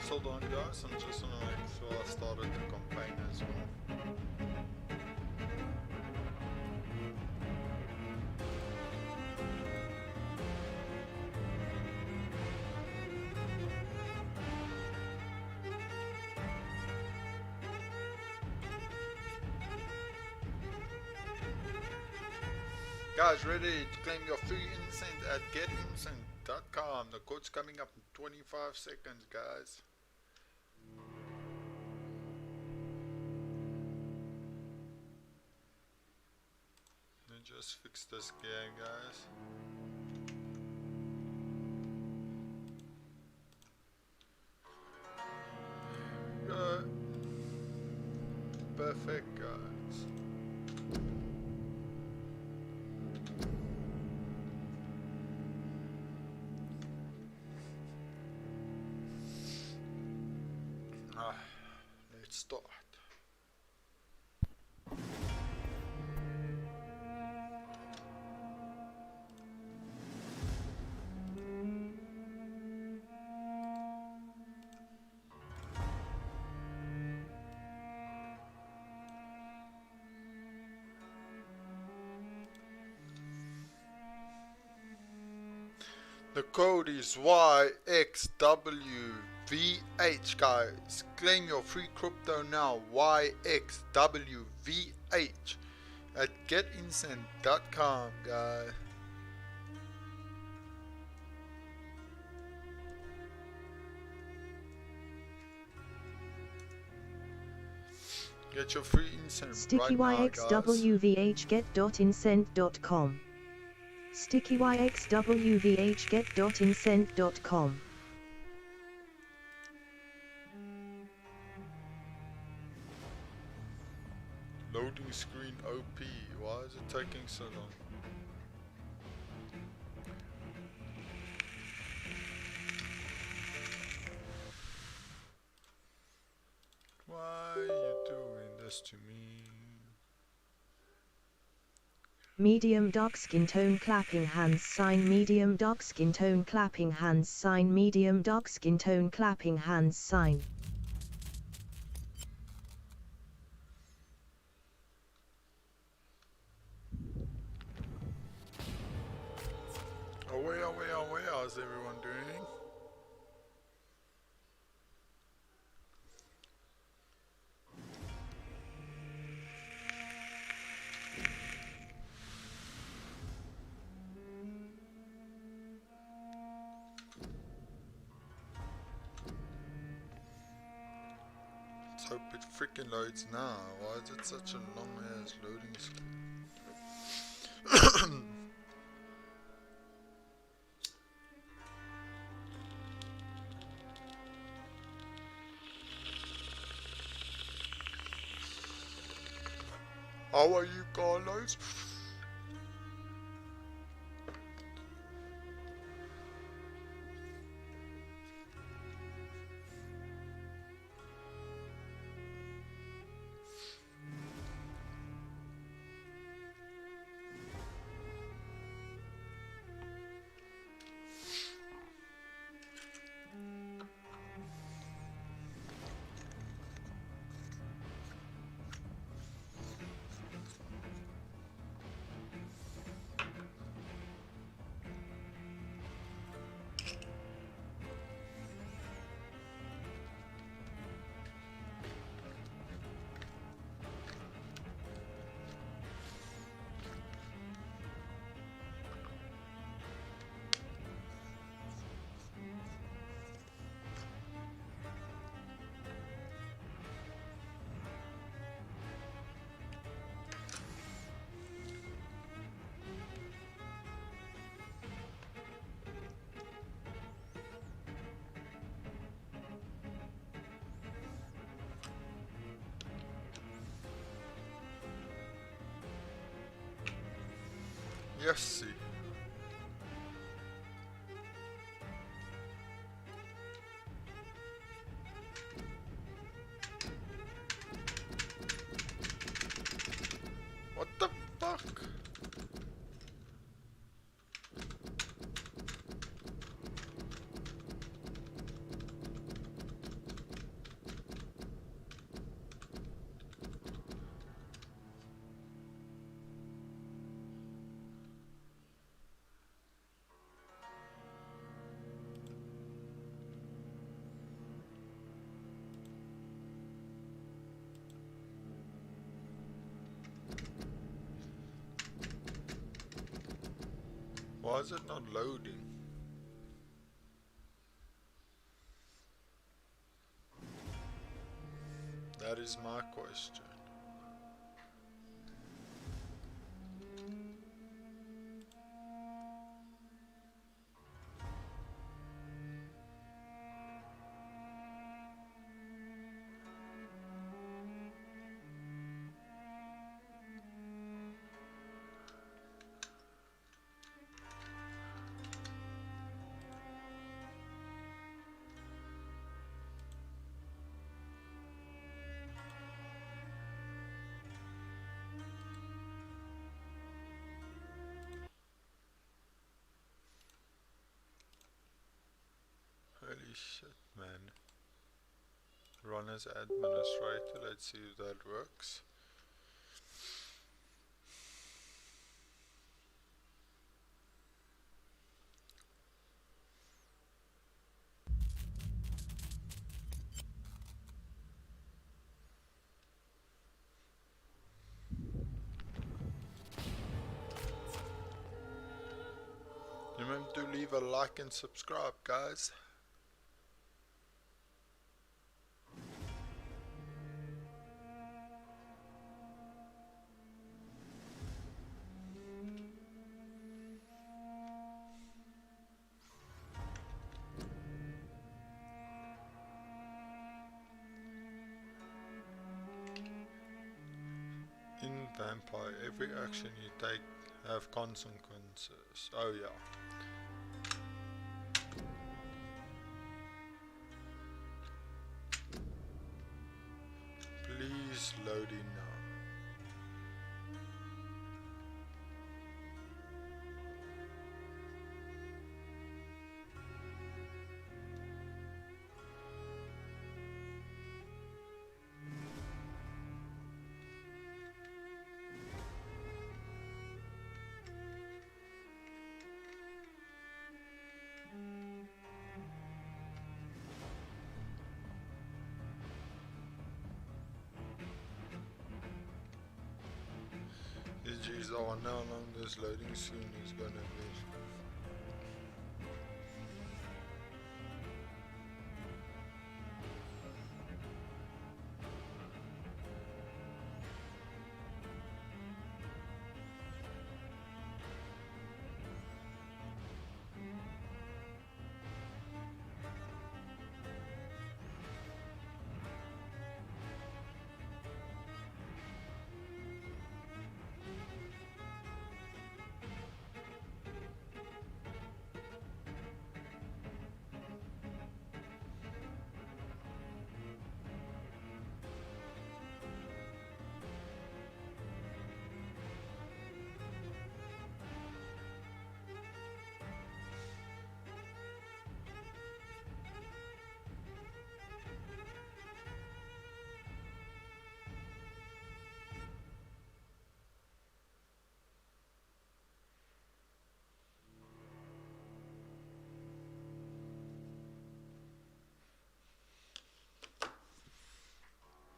Just hold on guys, I'm just gonna make sure I started the campaign as well. Guys, ready to claim your free Incent at getincent.com. The code's coming up in 25 seconds, guys. Let me just fix this game, guys. Good. Perfect, guys. Let's start. The code is YXWVH, guys. Claim your free crypto now. YXWVH at getincent.com, guys. Get your free Incent Sticky right now, YXWVH get.incent.com. Sticky YXWVH get.incent.com. Loading screen OP. Why is it taking so long? Why are you doing this to me? Medium dark skin tone clapping hands sign. Medium dark skin tone clapping hands sign. Medium dark skin tone clapping hands sign. Away, away, away. How's everyone doing? Let's hope it freaking loads now. Why is it such a long ass loading screen? How are you, Carlos? Yes, see. What the fuck? Why is it not loading? That is my question. Holy shit, man. Run as administrator, let's see if that works. Remember to leave a like and subscribe, guys. In Vampyr, every action you take have consequences. Oh yeah. Please load in now. Jeez, I wonder how long this loading soon is gonna be.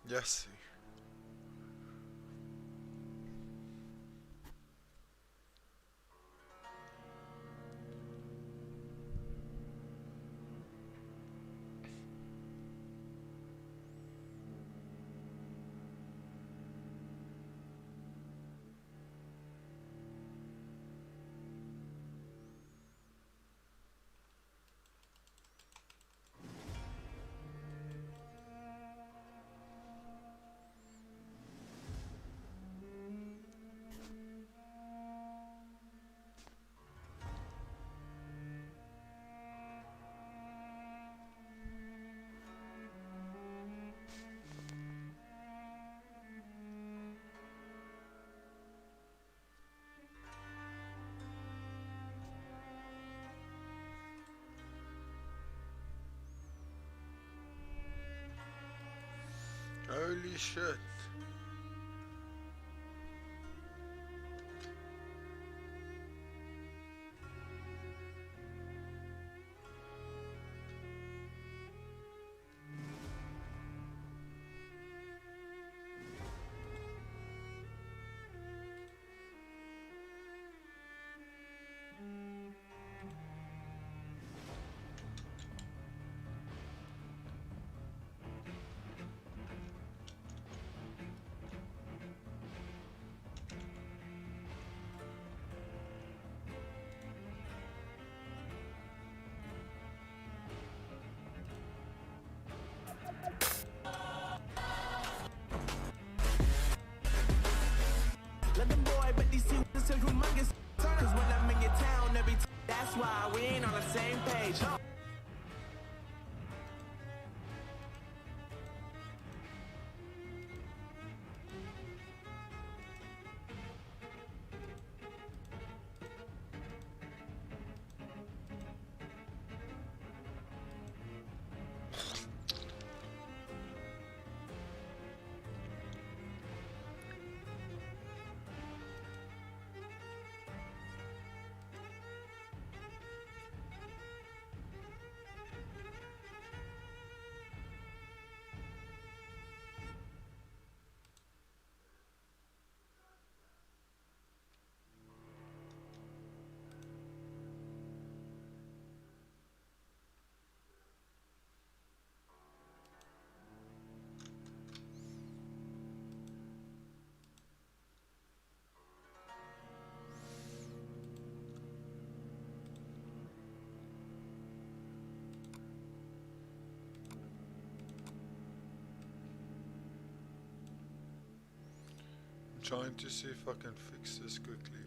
Yes. Holy shit. why we ain't on the same page. Trying to see if I can fix this quickly.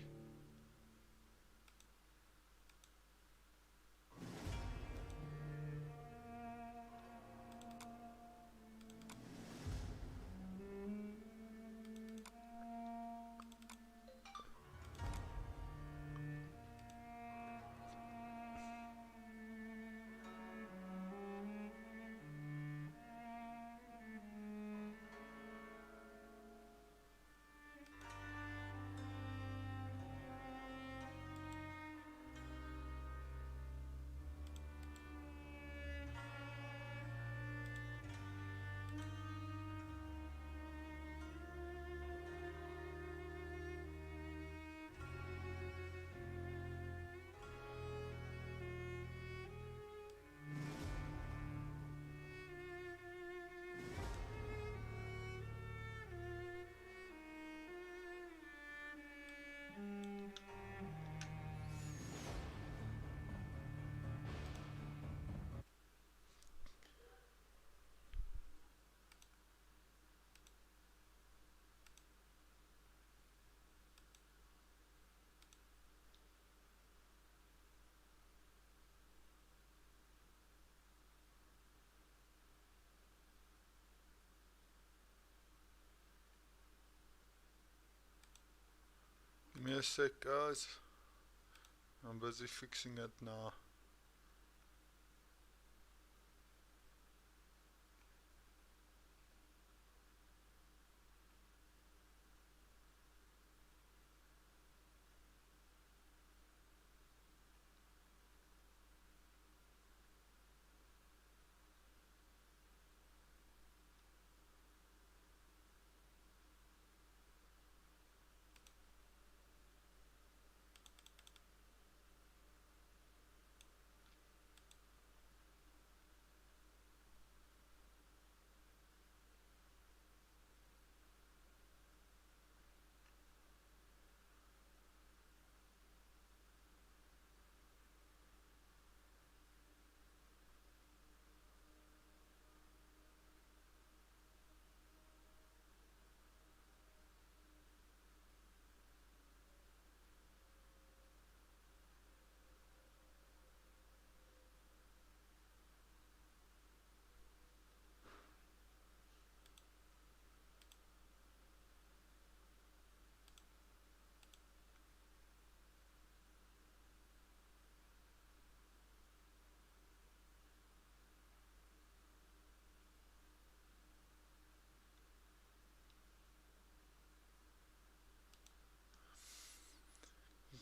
Give me a sec, guys. I'm busy fixing it now.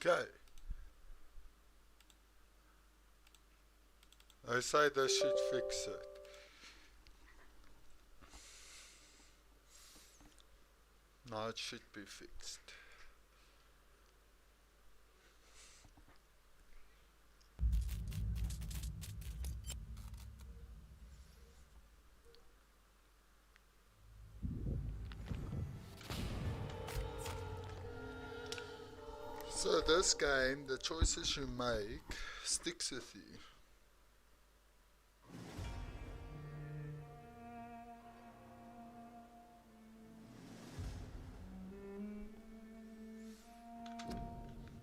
Okay. I say this should fix it. Now it should be fixed. So this game, the choices you make sticks with you.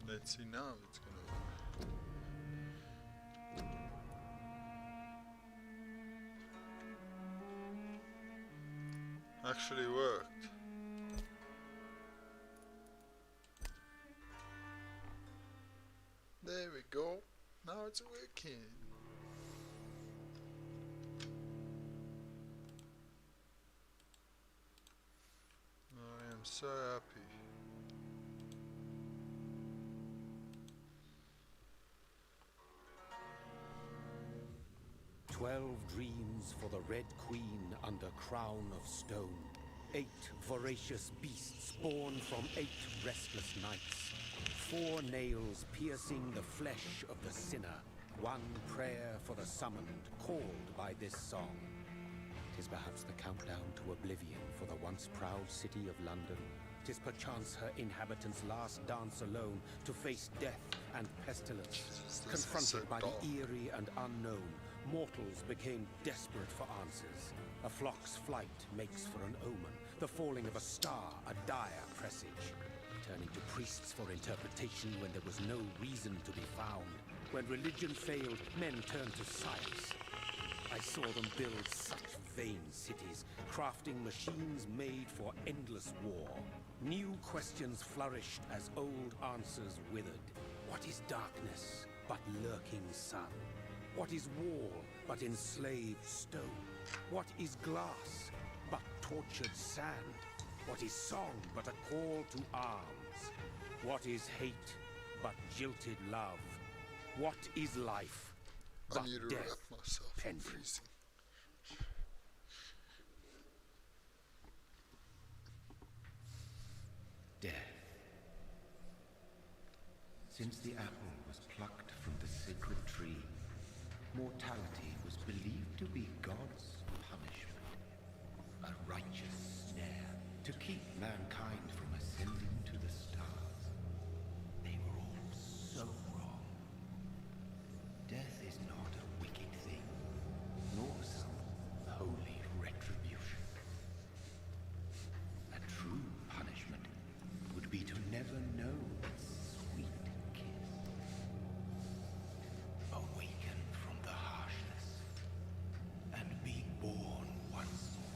Let's see now if it's gonna work. Actually worked. There we go. Now it's working. I am so happy. "12 dreams for the Red Queen under crown of stone. 8 voracious beasts born from 8 restless nights. 4 nails piercing the flesh of the sinner. 1 prayer for the summoned, called by this song. 'Tis perhaps the countdown to oblivion for the once proud city of London. 'Tis perchance her inhabitants' last dance alone to face death and pestilence. Confronted by the eerie and unknown, mortals became desperate for answers. A flock's flight makes for an omen, the falling of a star a dire presage. Turning to priests for interpretation when there was no reason to be found. When religion failed, men turned to science. I saw them build such vain cities, crafting machines made for endless war. New questions flourished as old answers withered. What is darkness but lurking sun? What is wall but enslaved stone? What is glass but tortured sand? What is song but a call to arms? What is hate but jilted love? What is life I but need to death wrap myself. I'm pending? freezing. Death. Since the apple was plucked from the sacred tree, mortality was believed to be God's punishment. A righteous snare to keep mankind from ascending to the stars. They were all so wrong. Death is not a wicked thing, nor some holy retribution. A true punishment would be to never know its sweet kiss. Awaken from the harshness and be born once more.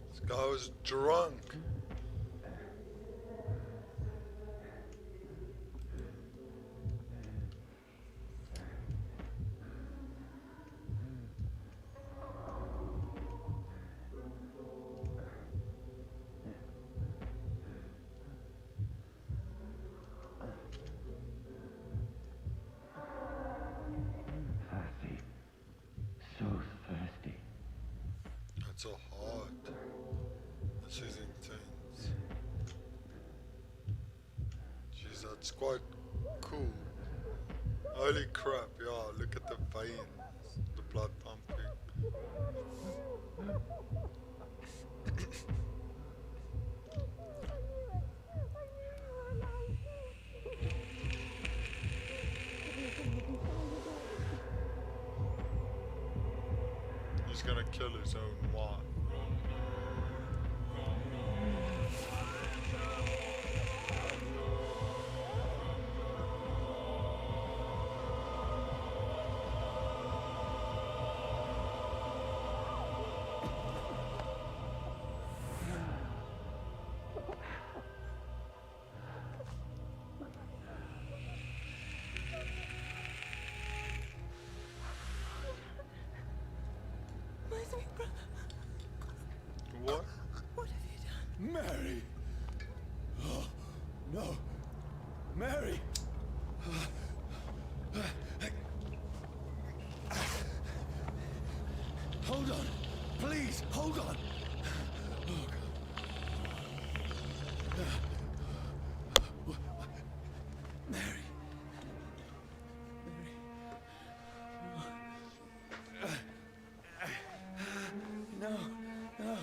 This guy was drunk. Thirsty. So thirsty. That's so hard. This is intense. Jeez, that's quite cool. Holy crap, yeah, look at the veins, the blood pumping. He's gonna kill his own wife. No. Mary! Hold on. Please, hold on. Oh, God. Mary. No. No.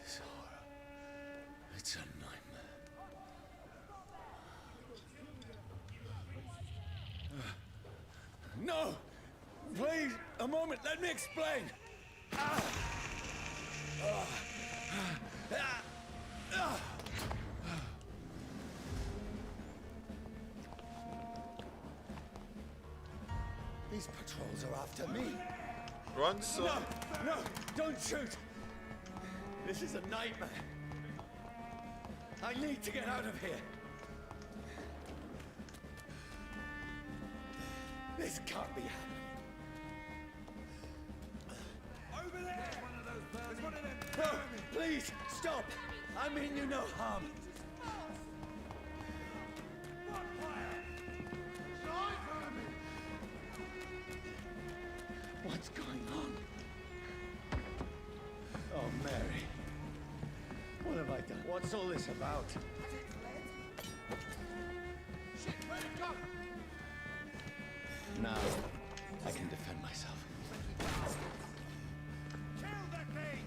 This horror. It's a nightmare. No! Please, a moment, let me explain! These patrols are after me. Run, son. No, don't shoot! This is a nightmare. I need to get out of here. This can't be happening. Over there! There's one of them. No, please, stop! I mean you no harm. What's going on? Oh, Mary. What have I done? What's all this about? Now, I can defend myself. Kill the thing!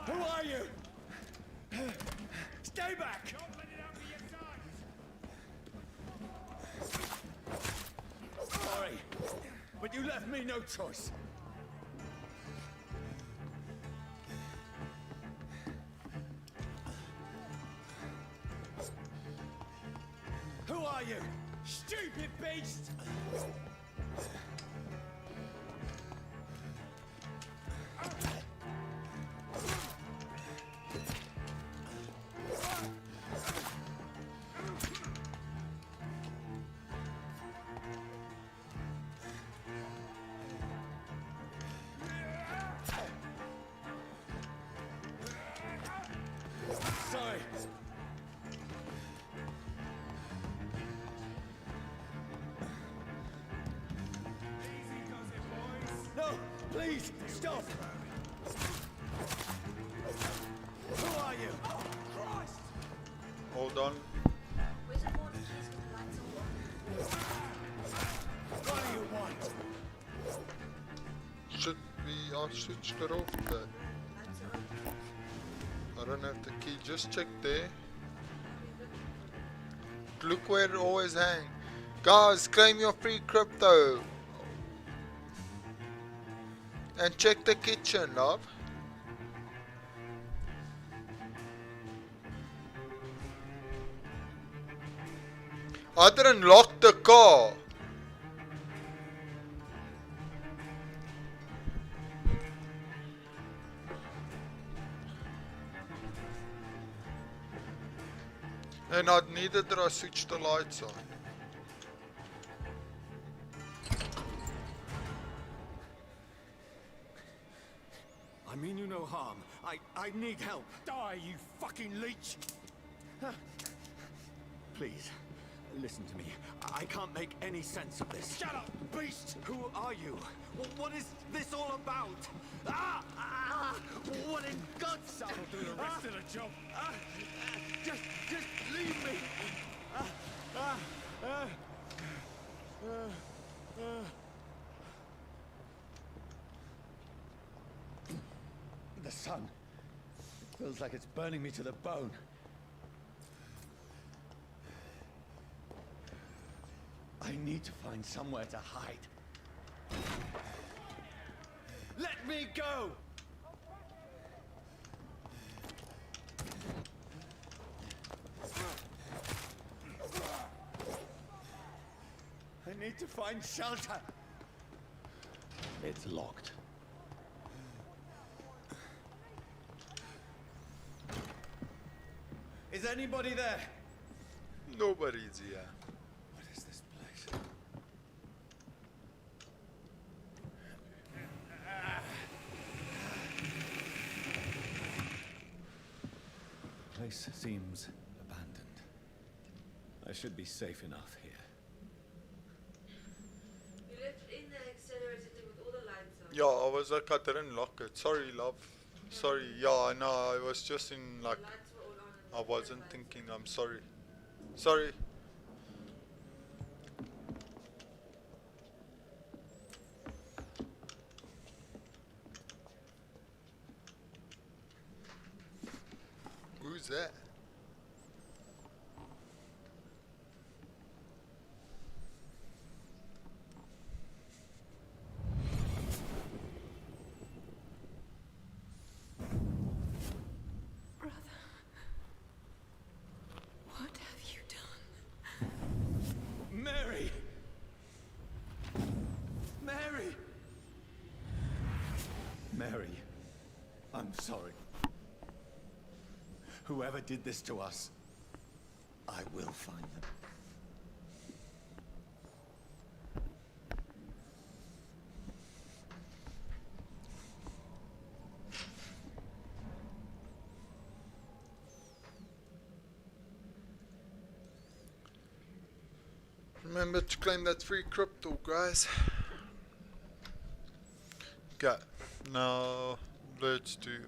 Who are you? Stay back! Don't let it out of your sight! Sorry, but you left me no choice. Who are you? Stupid beast! Sorry. No, please, stop! Who are you? Christ! Hold on. What do you want? Should we... I switched it off there. I don't have the key. Just check there. Look where it always hangs. Guys, claim your free crypto. And check the kitchen, love. I didn't lock the car. And neither did I switch the lights on. I mean you no harm. I need help. Die, you fucking leech! Please, listen to me. I can't make any sense of this. Shut up, beast! Who are you? What is this all about? What in God's name? I'll do the rest of the job. Just leave me. The sun. It feels like it's burning me to the bone. I need to find somewhere to hide. Let me go! I need to find shelter. It's locked. Is anybody there? Nobody's here. What is this place? Place seems abandoned. I should be safe enough here. You left it in the accelerator thing with all the lights on. Yeah, I was like, I didn't lock it. Sorry, love. Sorry. Yeah, I know. I was just in like, The lights were all on and I the wasn't lights thinking. I'm sorry. Sorry. Who's that? Brother, what have you done? Mary! Mary! Mary, I'm sorry. Whoever did this to us, I will find them. Remember to claim that free crypto, guys. Okay, now let's do.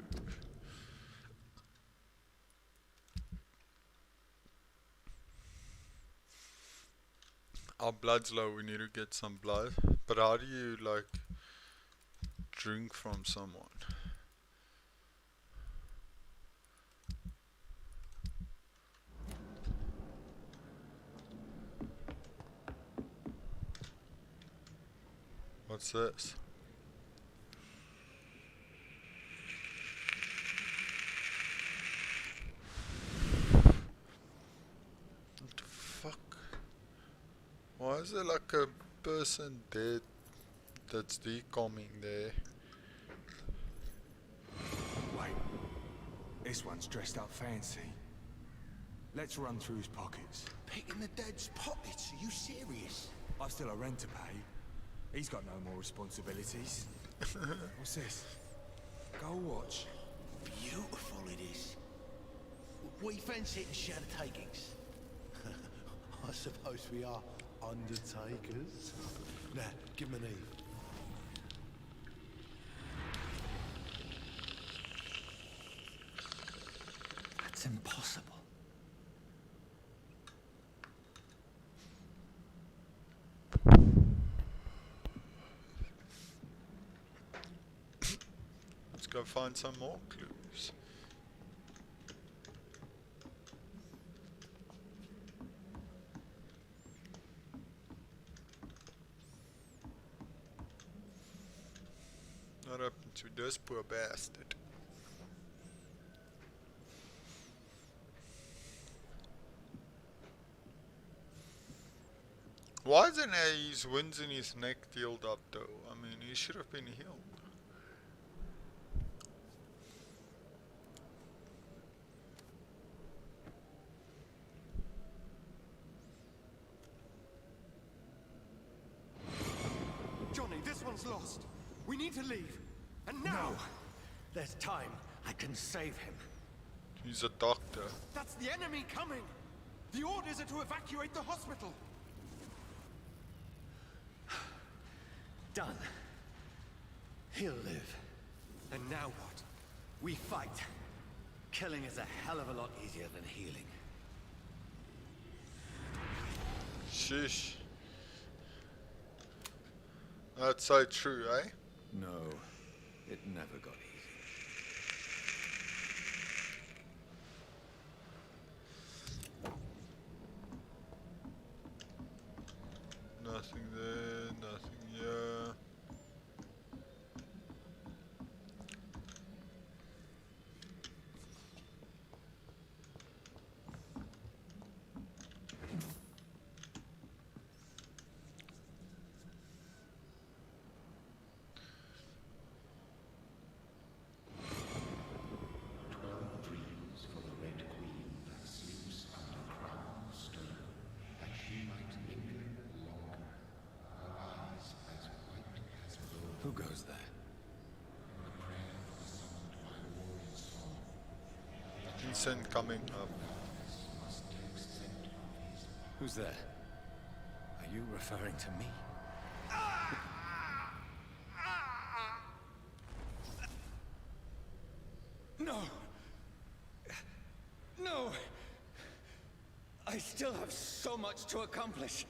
Our blood's low, we need to get some blood. But how do you, like, drink from someone? What's this? What the fuck? Why is there like a person dead that's decoming there? Wait, this one's dressed up fancy. Let's run through his pockets. Picking the dead's pockets? Are you serious? I've still a rent to pay. He's got no more responsibilities. What's this? Go watch. Beautiful it is. We fancy it and share the takings. I suppose we are undertakers. Now, give him an Eve. That's impossible. Let's go find some more clues. What happened to this poor bastard? Why isn't his wounds in his neck healed up though? I mean, he should have been healed. Johnny, this one's lost. We need to leave. And now! No. There's time. I can save him. He's a doctor. That's the enemy coming! The orders are to evacuate the hospital! Done. He'll live. And now what? We fight. Killing is a hell of a lot easier than healing. Sheesh. That's so true, eh? No, it never got easy. Nothing there, nothing here. Who goes there? Incent coming up. Who's there? Are you referring to me? No! No! I still have so much to accomplish.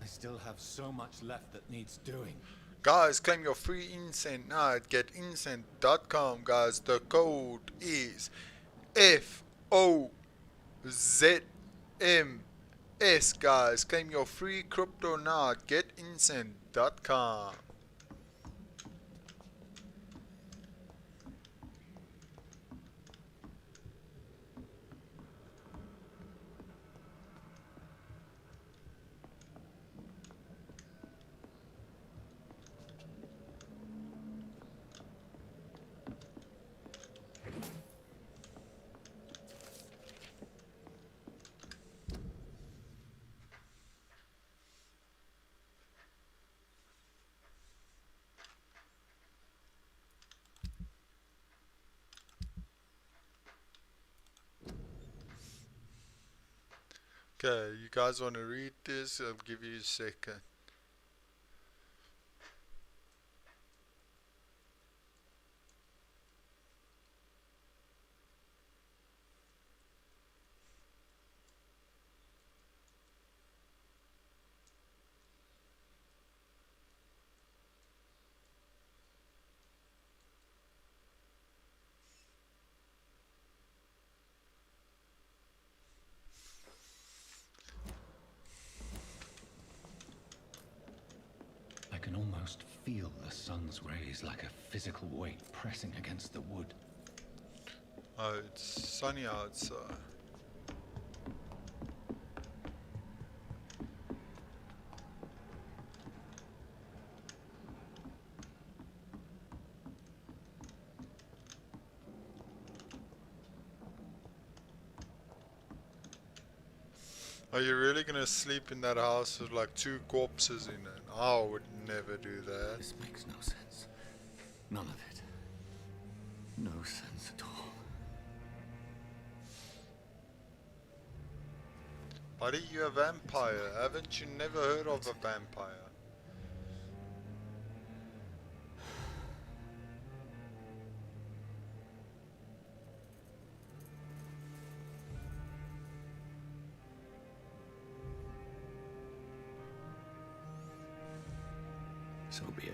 I still have so much left that needs doing. Guys, claim your free Incent now at getincent.com, guys. The code is FOZMS, guys. Claim your free crypto now at getincent.com. Okay, you guys want to read this? I'll give you a second. I can almost feel the sun's rays like a physical weight pressing against the wood. Oh, it's sunny outside. Are you really gonna sleep in that house with like 2 corpses in it? I would never do that. This makes no sense. None of it. No sense at all. Buddy, you're a vampire. Haven't you never heard of a vampire? So be it.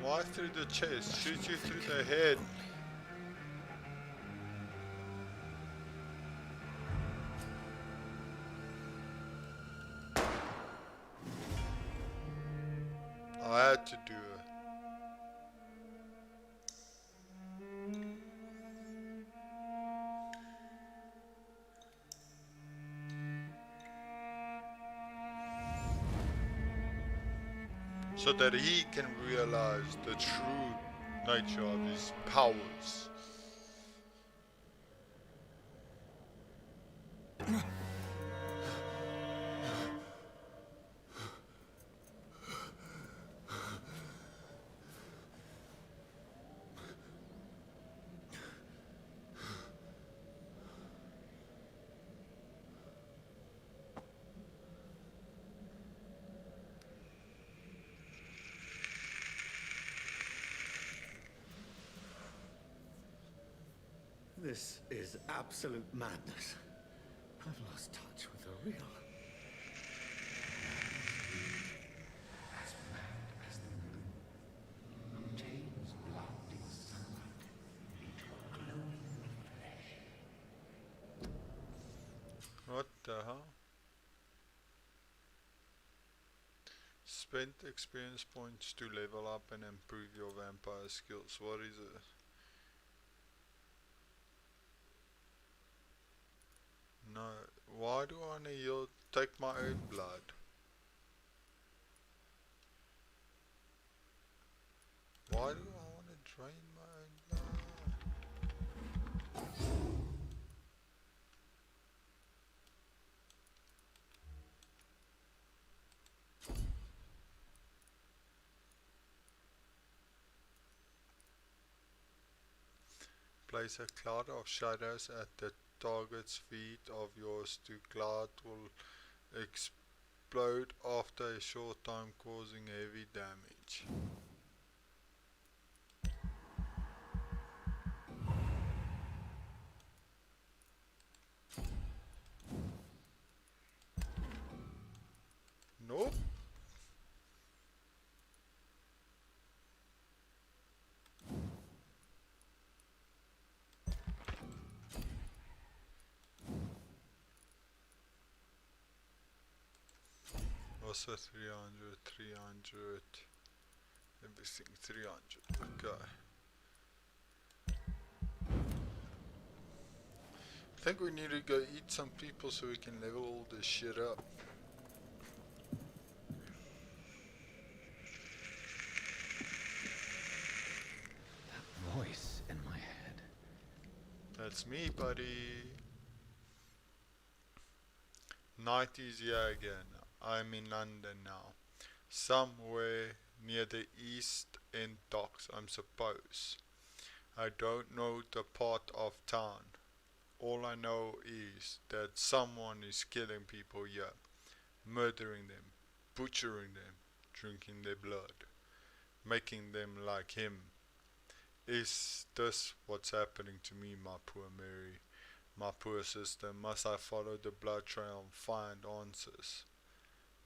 Why through the chest? Shoot you through the head. I had to do it. So that he can realize the true nature of his powers. This is absolute madness. I've lost touch with the real. As mad as the moon, obtains blinding sunlight into a glowing flesh. What the hell? Spend experience points to level up and improve your vampire skills. What is it? No, why do I need to take my own blood? place a cloud of shadows at the target's feet of yours. The cloud will explode after a short time, causing heavy damage. Nope. Also 300, everything 300, okay. I think we need to go eat some people so we can level all this shit up. That voice in my head. That's me, buddy. Night is here again. I'm in London now. Somewhere near the East End docks, I'm suppose. I don't know the part of town. All I know is that someone is killing people here, murdering them, butchering them, drinking their blood, making them like him. Is this what's happening to me, my poor Mary, my poor sister? Must I follow the blood trail and find answers?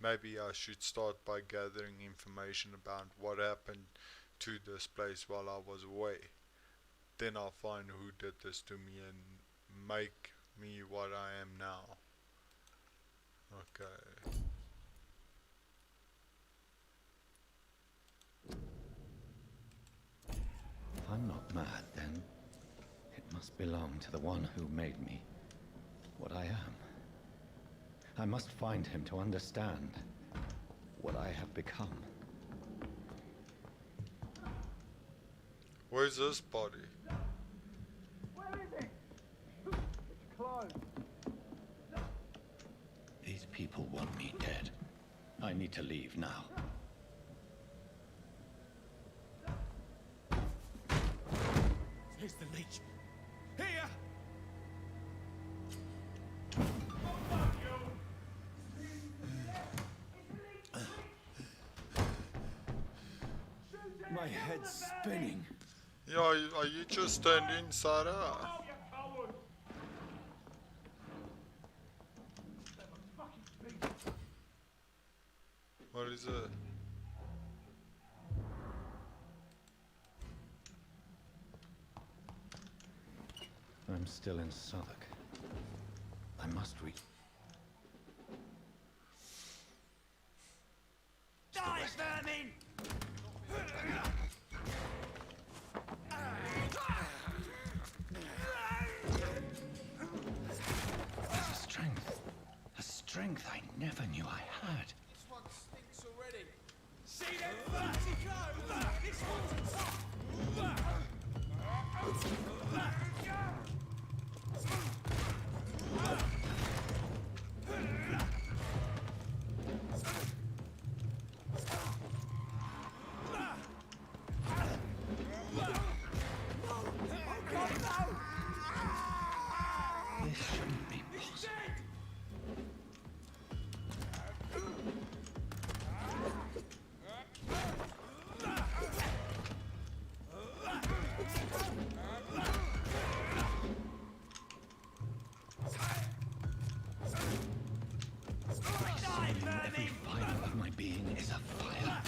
Maybe I should start by gathering information about what happened to this place while I was away. Then I'll find who did this to me and make me what I am now. Okay. If I'm not mad, then it must belong to the one who made me what I am. I must find him to understand what I have become. Where's this body? Where is it? It's closed. These people want me dead. I need to leave now. Here's the leech. Here! My head's spinning. Yeah, are you just turned inside out? What is it? I'm still in Southwark. I must reach. Die, vermin! There's a strength I never knew I had. This one stinks already. See them fancy clothes? This one's top. This shouldn't be possible. Every fibre of my being is afire.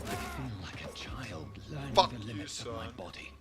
I feel like a child learning Fuck the you, limits of my son. body.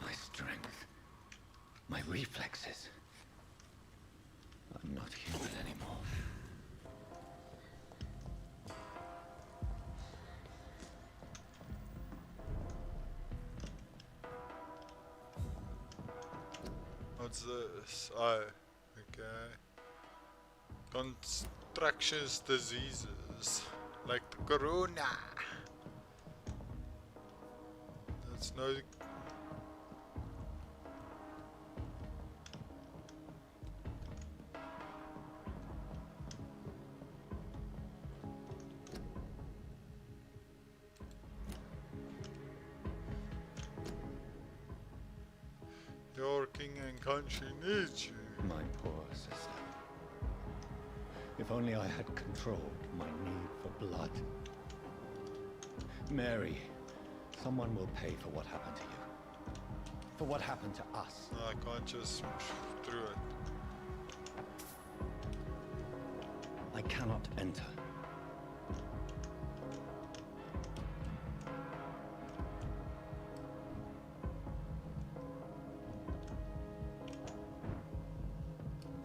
My strength, my reflexes. I'm not human anymore. What's this? Oh, okay. Infectious diseases like the corona. That's no. Your king and country needs you. My poor sister. If only I had controlled my need for blood. Mary, someone will pay for what happened to you. For what happened to us. No, I can't just through it. I cannot enter.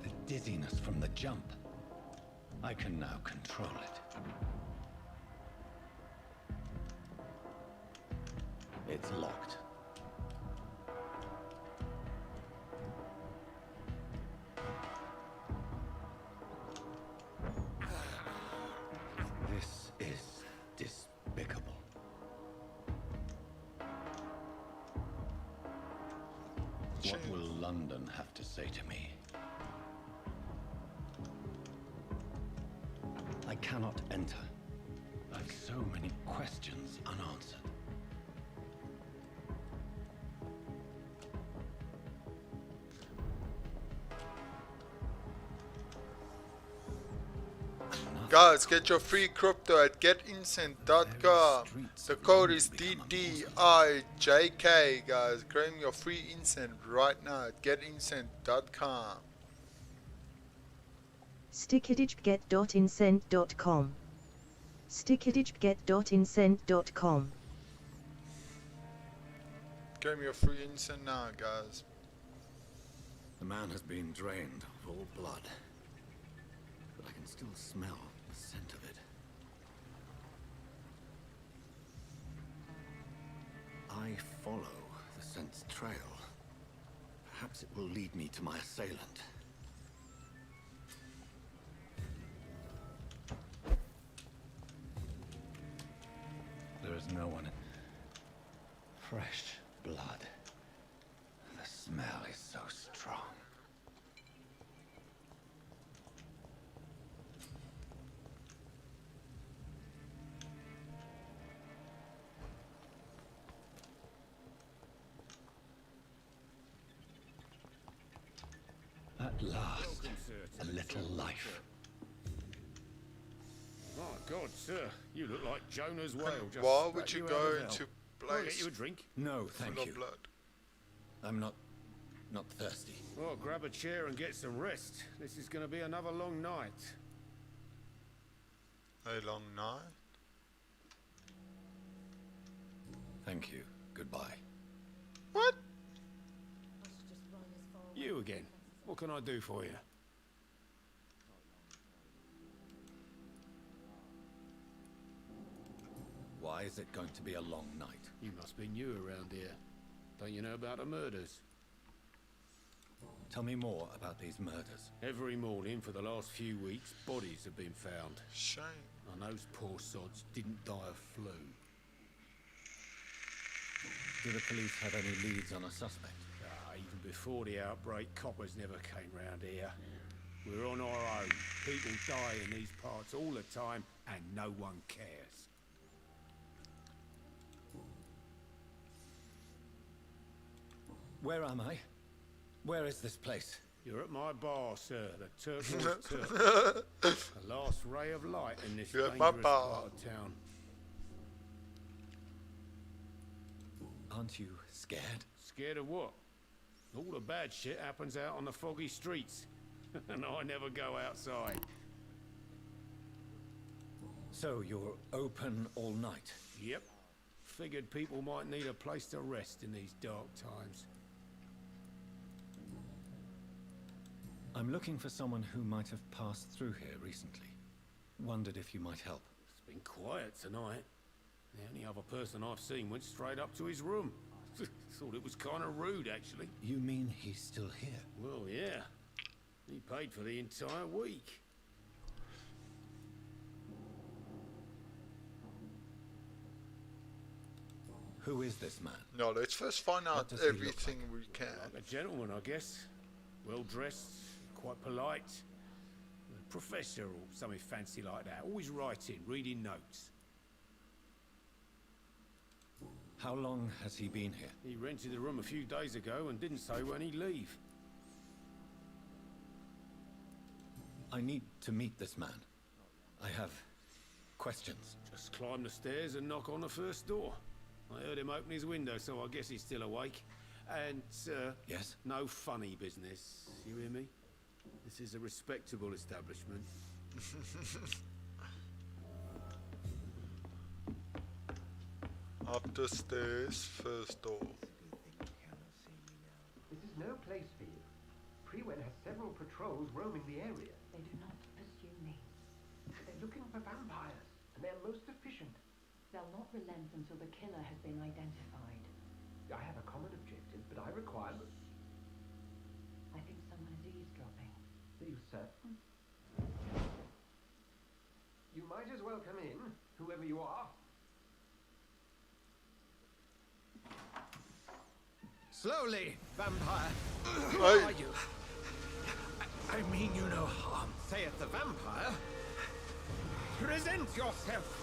The dizziness from the jump. I can now control it. It's locked. This is despicable. What will London have to say to me? I cannot enter. I've so many questions unanswered. Guys, get your free crypto at getincent.com. The code is DDIJK, guys. Claim your free Incent right now at getincent.com. Stickedigget.incent.com. Stickedigget.incent.com. Claim your free Incent now, guys. The man has been drained of all blood, but I can still smell the scent of it. I follow the scent's trail. Perhaps it will lead me to my assailant. There is no one in. Fresh blood. The smell is so strong. At last, a little life. My God, sir, you look like Jonah's whale. Just Why spat would you out go of hell. into I'll get place you a drink. No, thank full of you. blood? I'm not thirsty. Well, grab a chair and get some rest. This is going to be another long night. A long night? Thank you. Goodbye. What? You again. What can I do for you? Why is it going to be a long night? You must be new around here. Don't you know about the murders? Tell me more about these murders. Every morning for the last few weeks, bodies have been found. Shame. And those poor sods didn't die of flu. Do the police have any leads on a suspect? Even before the outbreak, coppers never came round here. We're on our own. People die in these parts all the time, and no one cares. Where am I? Where is this place? You're at my bar, sir, the Turquoise Turk. The last ray of light in this You're at dangerous my bar. part of town. Aren't you scared? Scared of what? All the bad shit happens out on the foggy streets. And I never go outside. So you're open all night? Yep. Figured people might need a place to rest in these dark times. I'm looking for someone who might have passed through here recently. Wondered if you might help. It's been quiet tonight. The only other person I've seen went straight up to his room. Thought it was kind of rude, actually. You mean he's still here? Well, yeah. He paid for the entire week. Who is this man? No, let's first find out does he look everything like? we can. Like a gentleman, I guess. Well dressed, quite polite. A professor or something fancy like that. Always writing, reading notes. How long has he been here? He rented the room a few days ago and didn't say when he'd leave. I need to meet this man. I have questions. Just climb the stairs and knock on the first door. I heard him open his window, so I guess he's still awake. And, Yes? no funny business. You hear me? This is a respectable establishment. Up the stairs, first door. This is no place for you. Prewen has several patrols roaming the area. They do not pursue me. They're looking for vampires, and they're most efficient. They'll not relent until the killer has been identified. I have a common objective, but I require... I think someone is eavesdropping. Are you certain? You might as well come in, whoever you are. Slowly, vampire. Who Hey. are you? I mean you no harm, saith the vampire. Present yourself.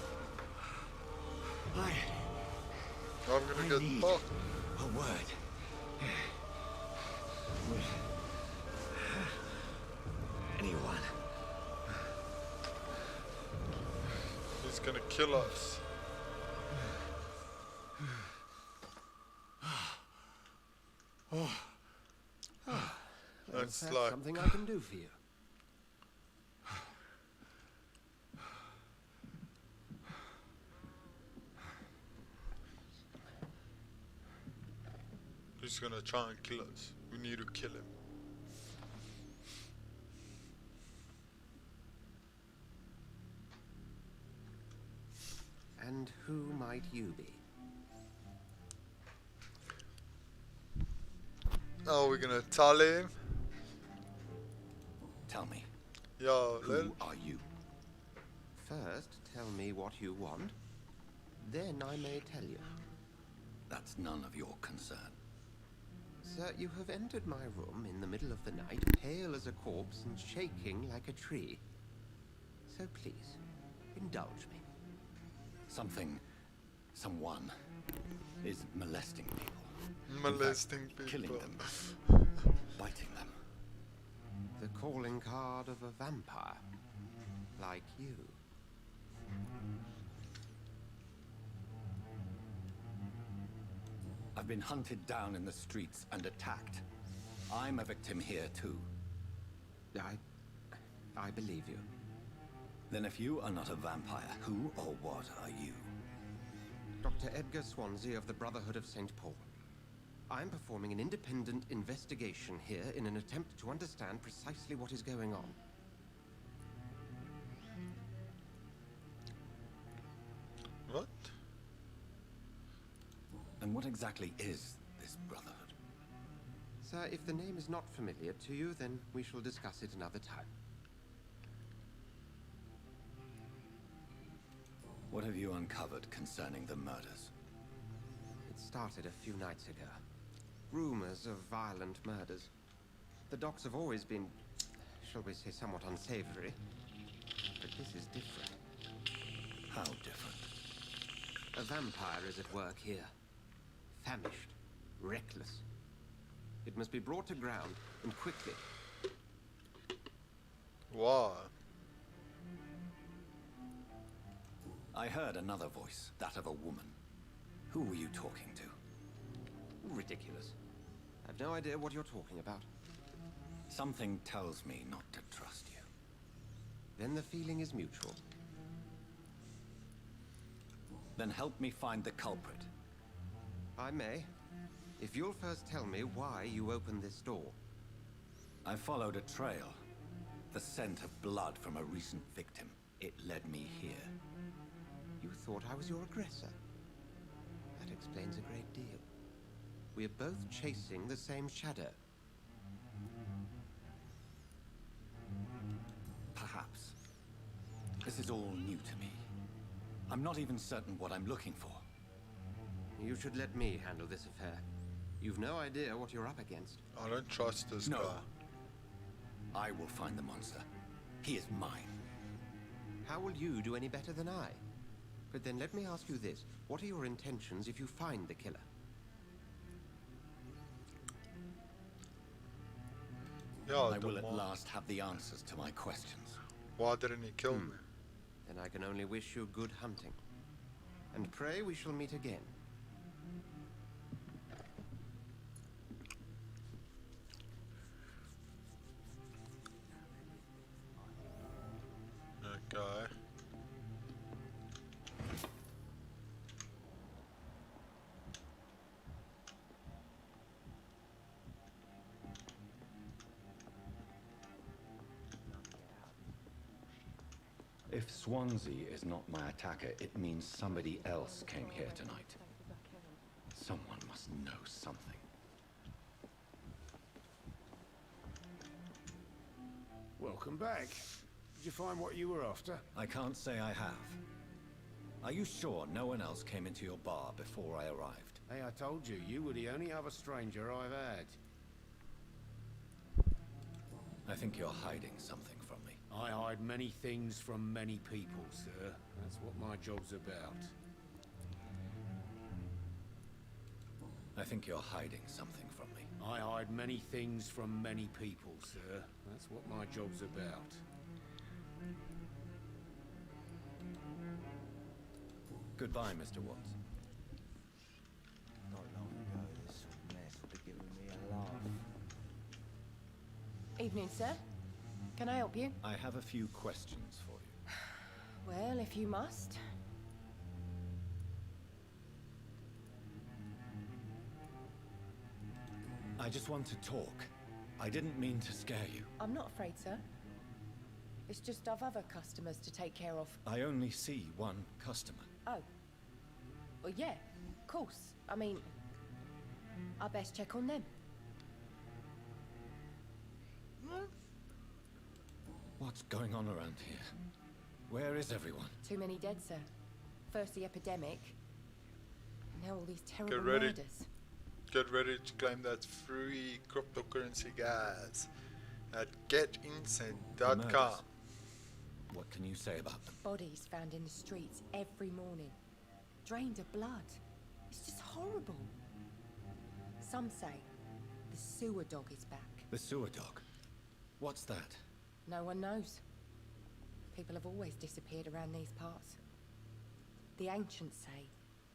I'm gonna get need fucked. a word. With anyone. He's gonna kill us. That's That's like something I can do for you. he's gonna try and kill us. We need to kill him. And who might you be? Oh, we're gonna tell him. Tell me, Yo, who are you? First, tell me what you want. Then I may tell you. That's none of your concern. Sir, you have entered my room in the middle of the night, pale as a corpse and shaking like a tree. So please, indulge me. Someone is molesting people. molesting people. Killing them. Biting them. The calling card of a vampire. Like you. I've been hunted down in the streets and attacked. I'm a victim here too. I believe you. Then if you are not a vampire, who or what are you? Dr. Edgar Swansea of the Brotherhood of St. Paul. I'm performing an independent investigation here in an attempt to understand precisely what is going on. What? And what exactly is this Brotherhood? Sir, if the name is not familiar to you, then we shall discuss it another time. What have you uncovered concerning the murders? It started a few nights ago. Rumors of violent murders. The docks have always been, shall we say, somewhat unsavory. But this is different. How different? A vampire is at work here. Famished. Reckless. It must be brought to ground, and quickly. Wow. I heard another voice, that of a woman. Who were you talking to? Ridiculous. I've no idea what you're talking about. Something tells me not to trust you. Then the feeling is mutual. Then help me find the culprit. I may. If you'll first tell me why you opened this door. I followed a trail. The scent of blood from a recent victim. It led me here. You thought I was your aggressor. That explains a great deal. We're both chasing the same shadow. Perhaps. This is all new to me. I'm not even certain what I'm looking for. You should let me handle this affair. You've no idea what you're up against. I don't trust this No. guy. I will find the monster. He is mine. How will you do any better than I? But then let me ask you this. What are your intentions if you find the killer? Yeah, I will at last have the answers to my questions. Why didn't he kill me? Then I can only wish you good hunting. And pray we shall meet again. Okay. If Swansea is not my attacker, it means somebody else came here tonight. Someone must know something. Welcome back. Did you find what you were after? I can't say I have. Are you sure no one else came into your bar before I arrived? Hey, I told you, you were the only other stranger I've had. I think you're hiding something from me. I hide many things from many people, sir. That's what my job's about. I think you're hiding something from me. I hide many things from many people, sir. That's what my job's about. Goodbye, Mr. Watts. Not long ago, this mess would have given me a laugh. Evening, sir. Can I help you? I have a few questions for you. Well, if you must. I just want to talk. I didn't mean to scare you. I'm not afraid, sir. It's just I've other customers to take care of. I only see one customer. Oh. Well, yeah, of course. I mean, I best check on them. What's going on around here? Where is everyone? Too many dead, sir. First the epidemic, now all these terrible Get ready. murders. Get ready to claim that free cryptocurrency, guys, at getincent.com. Murders. What can you say about them? Bodies found in the streets every morning, drained of blood. It's just horrible. Some say the sewer dog is back. The sewer dog? What's that? No one knows. People have always disappeared around these parts. The ancients say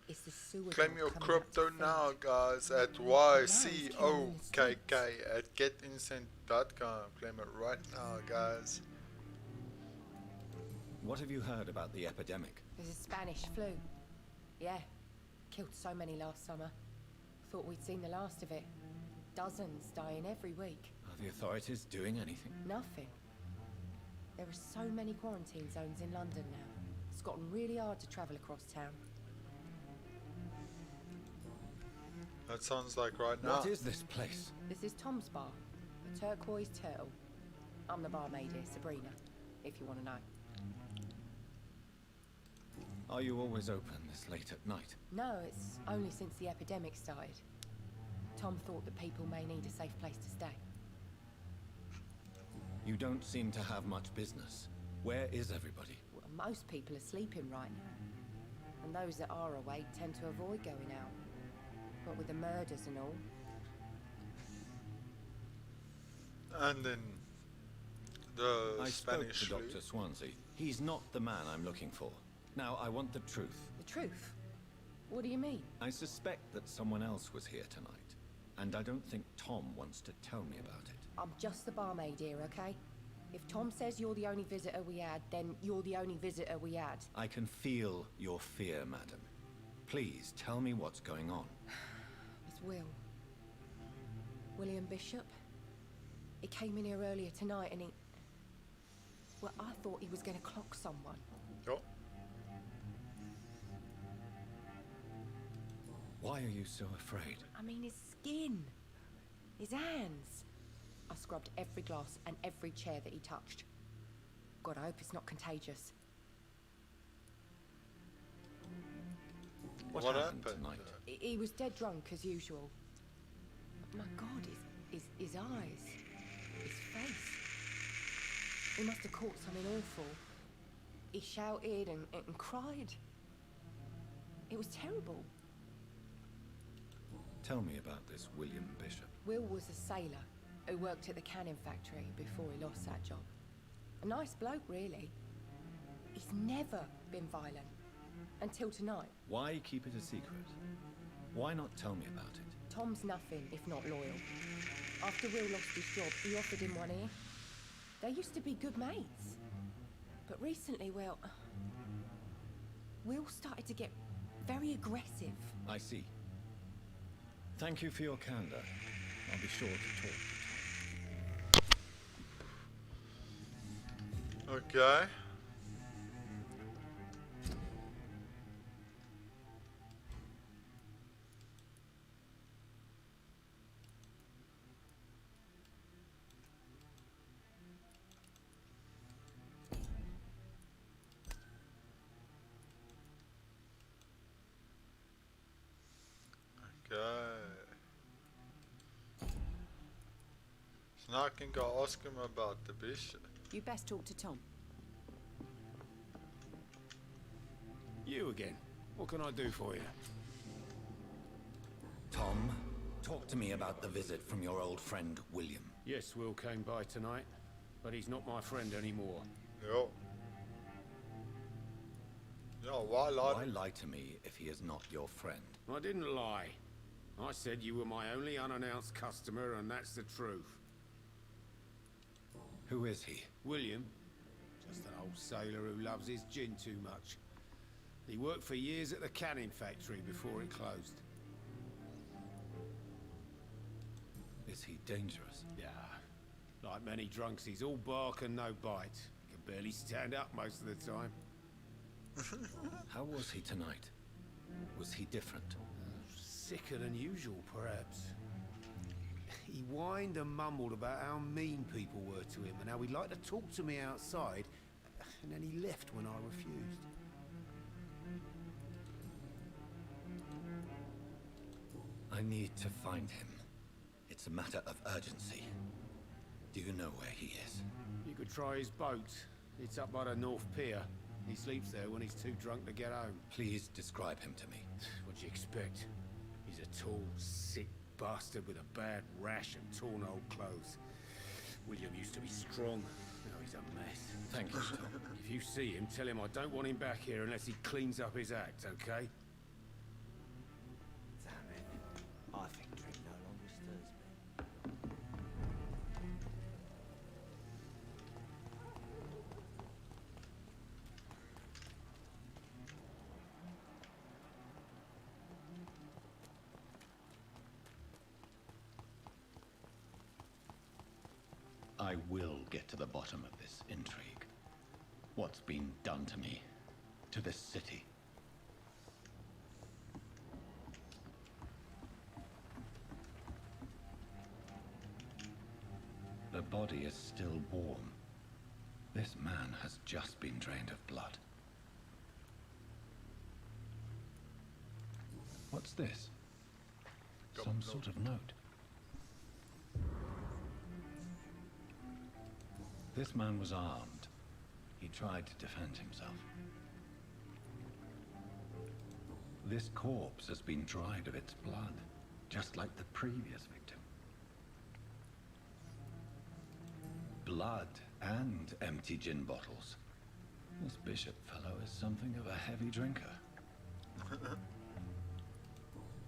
it's the sewer Claim dog your coming crypto out to now, feed. guys, at YCOKK at getincent.com. Claim it right now, guys. What have you heard about the epidemic? There's a Spanish flu. Yeah. Killed so many last summer. Thought we'd seen the last of it. Dozens dying every week. Are the authorities doing anything? Nothing. There are so many quarantine zones in London now. It's gotten really hard to travel across town. That sounds like right now. What is this place? This is Tom's bar, the Turquoise Turtle. I'm the barmaid here, Sabrina, if you want to know. Are you always open this late at night? No, it's only since the epidemic started. Tom thought that people may need a safe place to stay. You don't seem to have much business. Where is everybody? Well, most people are sleeping right now. And those that are awake tend to avoid going out. What with the murders and all. And then the I Spanish spoke to flu. Dr. Swansea. He's not the man I'm looking for. Now, I want the truth. The truth? What do you mean? I suspect that someone else was here tonight. And I don't think Tom wants to tell me about it. I'm just the barmaid here, okay? If Tom says you're the only visitor we had, then you're the only visitor we had. I can feel your fear, madam. Please, tell me what's going on. It's Will. William Bishop. He came in here earlier tonight and he... Well, I thought he was going to clock someone. Oh. Why are you so afraid? I mean, his skin. His hands. I scrubbed every glass and every chair that he touched. God, I hope it's not contagious. What happened tonight? He was dead drunk as usual. My God, his eyes, his face. He must have caught something awful. He shouted and cried. It was terrible. Tell me about this William Bishop. Will was a sailor who worked at the canning factory before he lost that job. A nice bloke, really. He's never been violent. Until tonight. Why keep it a secret? Why not tell me about it? Tom's nothing if not loyal. After Will lost his job, he offered him one ear. They used to be good mates. But recently, well, Will started to get very aggressive. I see. Thank you for your candor. I'll be sure to talk. Okay. So now I can go ask him about the bishop. You best talk to Tom. You again. What can I do for you? Tom, talk to me about the visit from your old friend, William. Yes, Will came by tonight, but he's not my friend anymore. Yo. Yo, why lie? Why lie to me if he is not your friend? I didn't lie. I said you were my only unannounced customer, and that's the truth. Who is he? William. Just an old sailor who loves his gin too much. He worked for years at the canning factory before it closed. Is he dangerous? Yeah. Like many drunks, he's all bark and no bite. He can barely stand up most of the time. How was he tonight? Was he different? Sicker than usual, perhaps. He whined and mumbled about how mean people were to him and how he'd like to talk to me outside, and then he left when I refused. I need to find him. It's a matter of urgency. Do you know where he is? You could try his boat. It's up by the North Pier. He sleeps there when he's too drunk to get home. Please describe him to me. What'd you expect? He's a tall, sick bastard with a bad rash and torn old clothes. William used to be strong. Now he's a mess. Thank you, Tom. If you see him, tell him I don't want him back here unless he cleans up his act, okay? Damn it. I think drink no longer stirs me. I will get to the bottom of this intrigue. What's been done to me, to this city. The body is still warm. This man has just been drained of blood. What's this? Some sort of note. This man was armed. He tried to defend himself. This corpse has been dried of its blood, just like the previous victim. Blood and empty gin bottles. This bishop fellow is something of a heavy drinker.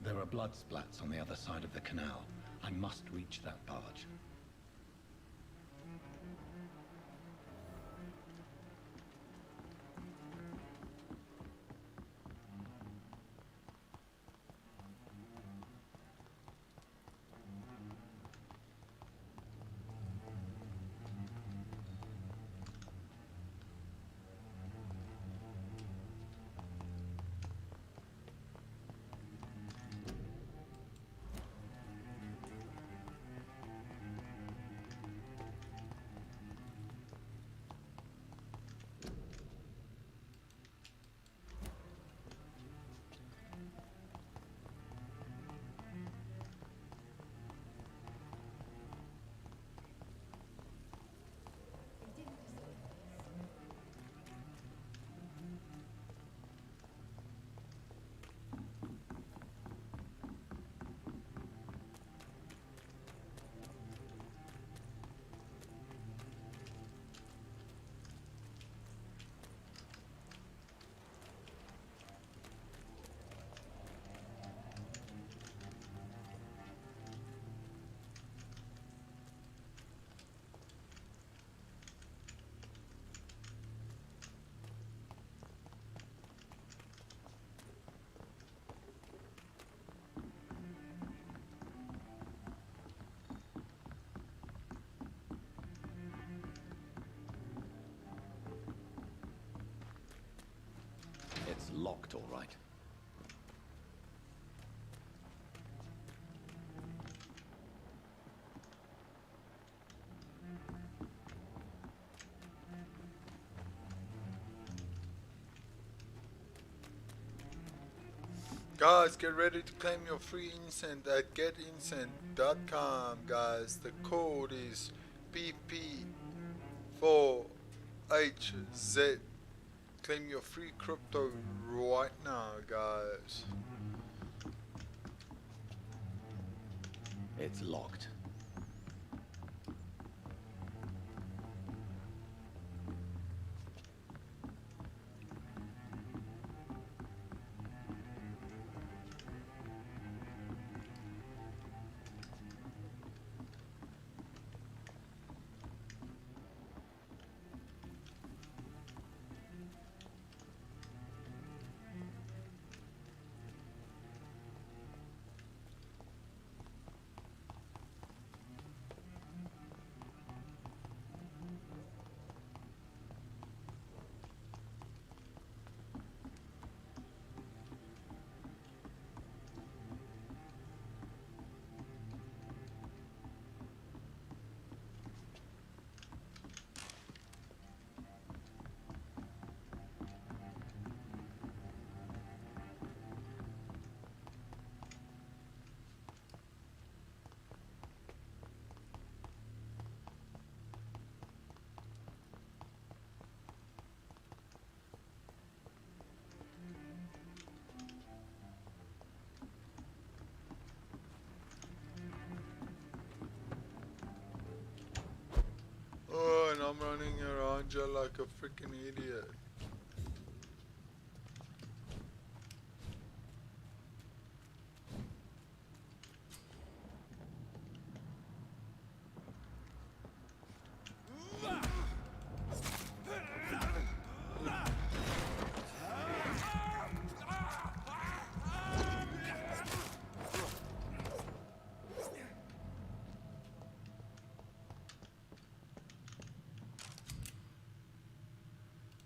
There are blood splats on the other side of the canal. I must reach that barge. locked, all right. Guys, get ready to claim your free Incent at getincent.com, guys. The code is PP4HZ. Claim your free crypto right now, guys. It's locked. Oh, and I'm running around you like a freaking idiot.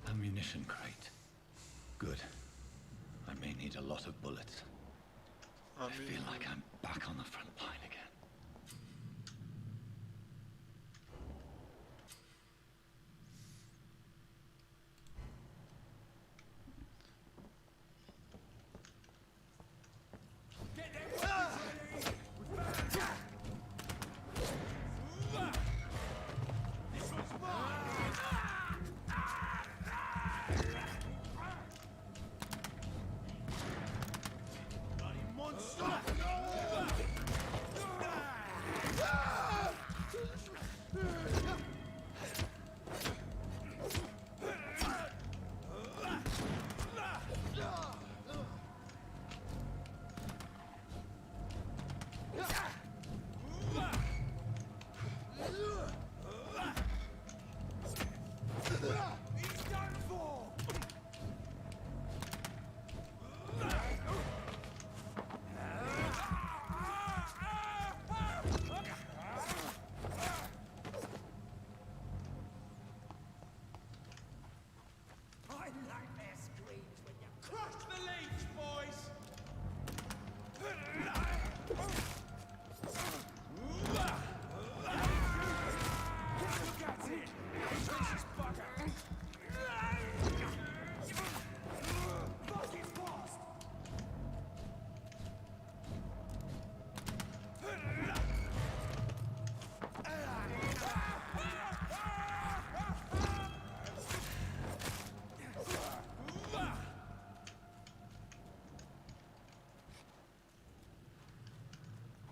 Ammunition crate. Good. I may need a lot of bullets. I feel like I'm back on the front line again.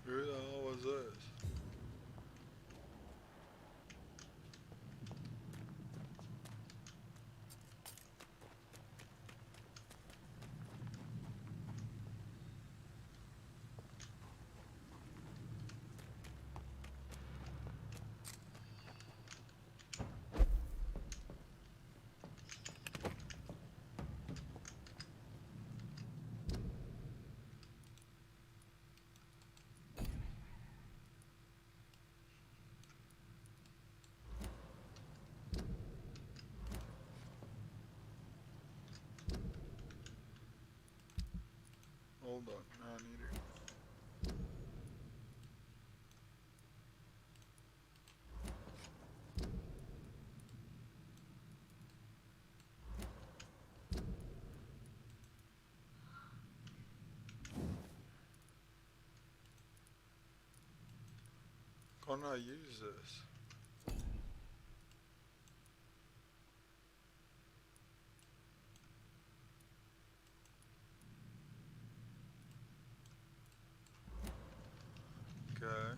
Who the hell was this? Hold on, I need it. Can I use this? Okay.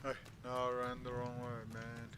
Hey, no, I ran the wrong way, man.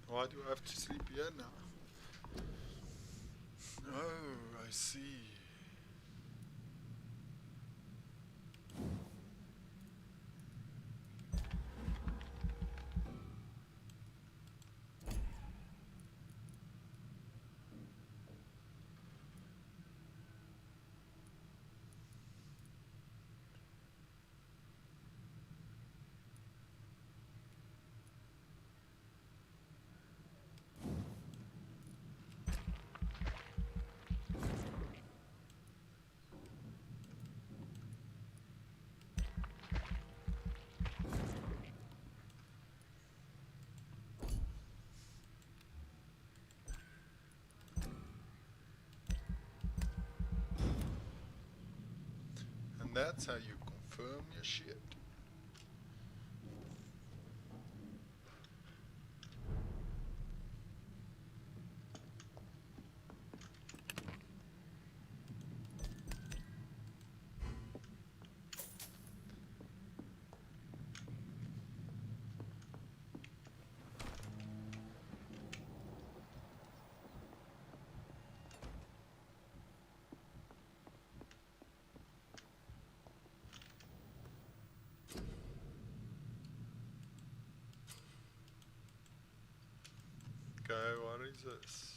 Why do I have to sleep here now? Oh, I see. That's how you confirm your shit. Okay, what is this?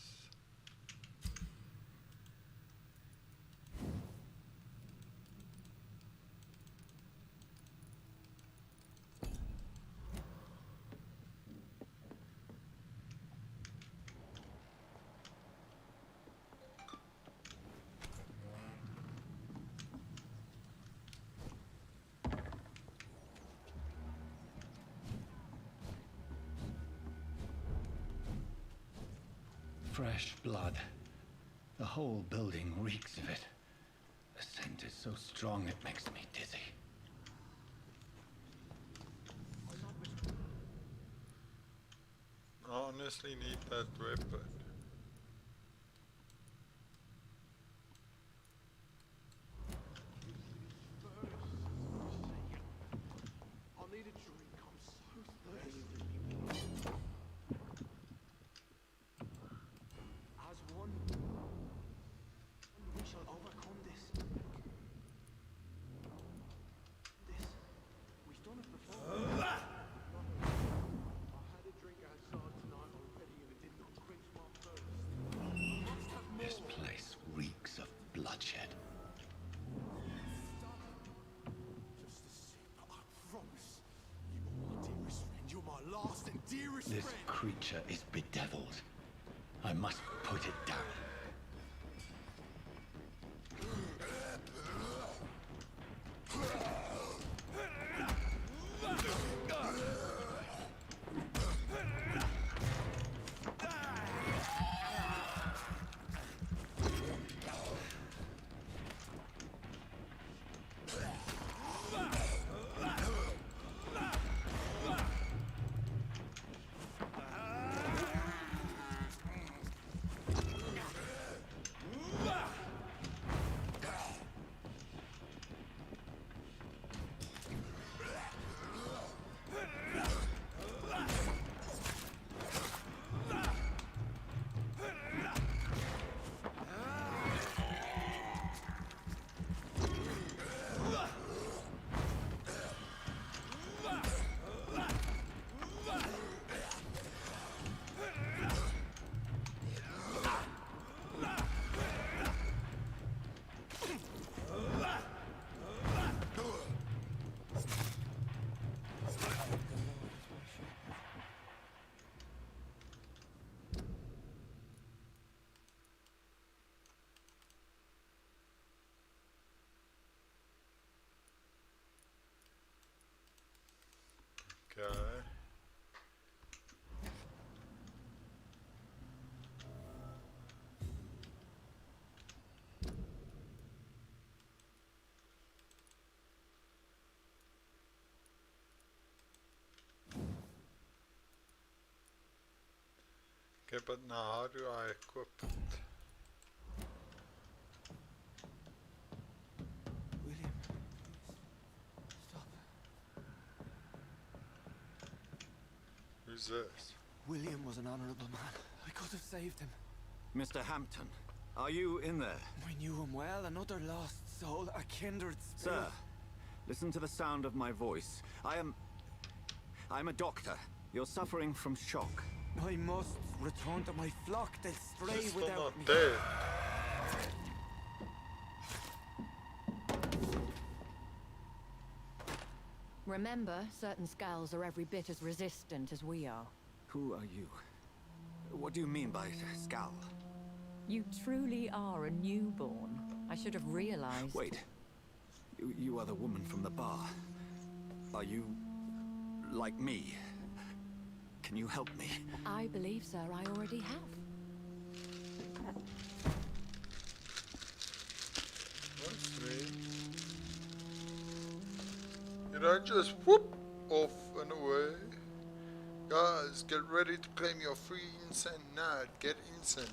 Fresh blood. The whole building reeks of it. The scent is so strong it makes me dizzy. I honestly need that weapon. I need a drink. I'm so thirsty. creature is bedeviled. I must put it down. Okay. Okay, but now how do I equip it? William, stop. Who's this? William was an honorable man. I could have saved him. Mr. Hampton, are you in there? We knew him well, another lost soul, a kindred spirit. Sir, listen to the sound of my voice. I'm a doctor. You're suffering from shock. I must return to my flock. They'll stray She's still without not me. dead. Remember, certain skulls are every bit as resistant as we are. Who are you? What do you mean by scowl? You truly are a newborn. I should have realized. Wait. You are the woman from the bar. Are you like me? Can you help me? I believe, sir, I already have. That's me. You don't just whoop off and away. Guys, get ready to claim your free Incent now. Get Incent.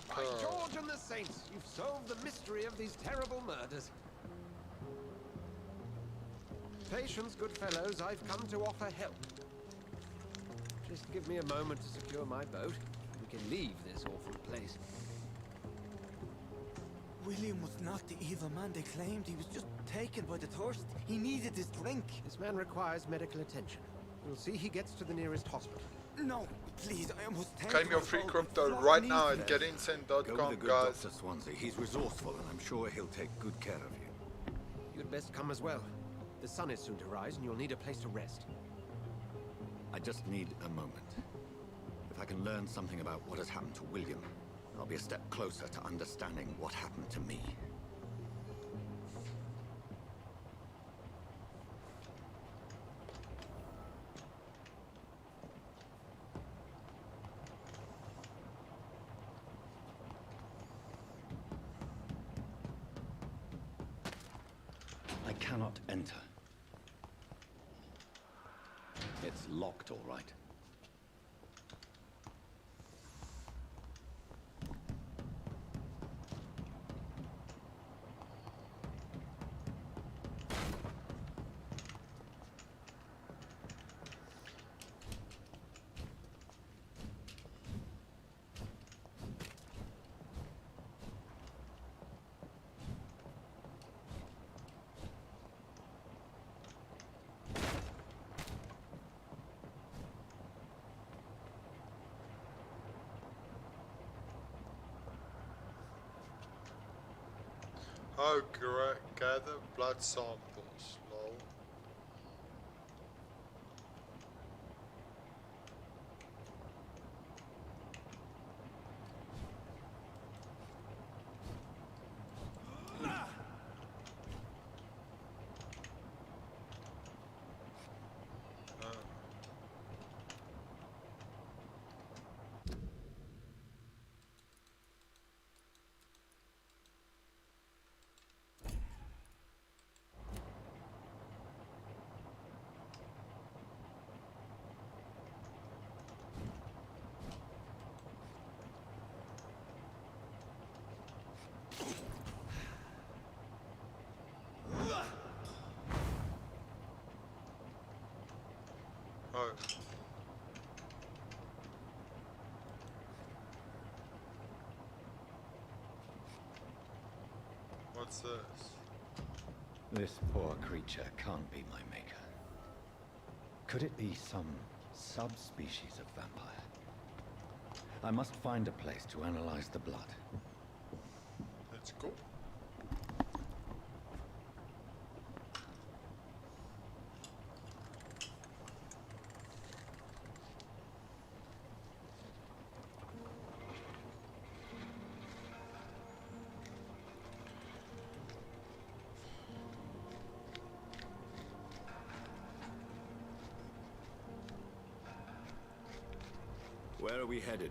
By George and the Saints, you've solved the mystery of these terrible murders. Patience, good fellows, I've come to offer help. Just give me a moment to secure my boat. We can leave this awful place. William was not the evil man they claimed. He was just taken by the thirst. He needed his drink. This man requires medical attention. We'll see he gets to the nearest hospital. No, please, I must take Claim your my free boat. crypto Flock right needs now it. at Go with getincent.com, the good guys. Dr. Swansea. He's resourceful, and I'm sure he'll take good care of you. You'd best come as well. The sun is soon to rise, and you'll need a place to rest. I just need a moment. If I can learn something about what has happened to William, I'll be a step closer to understanding what happened to me. I cannot enter. It's locked, all right. Oh, gather blood samples, lol. What's this? This poor creature can't be my maker. Could it be some subspecies of vampire? I must find a place to analyze the blood. Let's go. Where are we headed?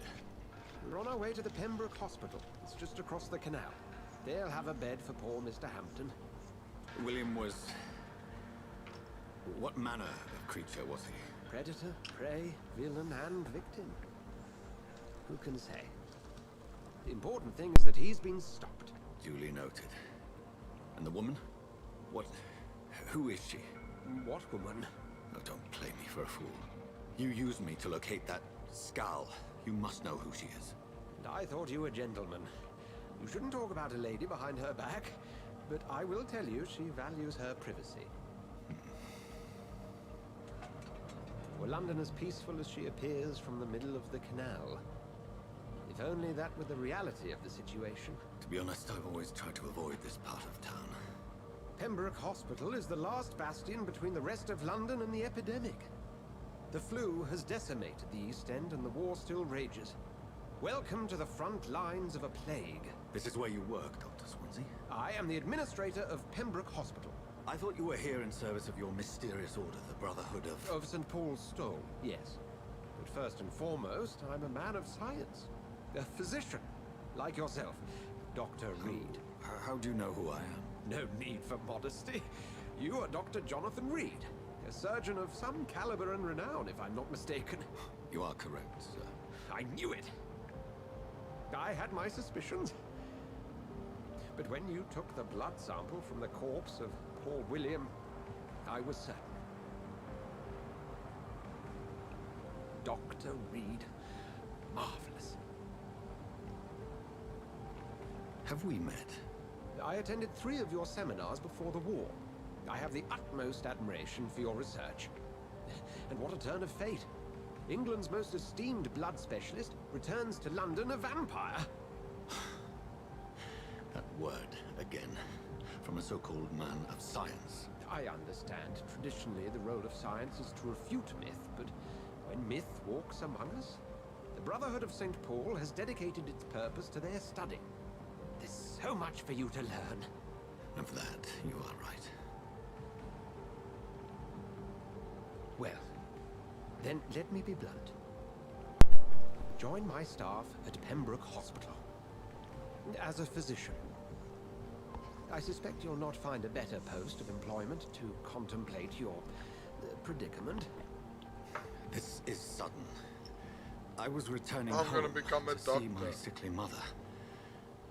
We're on our way to the Pembroke Hospital. It's just across the canal. They'll have a bed for poor Mr. Hampton. William was... What manner of creature was he? Predator, prey, villain, and victim. Who can say? The important thing is that he's been stopped. Duly noted. And the woman? What... Who is she? What woman? Oh, don't play me for a fool. You used me to locate that skull. You must know who she is. And I thought you a gentleman. You shouldn't talk about a lady behind her back, but I will tell you she values her privacy. Were London as peaceful as she appears from the middle of the canal? If only that were the reality of the situation. To be honest, I've always tried to avoid this part of town. Pembroke Hospital is the last bastion between the rest of London and the epidemic. The flu has decimated the East End and the war still rages. Welcome to the front lines of a plague. This is where you work, Dr. Swansea? I am the administrator of Pembroke Hospital. I thought you were here in service of your mysterious order, the Brotherhood of... Of St. Paul's Stole, yes. But first and foremost, I'm a man of science. A physician, like yourself, Dr. Reed. How do you know who I am? No need for modesty. You are Dr. Jonathan Reed, a surgeon of some caliber and renown, if I'm not mistaken. You are correct, sir. I knew it. I had my suspicions. But when you took the blood sample from the corpse of poor William, I was certain. Dr. Reed. Marvelous. Have we met? I attended 3 of your seminars before the war. I have the utmost admiration for your research. And what a turn of fate. England's most esteemed blood specialist returns to London a vampire. That word, again, from a so-called man of science. I understand. Traditionally, the role of science is to refute myth, but when myth walks among us, the Brotherhood of St. Paul has dedicated its purpose to their study. There's so much for you to learn. Of that, you are right. Well, then let me be blunt. Join my staff at Pembroke Hospital. As a physician. I suspect you'll not find a better post of employment to contemplate your predicament. This is sudden. I was returning I'm home gonna become a to doctor. see my sickly mother.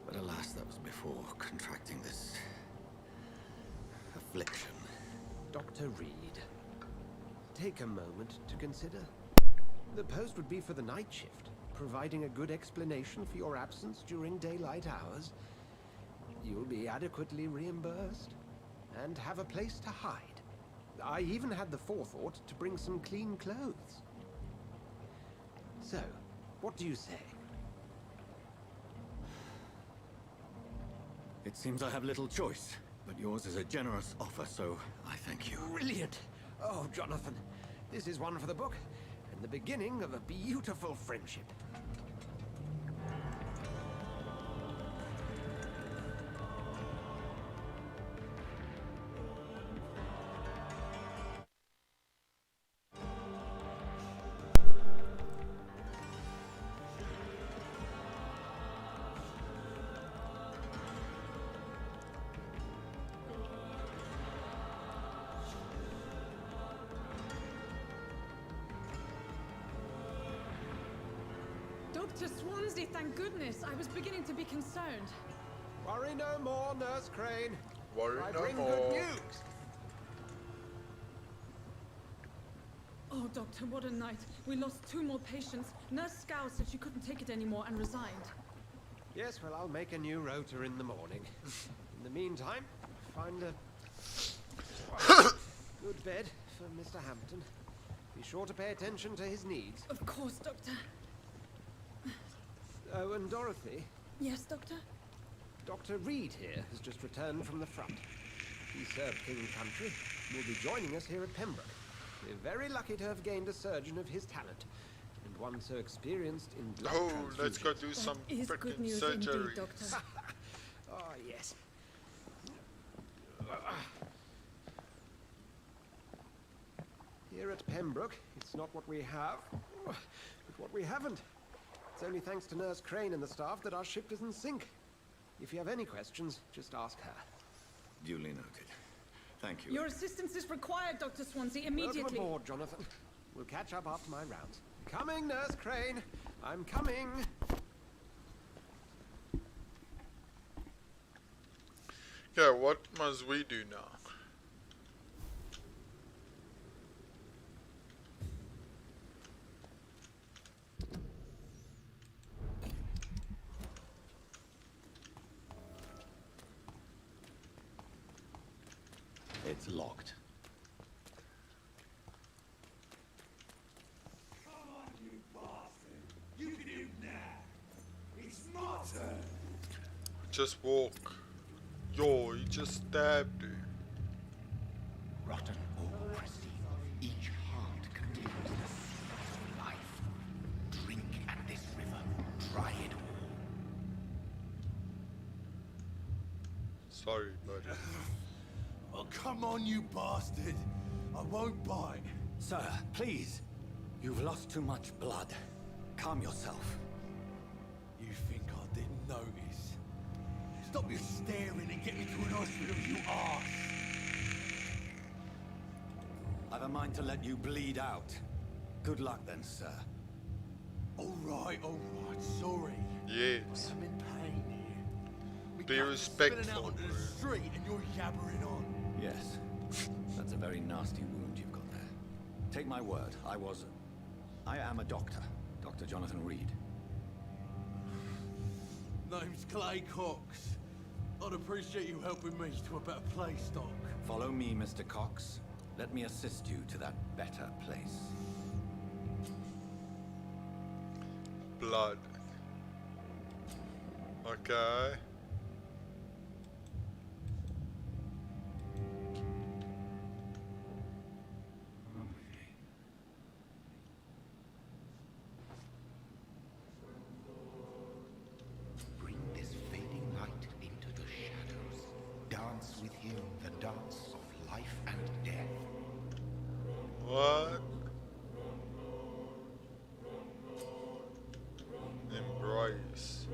But alas, that was before contracting this... affliction. Dr. Reed, take a moment to consider. The post would be for the night shift, providing a good explanation for your absence during daylight hours. You'll be adequately reimbursed, and have a place to hide. I even had the forethought to bring some clean clothes. So, what do you say? It seems I have little choice, but yours is a generous offer, so I thank you. Brilliant! Oh, Jonathan, this is one for the book, and the beginning of a beautiful friendship. Dr. Swansea, thank goodness. I was beginning to be concerned. Worry no more, Nurse Crane. Worry I no bring more. good news. Oh, Doctor, what a night. We lost 2 more patients. Nurse Scow said she couldn't take it anymore and resigned. Yes, well, I'll make a new rota in the morning. In the meantime, find a good bed for Mr. Hampton. Be sure to pay attention to his needs. Of course, Doctor. Oh, and Dorothy. Yes, Doctor? Dr. Reed here has just returned from the front. He served King and Country and will be joining us here at Pembroke. We're very lucky to have gained a surgeon of his talent, and one so experienced in blood transfusions. Let's go do some freaking surgery. Indeed, Doctor. Oh, yes. Here at Pembroke, it's not what we have, but what we haven't. It's only thanks to Nurse Crane and the staff that our ship is in sync. If you have any questions, just ask her. Duly noted. Thank you. Your assistance is required, Dr. Swansea, immediately. Welcome aboard, Jonathan. We'll catch up after my rounds. Coming, Nurse Crane. I'm coming. Yeah, what must we do now? It's locked. Come on, you bastard! You can do now! It's my turn! Just walk. Yo, he just stabbed you. Rotten ore proceed. Each heart contains the source of life. Drink at this river. Try it all. Sorry, buddy. Oh, come on, you bastard! I won't bite. Sir, please. You've lost too much blood. Calm yourself. You think I didn't notice? Stop your staring and get me to an hospital, you arse! I've a mind to let you bleed out. Good luck then, sir. Alright, sorry. Yes. I'm in pain here. Me Be gut's spilling respectful, out onto the bro. street and you're yabbering on. Yes. That's a very nasty wound you've got there. Take my word, I am a doctor. Dr. Jonathan Reed. Name's Clay Cox. I'd appreciate you helping me to a better place, Doc. Follow me, Mr. Cox. Let me assist you to that better place. Blood. Okay. Bring this fading light into the shadows. Dance with him the dance of life and death. What? Embrace.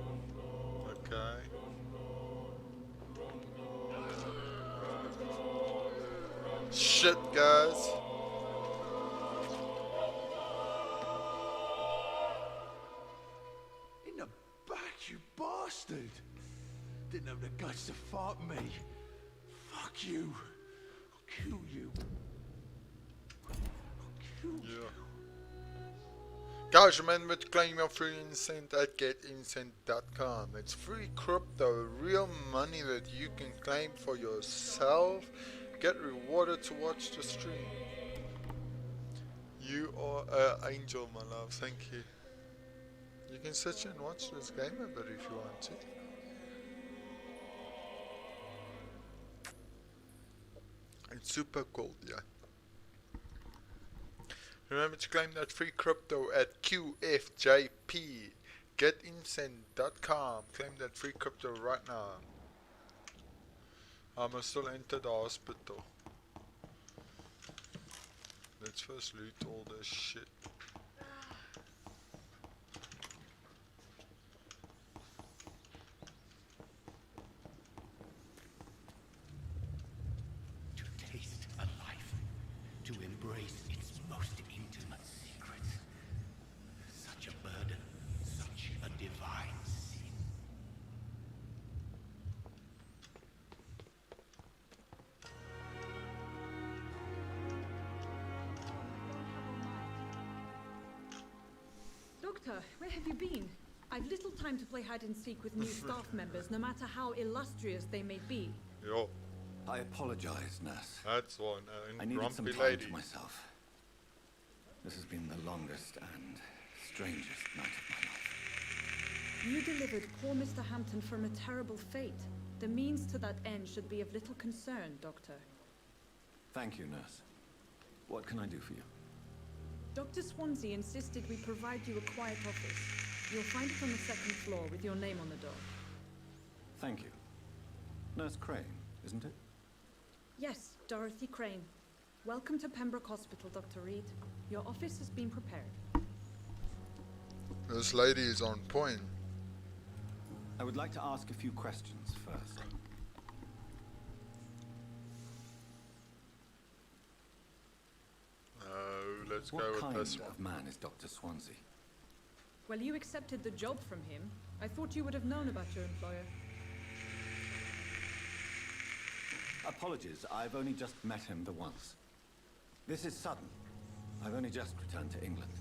Okay. Shit, guys. In the back, you bastard! Didn't have the guts to fight me. Fuck you. I'll kill you. Yeah. Guys, remember to claim your free Incent at getincent.com. It's free crypto, real money that you can claim for yourself. Get rewarded to watch the stream. You are an angel, my love. Thank you. You can sit here and watch this game a bit if you want to. It's super cool, yeah. Remember to claim that free crypto at QFJP. GetIncent.com. Claim that free crypto right now. I must still enter the hospital. Let's first loot all this shit. To taste a life. To embrace its most intimate secrets. Such a burden. Such a divine sin. Doctor, where have you been? I've little time to play hide and seek with new staff members, no matter how illustrious they may be. Yo. I apologize, nurse. That's one. I needed some grumpy time lady. to myself. This has been the longest and strangest night of my life. You delivered poor Mr. Hampton from a terrible fate. The means to that end should be of little concern, Doctor. Thank you, nurse. What can I do for you? Dr. Swansea insisted we provide you a quiet office. You'll find it on the second floor with your name on the door. Thank you. Nurse Crane, isn't it? Yes, Dorothy Crane. Welcome to Pembroke Hospital, Dr. Reed. Your office has been prepared. This lady is on point. I would like to ask a few questions first. Let's what go with kind this one. of man is Dr. Swansea? Well, you accepted the job from him. I thought you would have known about your employer. Apologies, I've only just met him the once. This is sudden. I've only just returned to England.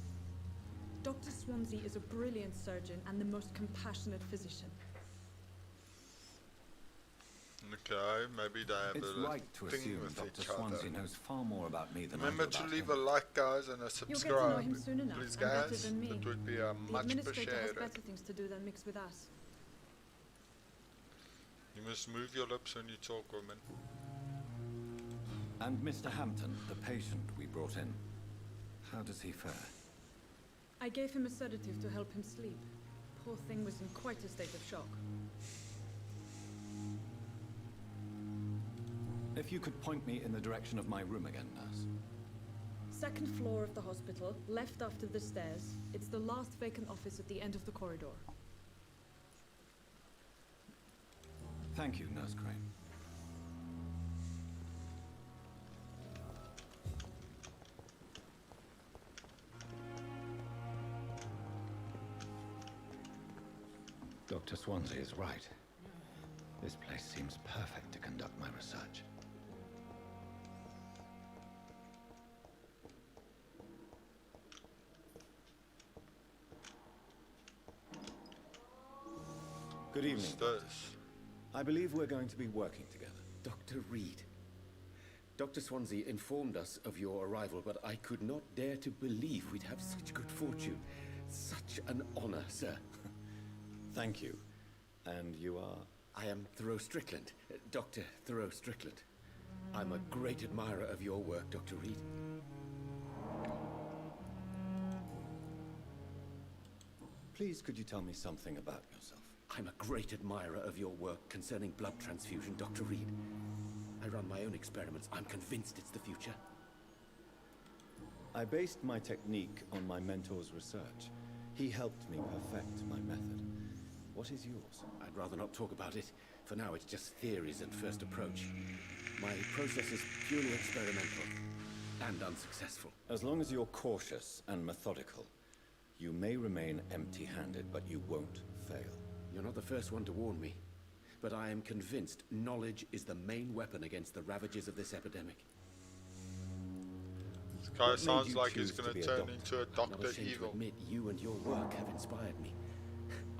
Dr. Swansea is a brilliant surgeon and the most compassionate physician. Okay, maybe they have It's a right to thing assume with Dr. each other. Swansea knows far more about me than Remember I do to about leave him. a like, guys, and a You'll get to know subscribe. him soon enough, Please, and better guys. than me. That would be The much administrator has appreciated. better things to do than mix with us. You must move your lips when you talk, woman. And Mr. Hampton, the patient we brought in, how does he fare? I gave him a sedative to help him sleep. Poor thing was in quite a state of shock. If you could point me in the direction of my room again, nurse. Second floor of the hospital, left after the stairs. It's the last vacant office at the end of the corridor. Thank you, Nurse Crane. Dr. Swansea is right. This place seems perfect to conduct my research. Good evening. I believe we're going to be working together. Dr. Reed. Dr. Swansea informed us of your arrival, but I could not dare to believe we'd have such good fortune. Such an honor, sir. Thank you. And you are? I am Thoreau Strickland, Dr. Thoreau Strickland. I'm a great admirer of your work, Dr. Reed. Please, could you tell me something about yourself? I'm a great admirer of your work concerning blood transfusion, Dr. Reed. I run my own experiments. I'm convinced it's the future. I based my technique on my mentor's research. He helped me perfect my method. What is yours? I'd rather not talk about it. For now, it's just theories and first approach. My process is purely experimental and unsuccessful. As long as you're cautious and methodical, you may remain empty-handed, but you won't fail. You're not the first one to warn me, but I am convinced knowledge is the main weapon against the ravages of this epidemic. This guy sounds like he's going to turn into a I'm not Dr. ashamed Evil. to admit you and your work have inspired me.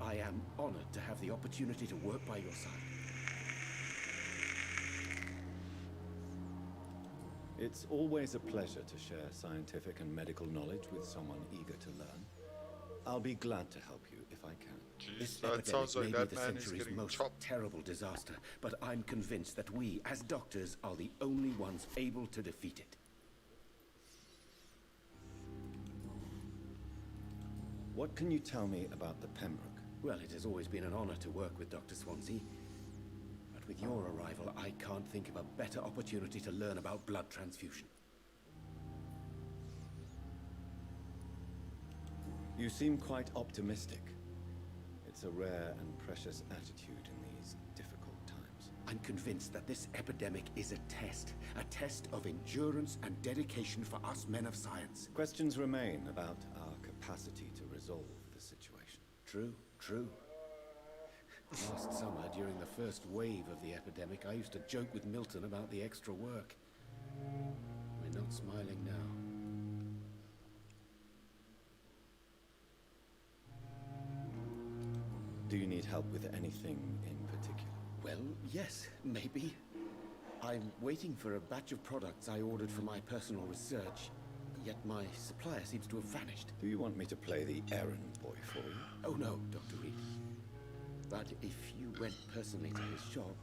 I am honored to have the opportunity to work by your side. It's always a pleasure to share scientific and medical knowledge with someone eager to learn. I'll be glad to help you if I can. This that epidemic sounds like may that be the man is century's getting most chopped. terrible disaster, but I'm convinced that we, as doctors, are the only ones able to defeat it. What can you tell me about the Pembroke? Well, it has always been an honor to work with Dr. Swansea. But with your arrival, I can't think of a better opportunity to learn about blood transfusion. You seem quite optimistic. It's a rare and precious attitude in these difficult times. I'm convinced that this epidemic is a test of endurance and dedication for us men of science. Questions remain about our capacity to resolve the situation. True, true. Last summer, during the first wave of the epidemic, I used to joke with Milton about the extra work. We're not smiling now. Do you need help with anything in particular? Well, yes, maybe. I'm waiting for a batch of products I ordered for my personal research, yet my supplier seems to have vanished. Do you want me to play the errand boy for you? Oh no, Dr. Reed. But if you went personally to his shop,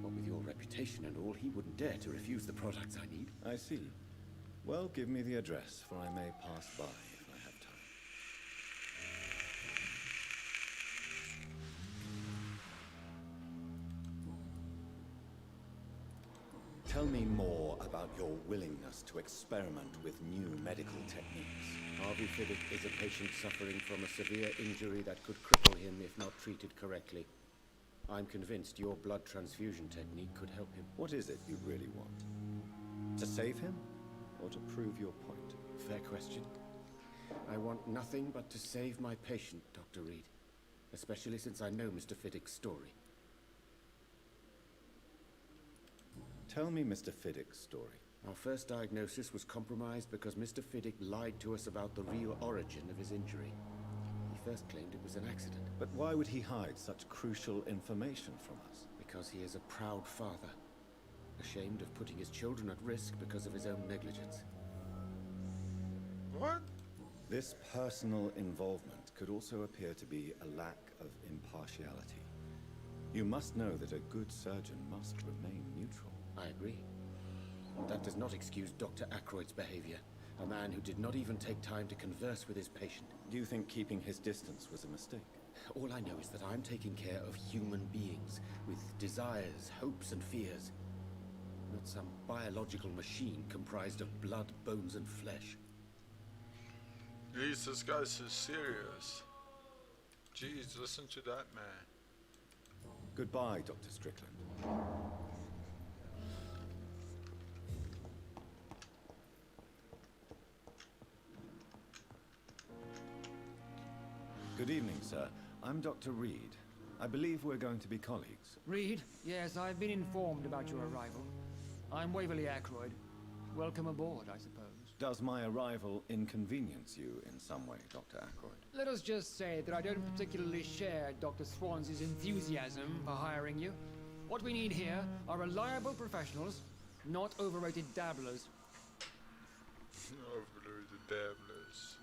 what with your reputation and all, he wouldn't dare to refuse the products I need. I see. Well, give me the address, for I may pass by if I have time. Tell me more about your willingness to experiment with new medical techniques. Harvey Fiddick is a patient suffering from a severe injury that could cripple him if not treated correctly. I'm convinced your blood transfusion technique could help him. What is it you really want? To save him? Or to prove your point? Fair question. I want nothing but to save my patient, Dr. Reed. Especially since I know Mr. Fiddick's story. Tell me Mr. Fiddick's story. Our first diagnosis was compromised because Mr. Fiddick lied to us about the real origin of his injury. He first claimed it was an accident. But why would he hide such crucial information from us? Because he is a proud father, ashamed of putting his children at risk because of his own negligence. What? This personal involvement could also appear to be a lack of impartiality. You must know that a good surgeon must remain neutral. I agree. That does not excuse Dr. Ackroyd's behavior. A man who did not even take time to converse with his patient. Do you think keeping his distance was a mistake? All I know is that I'm taking care of human beings with desires, hopes, and fears. Not some biological machine comprised of blood, bones, and flesh. Jeez, this guy's so serious. Jeez, listen to that man. Goodbye, Dr. Strickland. Good evening, sir. I'm Dr. Reed. I believe we're going to be colleagues. Reed? Yes, I've been informed about your arrival. I'm Waverly Ackroyd. Welcome aboard, I suppose. Does my arrival inconvenience you in some way, Dr. Ackroyd? Let us just say that I don't particularly share Dr. Swansea's enthusiasm for hiring you. What we need here are reliable professionals, not overrated dabblers. Overrated dabblers.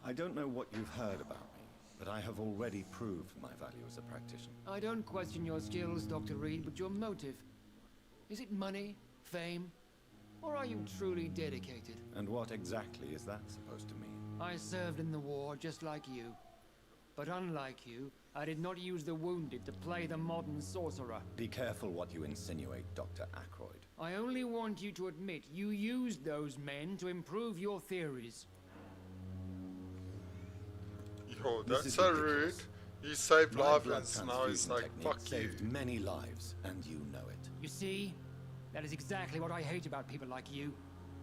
I don't know what you've heard about me, but I have already proved my value as a practitioner. I don't question your skills, Dr. Reed, but your motive. Is it money, fame, or are you truly dedicated? And what exactly is that supposed to mean? I served in the war just like you. But unlike you, I did not use the wounded to play the modern sorcerer. Be careful what you insinuate, Dr. Ackroyd. I only want you to admit you used those men to improve your theories. Yo, that's so rude. He saved My blood lives, now he's transfusion like, technique fuck you. saved many lives, and you know it. You see? That is exactly what I hate about people like you.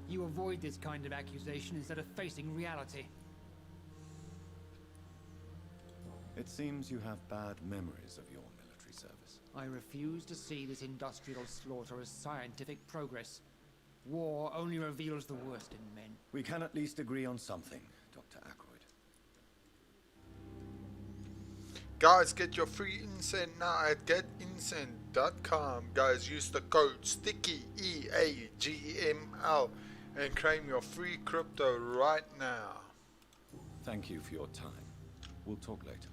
You avoid this kind of accusation instead of facing reality. It seems you have bad memories of your military service. I refuse to see this industrial slaughter as scientific progress. War only reveals the worst in men. We can at least agree on something, Dr. Ackroyd. Guys, get your free Incent now at getincent.com. Guys, use the code STICKY, EAGML, and claim your free crypto right now. Thank you for your time. We'll talk later.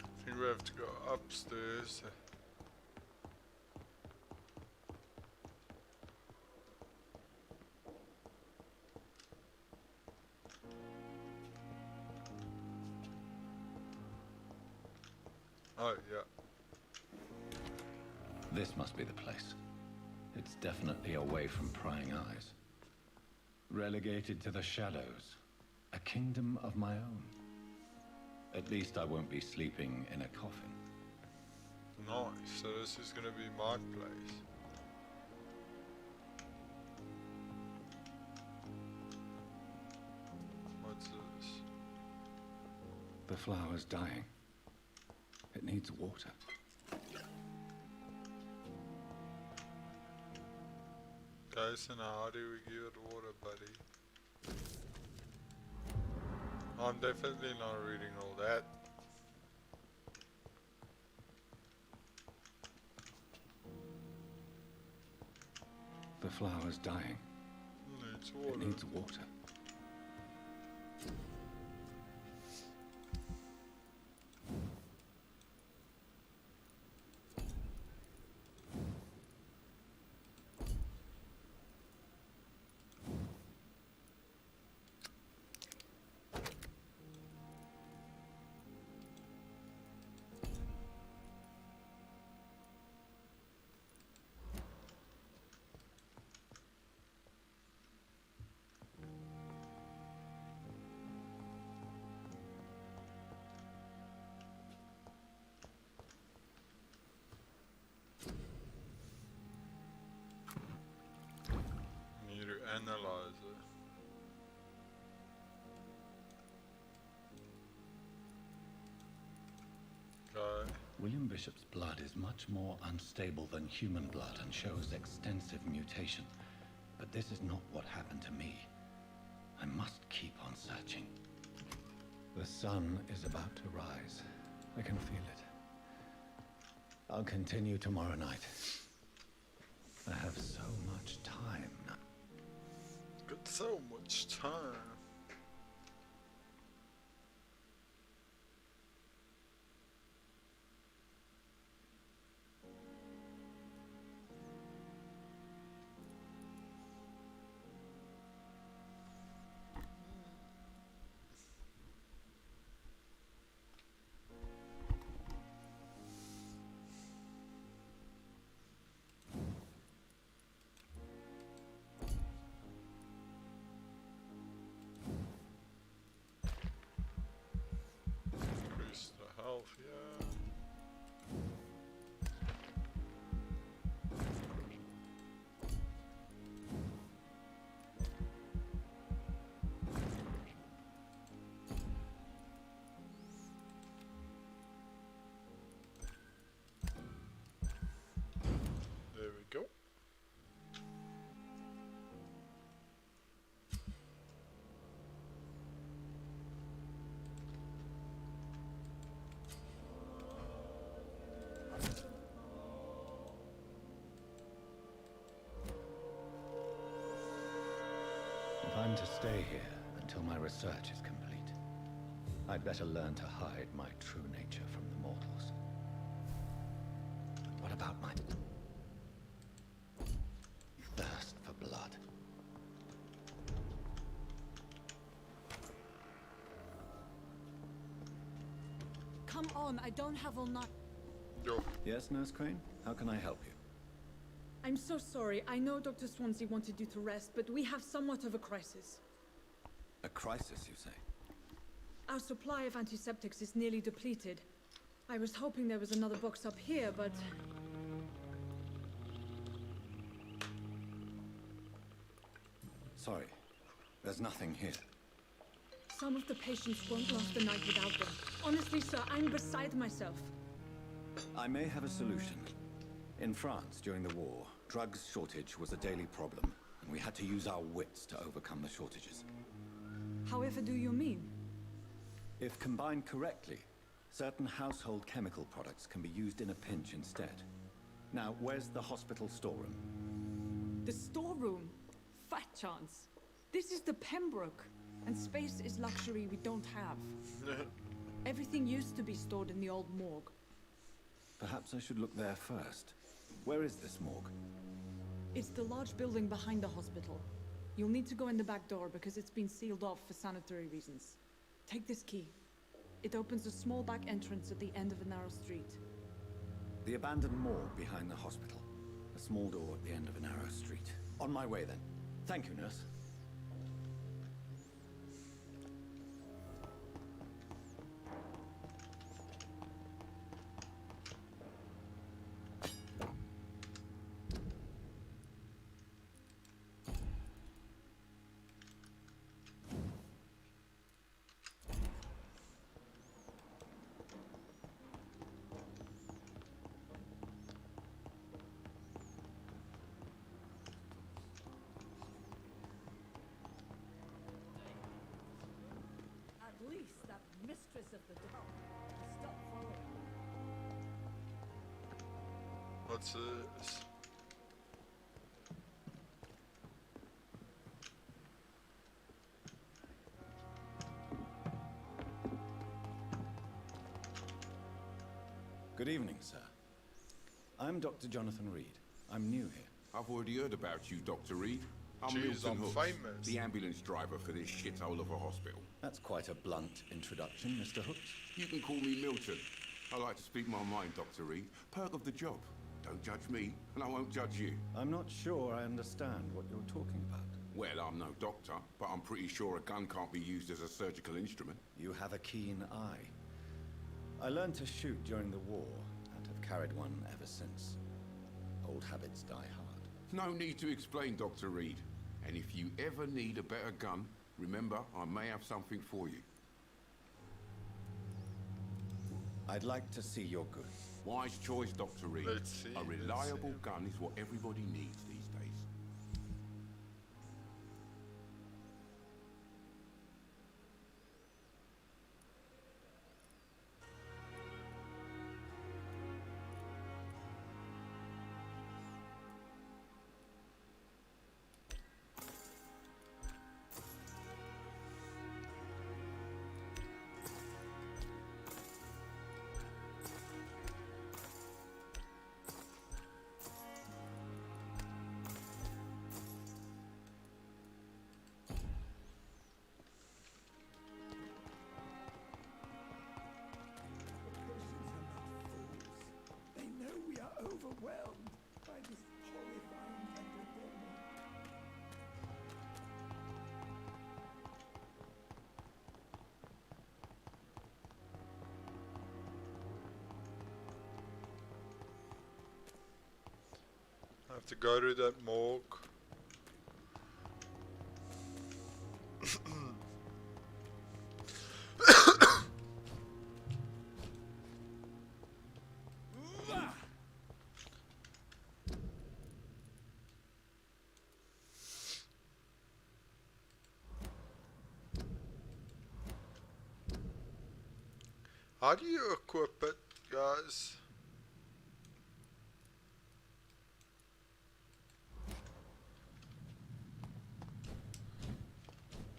I think we have to go upstairs. Oh, yeah. This must be the place. It's definitely away from prying eyes. Relegated to the shadows. A kingdom of my own. At least I won't be sleeping in a coffin. Nice, so this is gonna be my place. What's this? The flower's dying. It needs water. Guys, and how do we give it water, buddy? I'm definitely not reading all that. The flower's dying. Needs water. It needs water. Need to analyze it. Okay. William Bishop's blood is much more unstable than human blood and shows extensive mutation. But this is not what happened to me. I must keep on searching. The sun is about to rise. I can feel it. I'll continue tomorrow night. I have so much time now. Got so much time. Increase the health, yeah. There we go. If I'm to stay here until my research is complete, I'd better learn to hide my true nature from the mortals. What about my thirst for blood? Come on, I don't have all night. Yes, Nurse Crane? How can I help you? I'm so sorry. I know Dr. Swansea wanted you to rest, but we have somewhat of a crisis. A crisis, you say? Our supply of antiseptics is nearly depleted. I was hoping there was another box up here, but... Sorry. There's nothing here. Some of the patients won't last the night without them. Honestly, sir, I'm beside myself. I may have a solution. In France, during the war, drugs shortage was a daily problem, and we had to use our wits to overcome the shortages. However do you mean? If combined correctly, certain household chemical products can be used in a pinch instead. Now, where's the hospital storeroom? The storeroom? Fat chance. This is the Pembroke, and space is luxury we don't have. Everything used to be stored in the old morgue. Perhaps I should look there first. Where is this morgue? It's the large building behind the hospital. You'll need to go in the back door because it's been sealed off for sanitary reasons. Take this key. It opens a small back entrance at the end of a narrow street. The abandoned morgue behind the hospital. A small door at the end of a narrow street. On my way then. Thank you, nurse. What's this? Good evening, sir. I'm Dr. Jonathan Reed. I'm new here. I've already heard about you, Dr. Reed. I'm Jeez, Milton I'm Hooks, famous. the ambulance driver for this shithole of a hospital. That's quite a blunt introduction, Mr. Hooks. You can call me Milton. I like to speak my mind, Dr. Reed. Perk of the job. Don't judge me, and I won't judge you. I'm not sure I understand what you're talking about. Well, I'm no doctor, but I'm pretty sure a gun can't be used as a surgical instrument. You have a keen eye. I learned to shoot during the war, and have carried one ever since. Old habits die hard. No need to explain, Dr. Reed. And if you ever need a better gun, remember, I may have something for you. I'd like to see your goods. Wise choice, Dr. Reed. Let's see, A reliable gun is what everybody needs these days. Overwhelmed by this horrifying epidemic. I have to go to that morgue. How do you equip it, guys?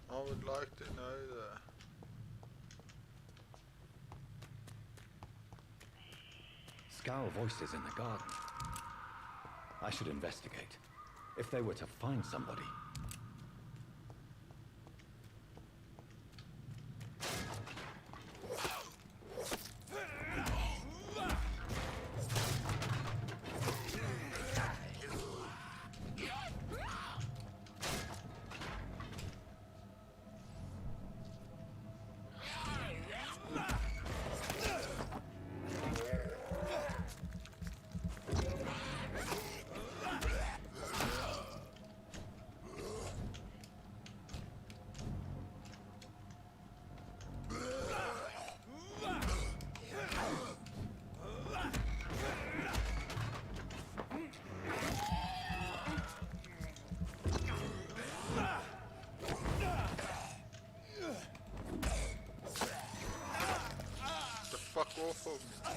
I would like to know that. Scowl voices in the garden. I should investigate. If they were to find somebody. Fuck off of me.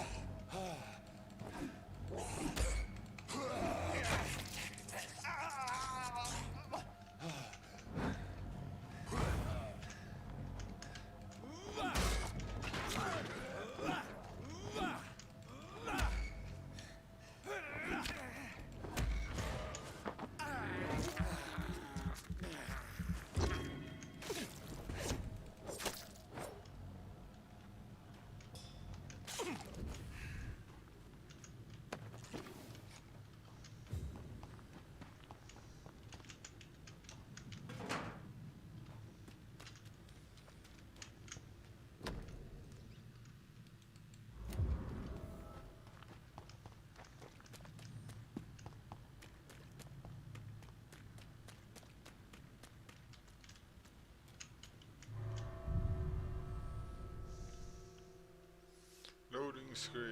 Loading screen.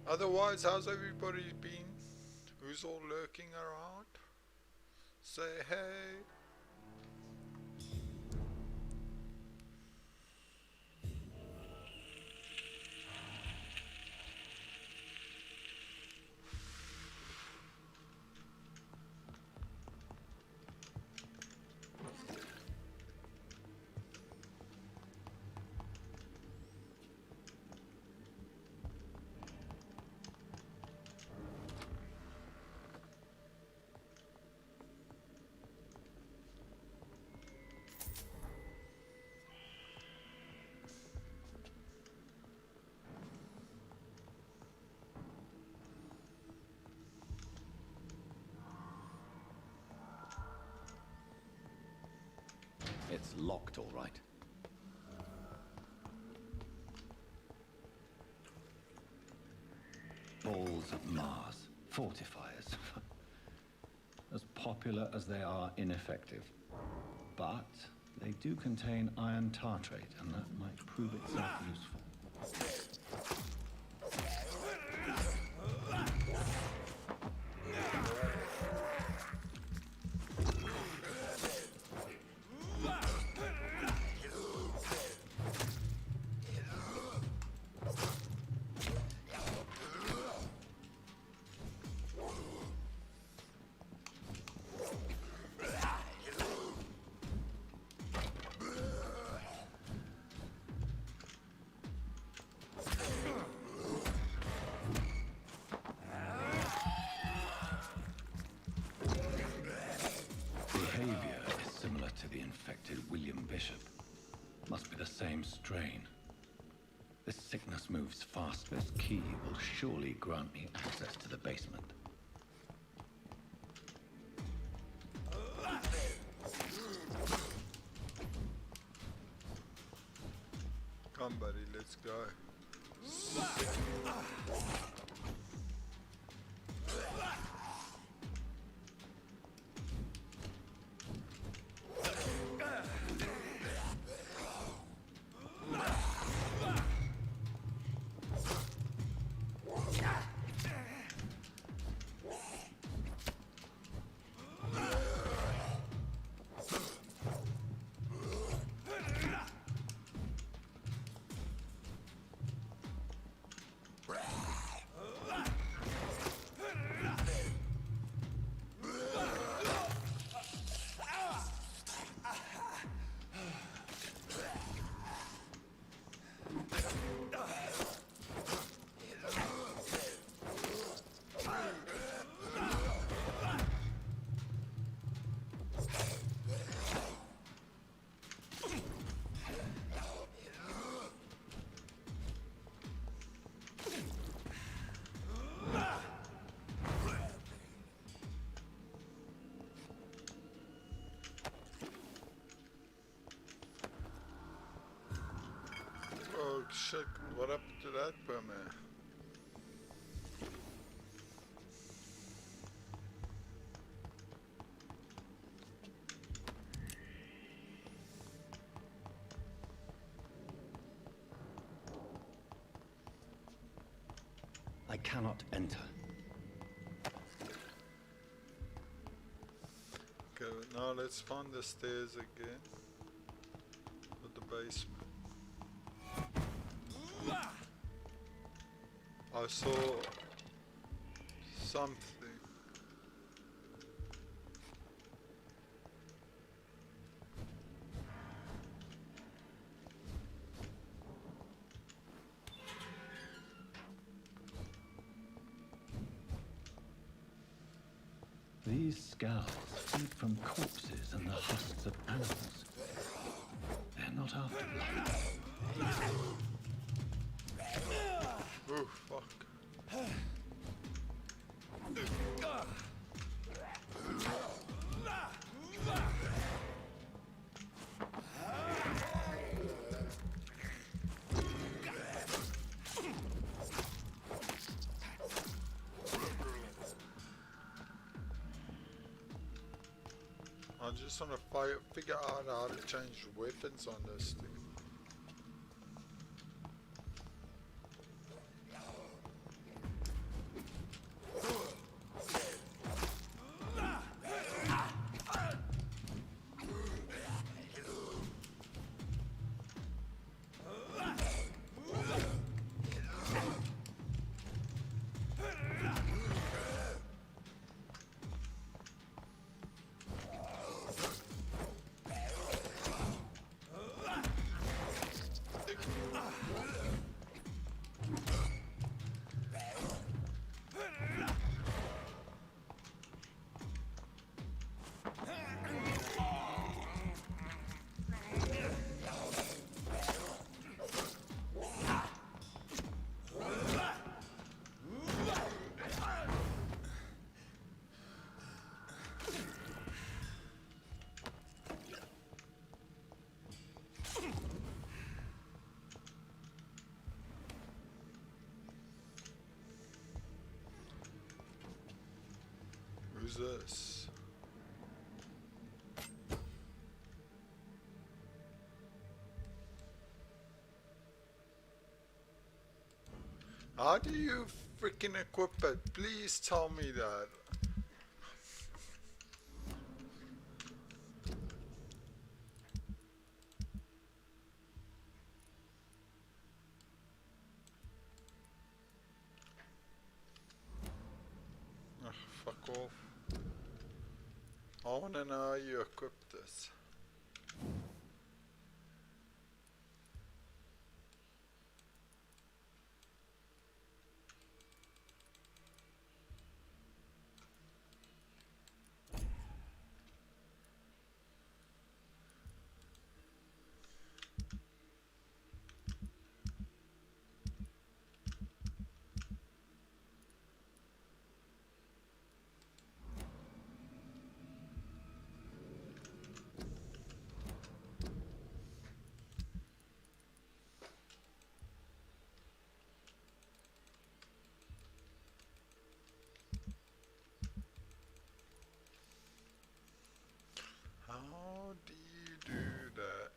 Otherwise, how's everybody been? Who's all lurking around? Say hey. locked, all right. Balls of Mars. Fortifiers. As popular as they are ineffective. But they do contain iron tartrate, and that might prove itself useful. Behaviour is similar to the infected William Bishop. Must be the same strain. This sickness moves fast. This key will surely grant me access to the basement. Come, buddy, let's go. Oh shit, what happened to that permit? I cannot enter. Okay, now let's find the stairs again. With the basement. I saw something. These skulls feed from corpses and the husks of animals. They're not after blood. Oh, fuck. I just want to figure out how to change weapons on this thing. Who's this? How do you freaking equip it? Please tell me that. Ugh, fuck off. I wanna know how you equip this. How do you do that?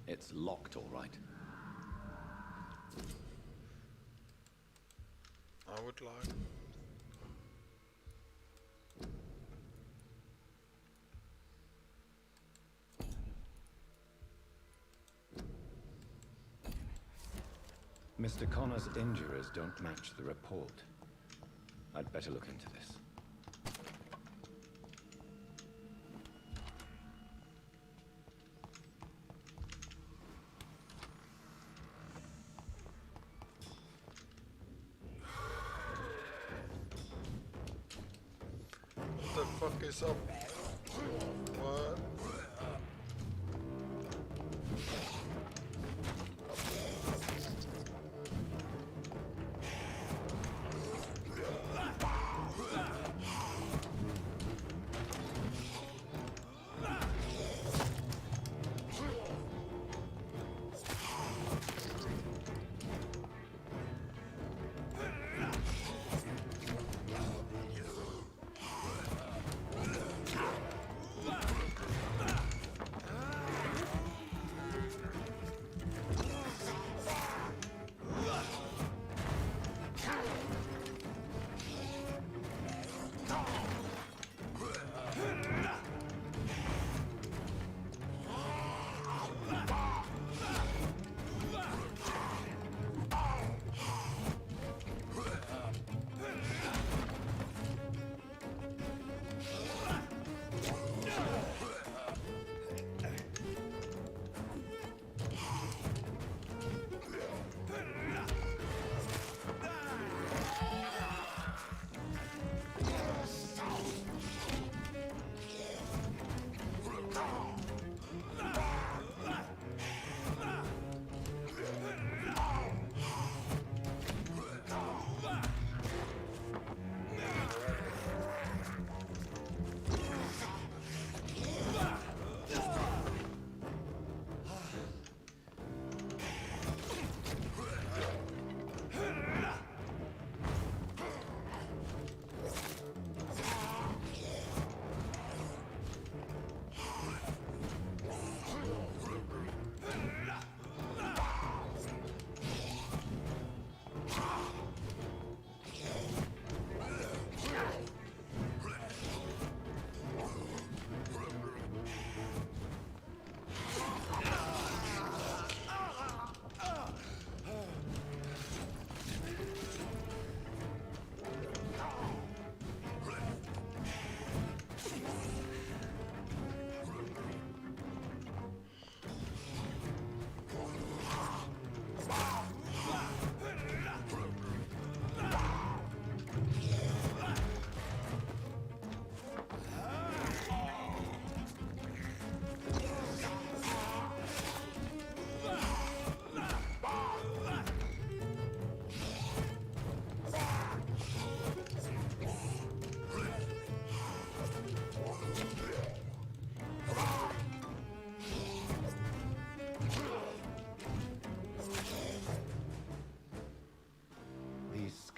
It's locked, all right. I would like. Mr. Connor's injuries don't match the report. I'd better look into this. What the fuck is up? What?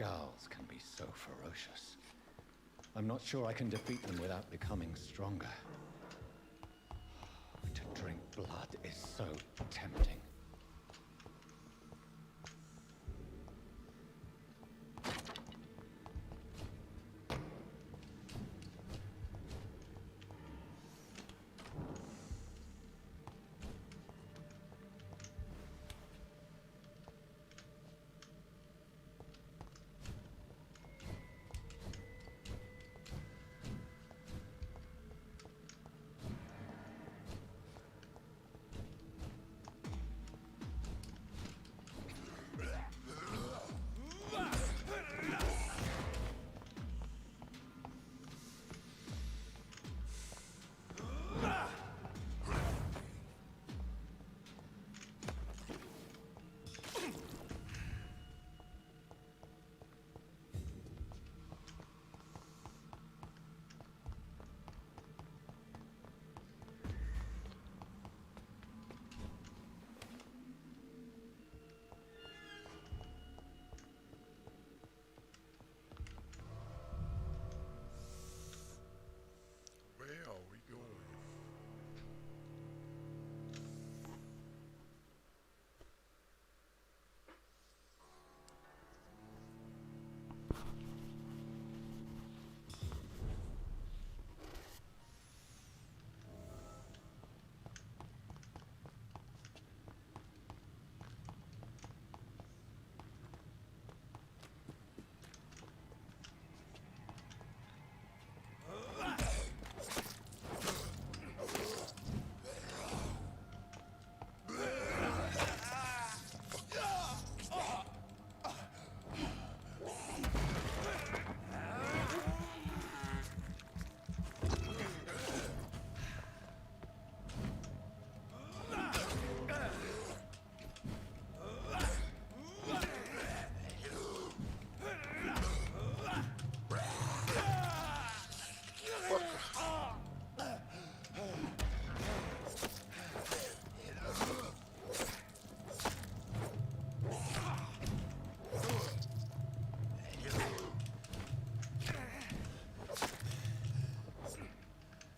Skulls can be so ferocious. I'm not sure I can defeat them without becoming stronger. To drink blood is so tempting.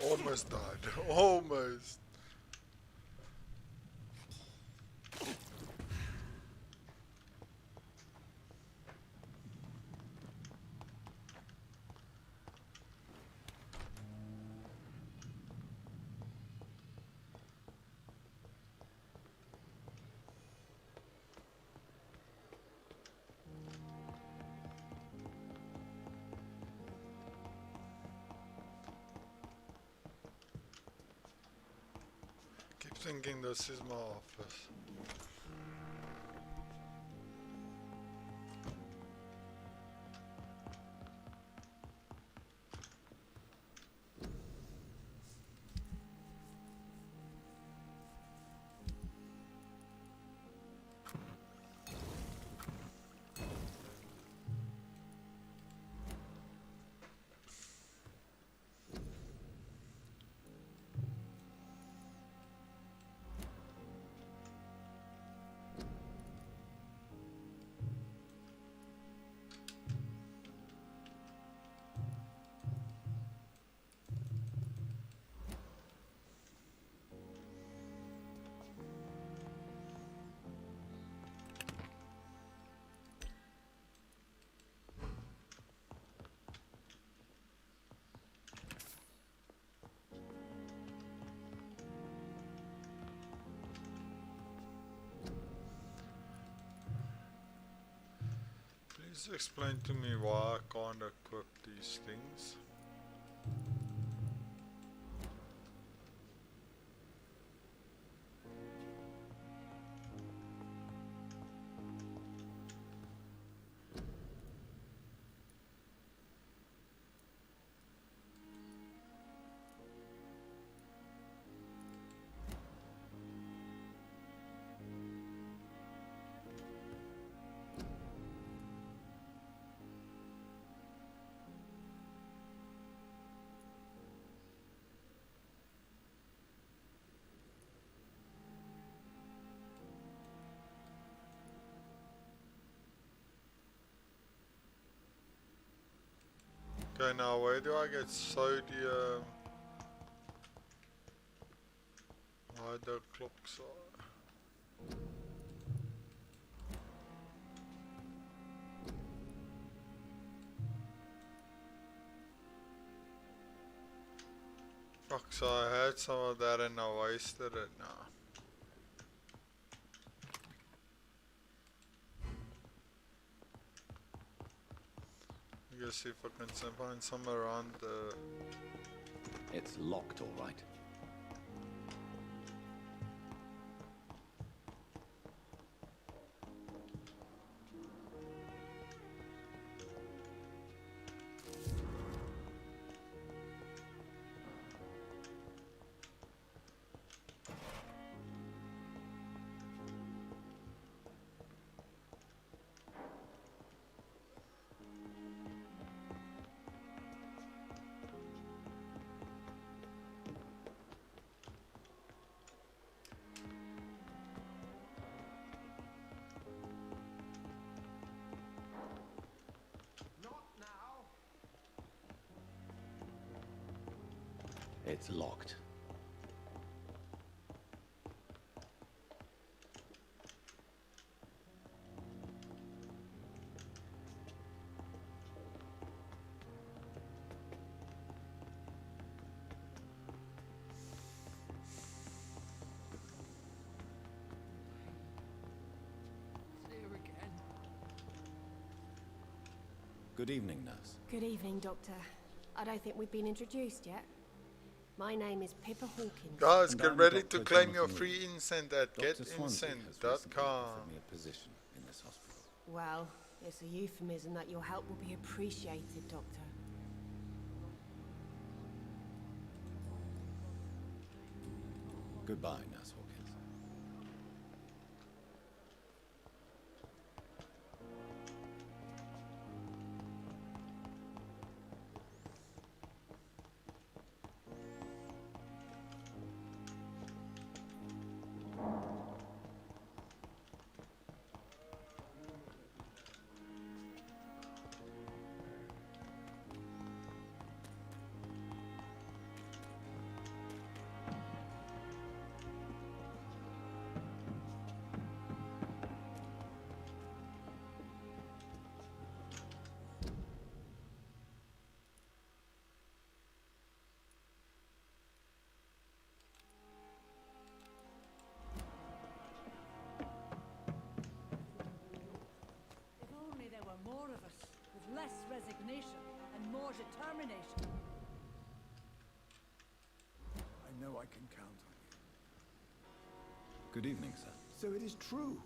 Almost died. Almost. Keep thinking this is my office. Please explain to me why I can't equip these things. Okay, now where do I get sodium? Why the clocks are... Fuck, so I had some of that and I wasted it now. I guess if I can find some around the... It's locked, all right. It's locked. Good evening, nurse. Good evening, Doctor. I don't think we've been introduced yet. My name is Pippa Hawkins. Guys, get ready to claim your free Incent at getincent.com. Well, it's a euphemism that your help will be appreciated, Doctor. Goodbye, Nurse Hawkins. More of us, with less resignation and more determination. I know I can count on you. Good evening, sir. So it is true.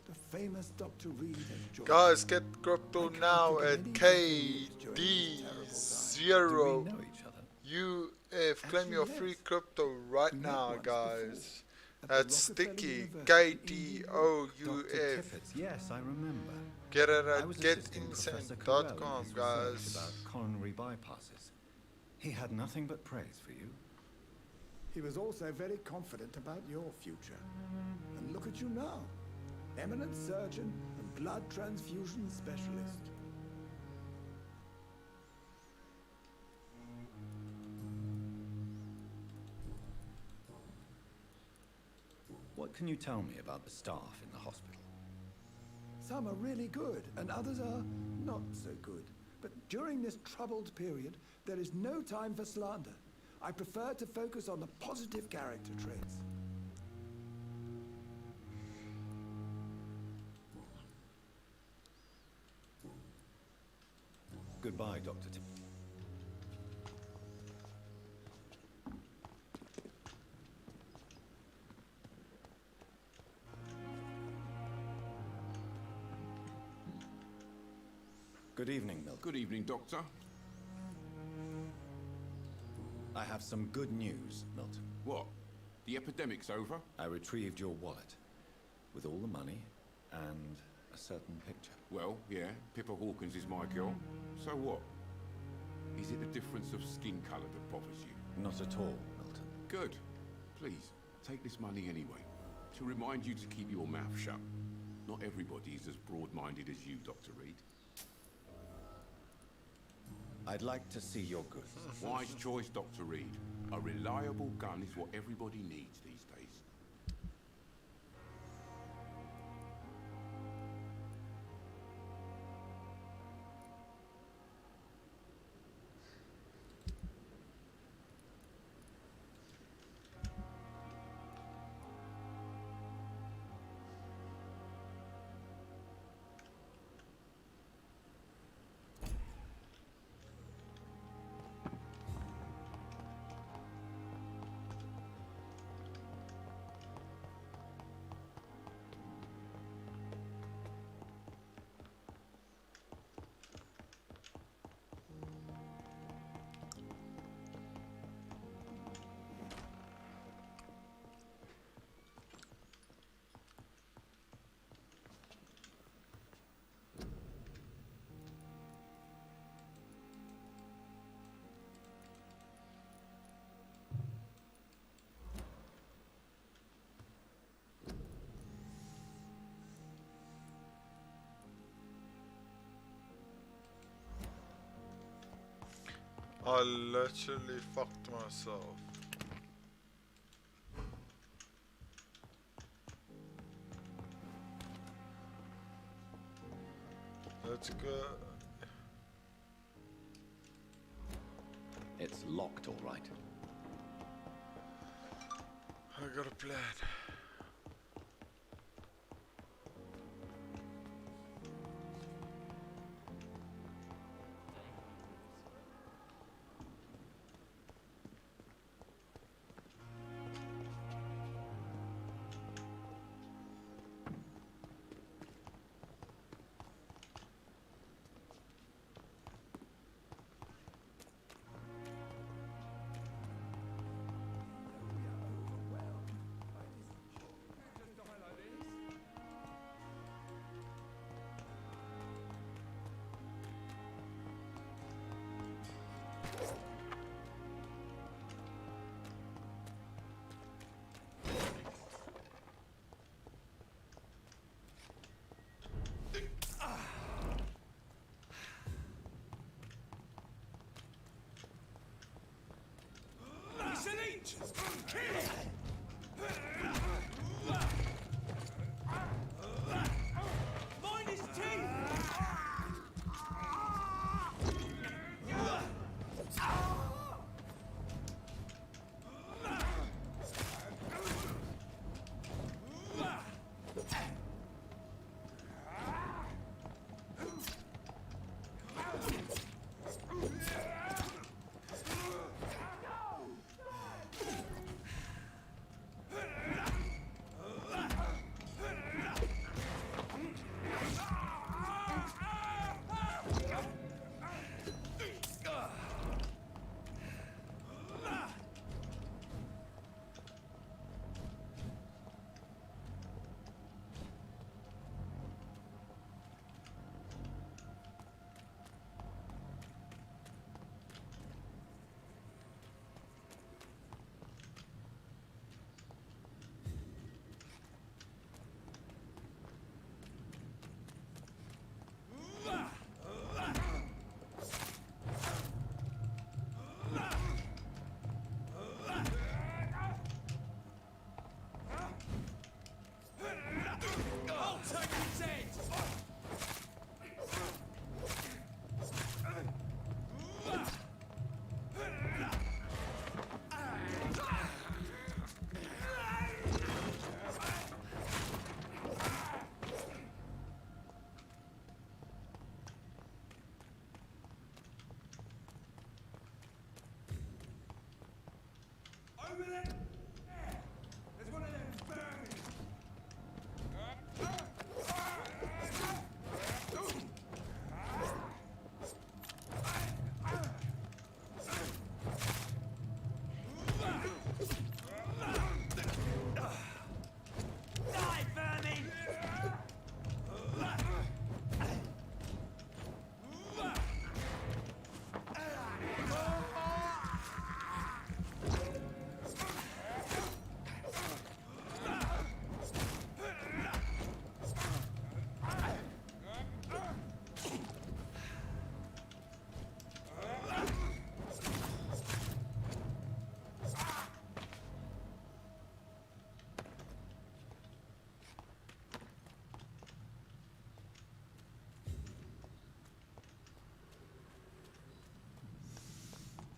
The famous Dr. Reed has joined. Guys, get crypto now at KD0UF. Claim your free crypto right now, guys. That's sticky. KDOUF. Yes, I remember. Get it at getincent.com, guys. About coronary bypasses. He had nothing but praise for you. He was also very confident about your future. And look at you now. Eminent surgeon and blood transfusion specialist. What can you tell me about the staff in the hospital? Some are really good, and others are not so good. But during this troubled period, there is no time for slander. I prefer to focus on the positive character traits. Goodbye, Dr. Tim. Good evening, Milton. Good evening, Doctor. I have some good news, Milton. What? The epidemic's over? I retrieved your wallet, with all the money and a certain picture. Well, yeah, Pippa Hawkins is my girl. So what? Is it the difference of skin colour that bothers you? Not at all, Milton. Good. Please, take this money anyway. To remind you to keep your mouth shut. Not everybody is as broad-minded as you, Dr. Reed. I'd like to see your goods. Wise choice, Dr. Reed. A reliable gun is what everybody needs these days. I literally fucked myself. Let's go. It's locked, all right. I got a plan. Mind his teeth! Over there! There's one of them burning! Die, vermin!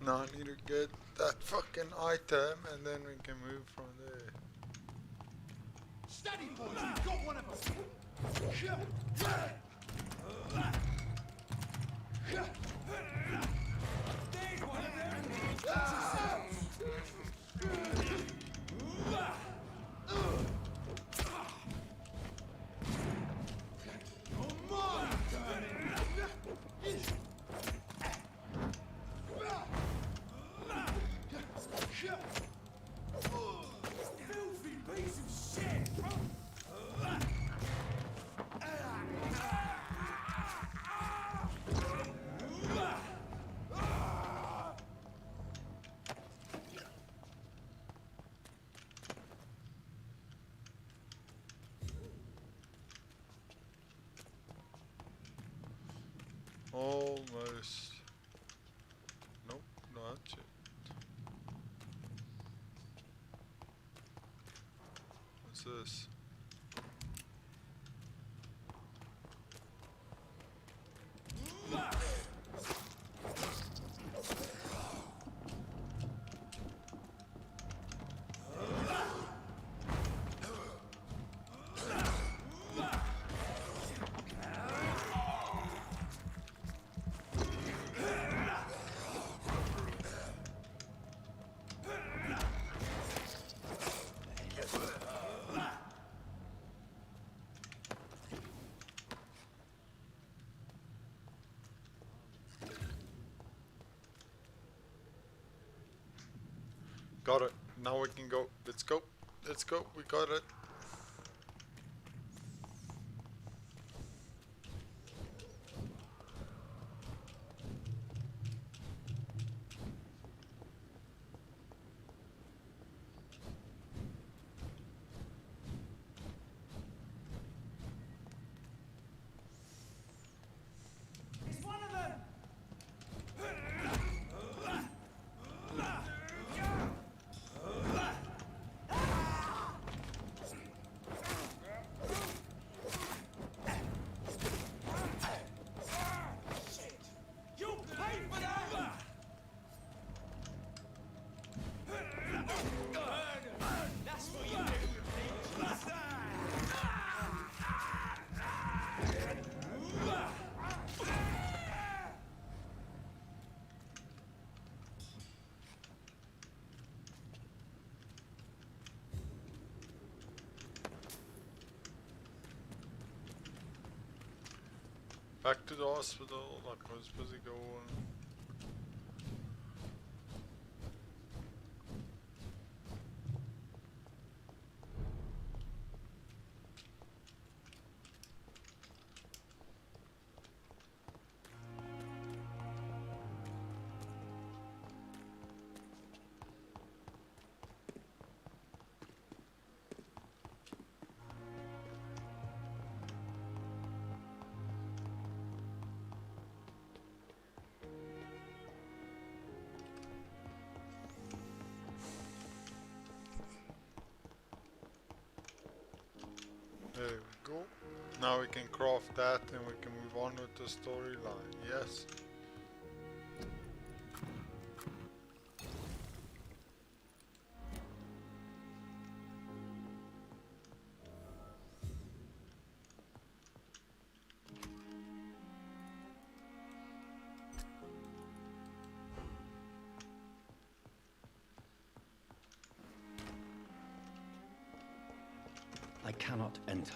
Now I need to get that fucking item and then we can move from there. Steady, boys, you've got one of them. There's one of them. Come on, filthy piece of shit! Almost. Nope, not yet. What's this? Got it. Now we can go. Let's go. Let's go. We got it. It's one of them! Back to the hospital, like I was supposed to go on. There we go. Now we can craft that and we can move on with the storyline. Yes. I cannot enter.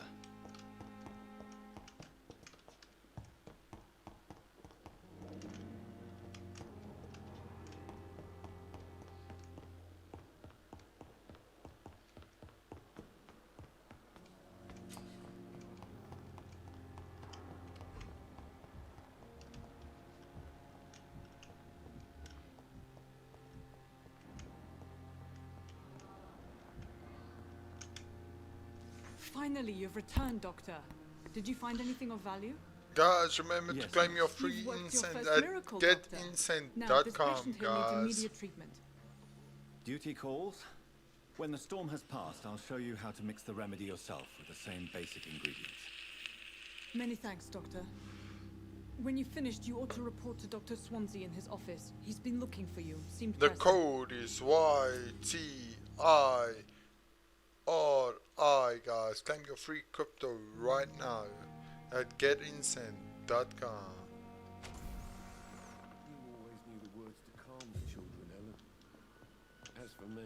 Finally, you've returned, Doctor. Did you find anything of value? Guys, remember to claim your You've free worked your Incent first at miracle, Doctor. Now, this getincent.com, patient here needs guys. immediate treatment. Duty calls. When the storm has passed, I'll show you how to mix the remedy yourself with the same basic ingredients. Many thanks, Doctor. When you finished, you ought to report to Dr. Swansea in his office. He's been looking for you. Seemed The pressing. code is YTIRI, guys. Claim your free crypto right now at getincent.com. You always knew the words to calm the children, Ellen. As for me,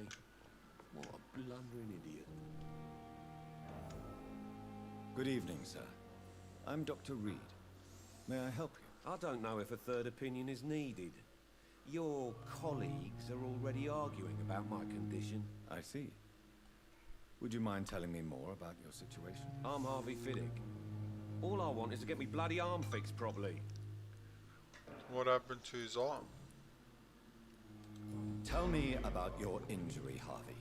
what a blundering idiot. Good evening, sir. I'm Dr. Reed. May I help you? I don't know if a third opinion is needed. Your colleagues are already arguing about my condition. I see. Would you mind telling me more about your situation? I'm Harvey Fiddick. All I want is to get me bloody arm fixed properly. What happened to his arm? Tell me about your injury, Harvey.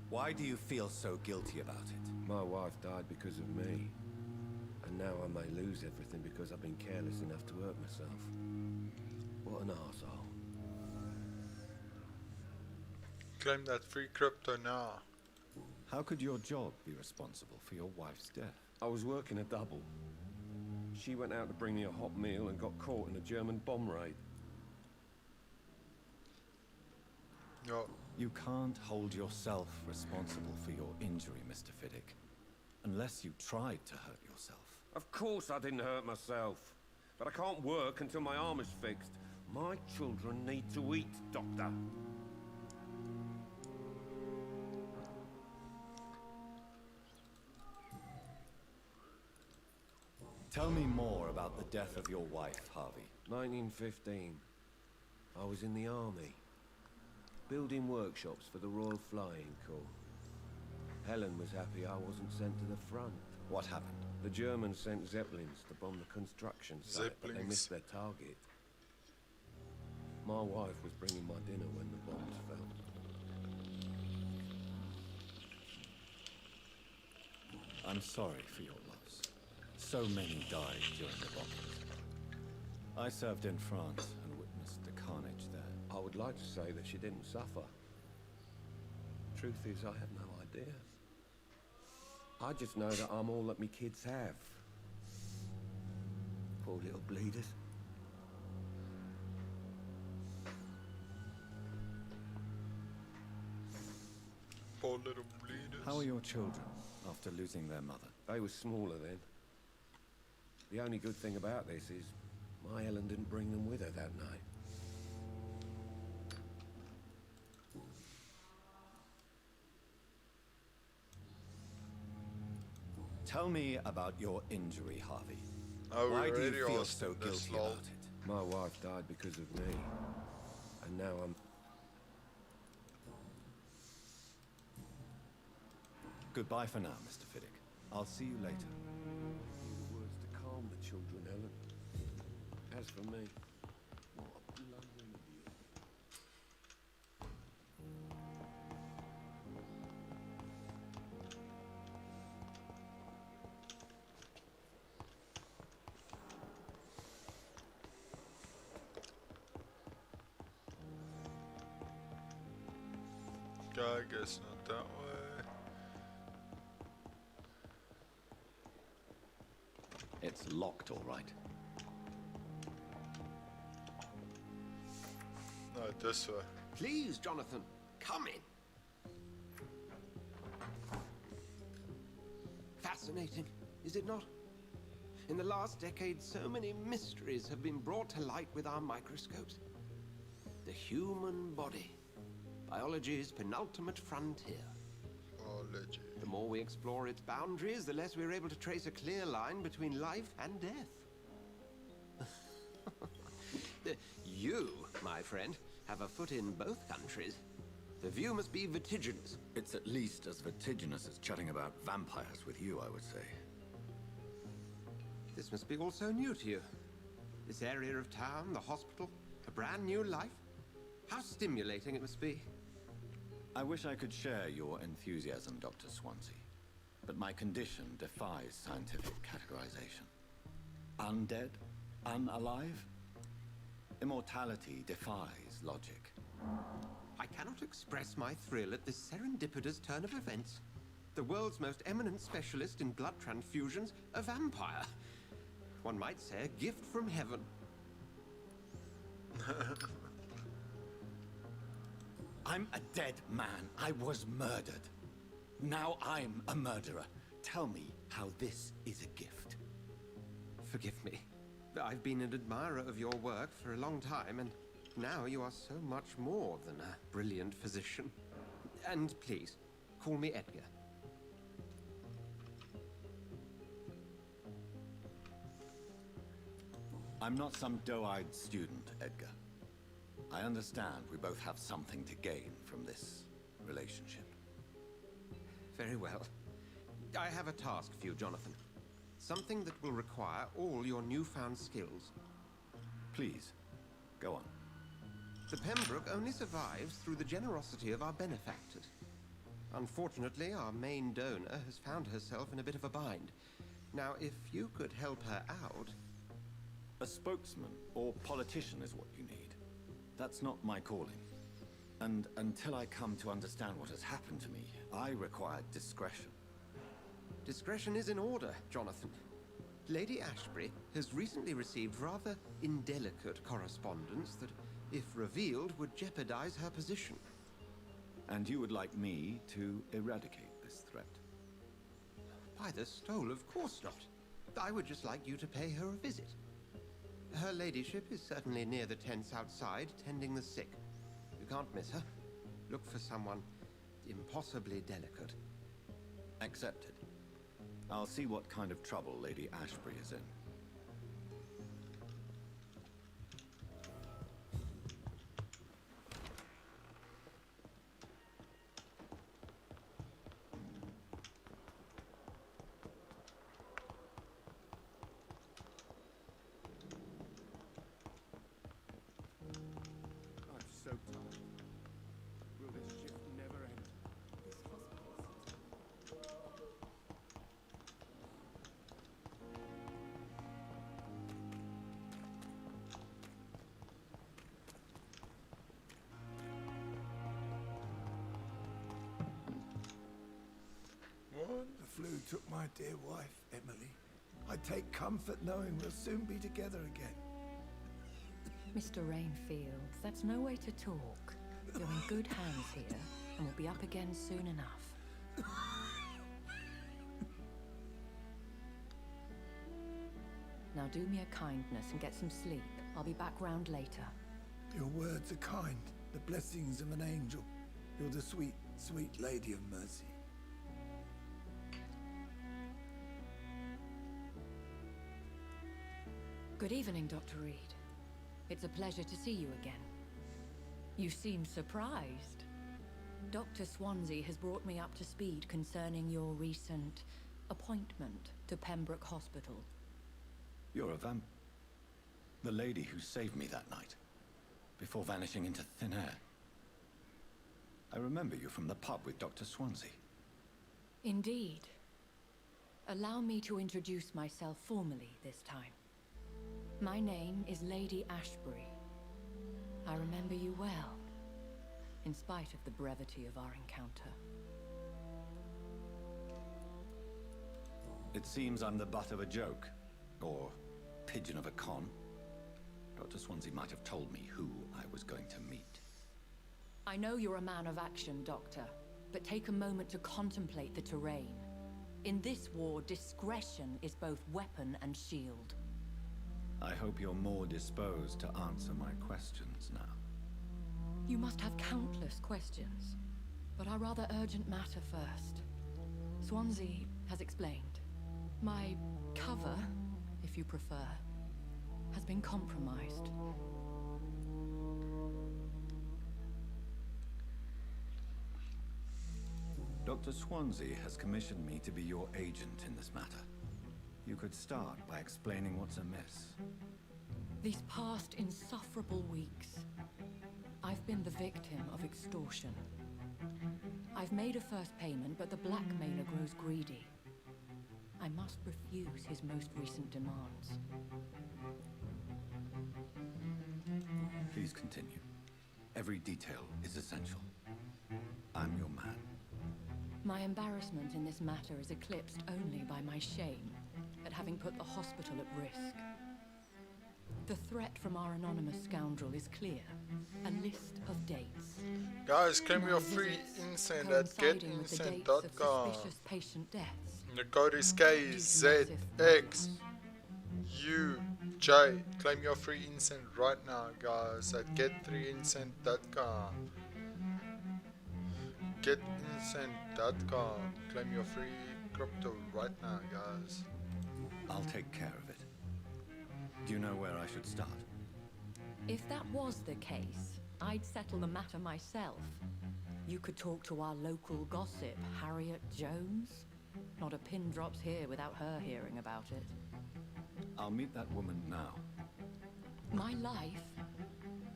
Why do you feel so guilty about it? My wife died because of me. And now I may lose everything because I've been careless enough to hurt myself. What an arsehole. Claim that free crypto now. How could your job be responsible for your wife's death? I was working a double. She went out to bring me a hot meal and got caught in a German bomb raid. No. You can't hold yourself responsible for your injury, Mr. Fiddick, unless you tried to hurt yourself. Of course I didn't hurt myself. But I can't work until my arm is fixed. My children need to eat, Doctor. Tell me more about the death of your wife, Harvey. 1915. I was in the army, building workshops for the Royal Flying Corps. Helen was happy I wasn't sent to the front. What happened? The Germans sent Zeppelins to bomb the construction site, but they missed their target. My wife was bringing my dinner when the bombs fell. I'm sorry for your loss. So many died during the bombings. I served in France and witnessed the carnage there. I would like to say that she didn't suffer. Truth is, I have no idea. I just know that I'm all that me kids have. Poor little bleeders. Poor little bleeders. How are your children after losing their mother? They were smaller then. The only good thing about this is my Ellen didn't bring them with her that night. Tell me about your injury, Harvey. Oh, why do you really feel asked so this guilty long. about it? My wife died because of me. And now I'm... Goodbye for now, Mr. Fiddick. I'll see you later. Words to calm the children, Ellen. As for me, what a blundering idiot. I guess not that way. It's locked, all right. No, this way. Please, Jonathan, come in. Fascinating, is it not? In the last decade, so many mysteries have been brought to light with our microscopes. The human body. Biology's penultimate frontier. Biology. The more we explore its boundaries, the less we're able to trace a clear line between life and death. You, my friend, have a foot in both countries. The view must be vertiginous. It's at least as vertiginous as chatting about vampires with you, I would say. This must be all so new to you. This area of town, the hospital, a brand new life. How stimulating it must be. I wish I could share your enthusiasm, Dr. Swansea, but my condition defies scientific categorization. Undead? Unalive? Immortality defies logic. I cannot express my thrill at this serendipitous turn of events. The world's most eminent specialist in blood transfusions, a vampire. One might say a gift from heaven. I'm a dead man. I was murdered. Now I'm a murderer. Tell me how this is a gift. Forgive me. I've been an admirer of your work for a long time, and now you are so much more than a brilliant physician. And please, call me Edgar. I'm not some doe-eyed student, Edgar. I understand we both have something to gain from this relationship. Very well. I have a task for you, Jonathan. Something that will require all your newfound skills. Please, go on. The Pembroke only survives through the generosity of our benefactors. Unfortunately, our main donor has found herself in a bit of a bind. Now, if you could help her out... A spokesman or politician is what you need. That's not my calling. And until I come to understand what has happened to me, I require discretion. Discretion is in order, Jonathan. Lady Ashbury has recently received rather indelicate correspondence that, if revealed, would jeopardize her position. And you would like me to eradicate this threat? By the stole, of course not. I would just like you to pay her a visit. Her ladyship is certainly near the tents outside, tending the sick. You can't miss her. Look for someone impossibly delicate. Accepted. I'll see what kind of trouble Lady Ashbury is in. I'm so tired. Will this shift never end? What? The flu took my dear wife, Emily. I take comfort knowing we'll soon be together again. Mr. Rainfield, that's no way to talk. You're in good hands here, and we'll be up again soon enough. Now do me a kindness and get some sleep. I'll be back round later. Your words are kind, the blessings of an angel. You're the sweet, sweet Lady of Mercy. Good evening, Dr. Reed. It's a pleasure to see you again. You seem surprised. Dr. Swansea has brought me up to speed concerning your recent appointment to Pembroke Hospital. You're a the lady who saved me that night, before vanishing into thin air. I remember you from the pub with Dr. Swansea. Indeed. Allow me to introduce myself formally this time. My name is Lady Ashbury. I remember you well, in spite of the brevity of our encounter. It seems I'm the butt of a joke, or pigeon of a con. Dr. Swansea might have told me who I was going to meet. I know you're a man of action, Doctor, but take a moment to contemplate the terrain. In this war, discretion is both weapon and shield. I hope you're more disposed to answer my questions now. You must have countless questions, but our rather urgent matter first. Swansea has explained. My cover, if you prefer, has been compromised. Dr. Swansea has commissioned me to be your agent in this matter. You could start by explaining what's amiss. These past insufferable weeks, I've been the victim of extortion. I've made a first payment, but the blackmailer grows greedy. I must refuse his most recent demands. Please continue. Every detail is essential. I'm your man. My embarrassment in this matter is eclipsed only by my shame at having put the hospital at risk. The threat from our anonymous scoundrel is clear. A list of dates. Guys, claim your free Incent at getincent.com. Suspicious patient deaths. The code is KZXUJ. Claim your free Incent right now, guys, at get3incent.com. Getincent.com. Claim your free crypto right now, guys. I'll take care of it. Do you know where I should start? If that was the case, I'd settle the matter myself. You could talk to our local gossip, Harriet Jones. Not a pin drops here without her hearing about it. I'll meet that woman now. My life,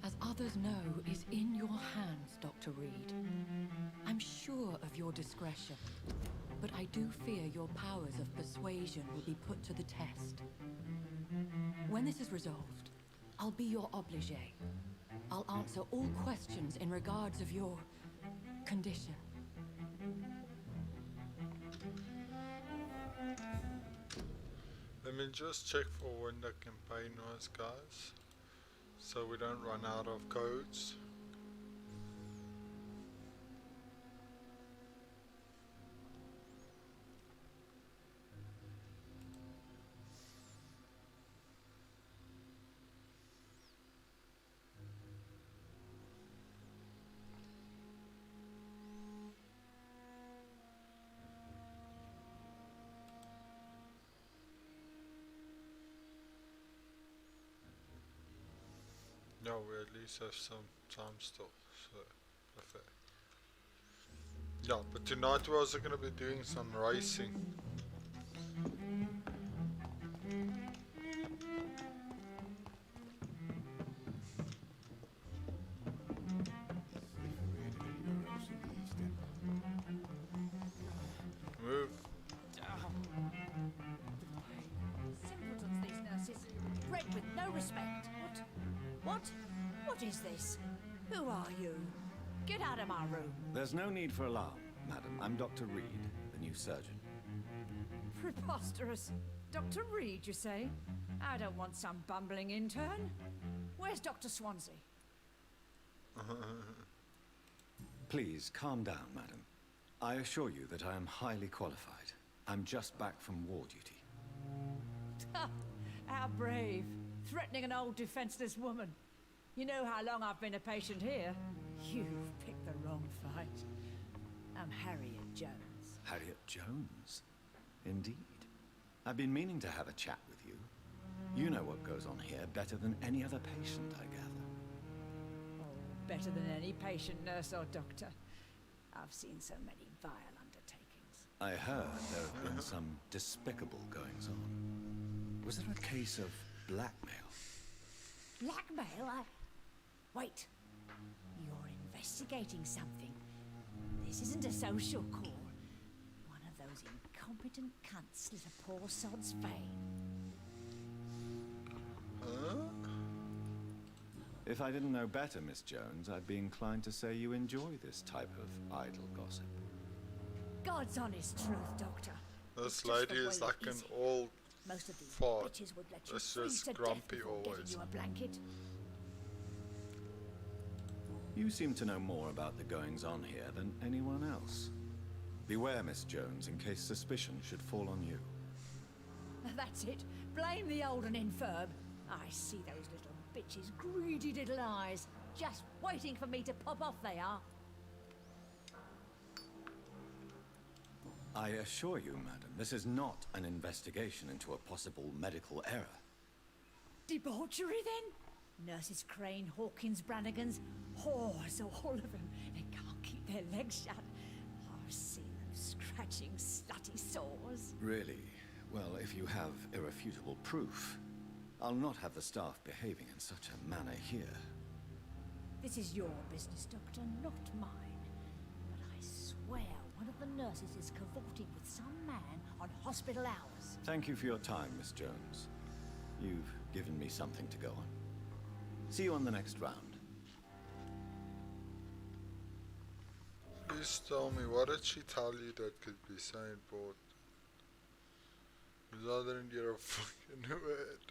as others know, is in your hands, Dr. Reed. I'm sure of your discretion, but I do fear your powers of persuasion will be put to the test. When this is resolved, I'll be your obligé. I'll answer all questions in regards of your condition. Let me just check for when the campaign was, guys, so we don't run out of codes. No, we at least have some time still, so perfect. Yeah, but tonight we're also gonna be doing some racing. Move. Simpletons, these nurses. Bred with no respect. What? What is this? Who are you? Get out of my room. There's no need for alarm, madam. I'm Dr. Reed, the new surgeon. Preposterous. Dr. Reed, you say? I don't want some bumbling intern. Where's Dr. Swansea? Please, calm down, madam. I assure you that I am highly qualified. I'm just back from war duty. How brave. Threatening an old defenseless woman. You know how long I've been a patient here? You've picked the wrong fight. I'm Harriet Jones. Harriet Jones? Indeed. I've been meaning to have a chat with you. You know what goes on here better than any other patient, I gather. Oh, better than any patient, nurse or doctor. I've seen so many vile undertakings. I heard there have been some despicable goings-on. Was there a case of blackmail? Blackmail? Wait. You're investigating something. This isn't a social call. One of those incompetent cunts slit a poor sod's vein. If I didn't know better, Miss Jones, I'd be inclined to say you enjoy this type of idle gossip. God's honest truth, Doctor. This lady is like an old Most of these fart. bitches would let you It's freeze just to death grumpy before giving always. you a blanket. You seem to know more about the goings-on here than anyone else. Beware, Miss Jones, in case suspicion should fall on you. That's it. Blame the old and infirm. I see those little bitches' greedy little eyes. Just waiting for me to pop off they are. I assure you, madam, this is not an investigation into a possible medical error. Debauchery, then? Nurses Crane, Hawkins, Brannigans, whores, all of them. They can't keep their legs shut. I've seen them scratching slutty sores. Really? Well, if you have irrefutable proof, I'll not have the staff behaving in such a manner here. This is your business, Doctor, not mine. But I swear one of the nurses is cavorting with some man on hospital hours. Thank you for your time, Miss Jones. You've given me something to go on. See you on the next round. Please tell me, what did she tell you that could be so important? Because other than you're a fucking nerd.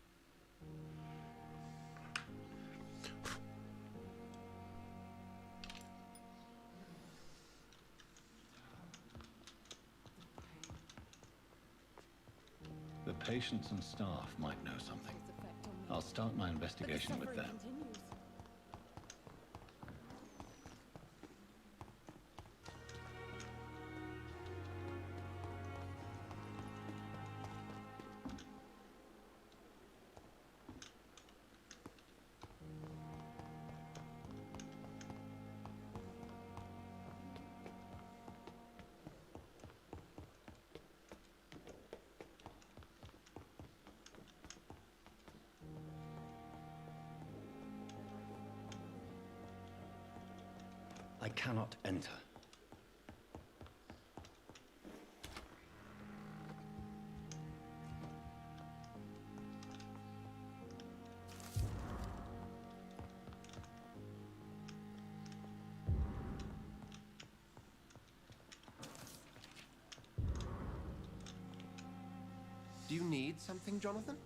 The patients and staff might know something. I'll start my investigation with them. I cannot enter. Do you need something, Jonathan?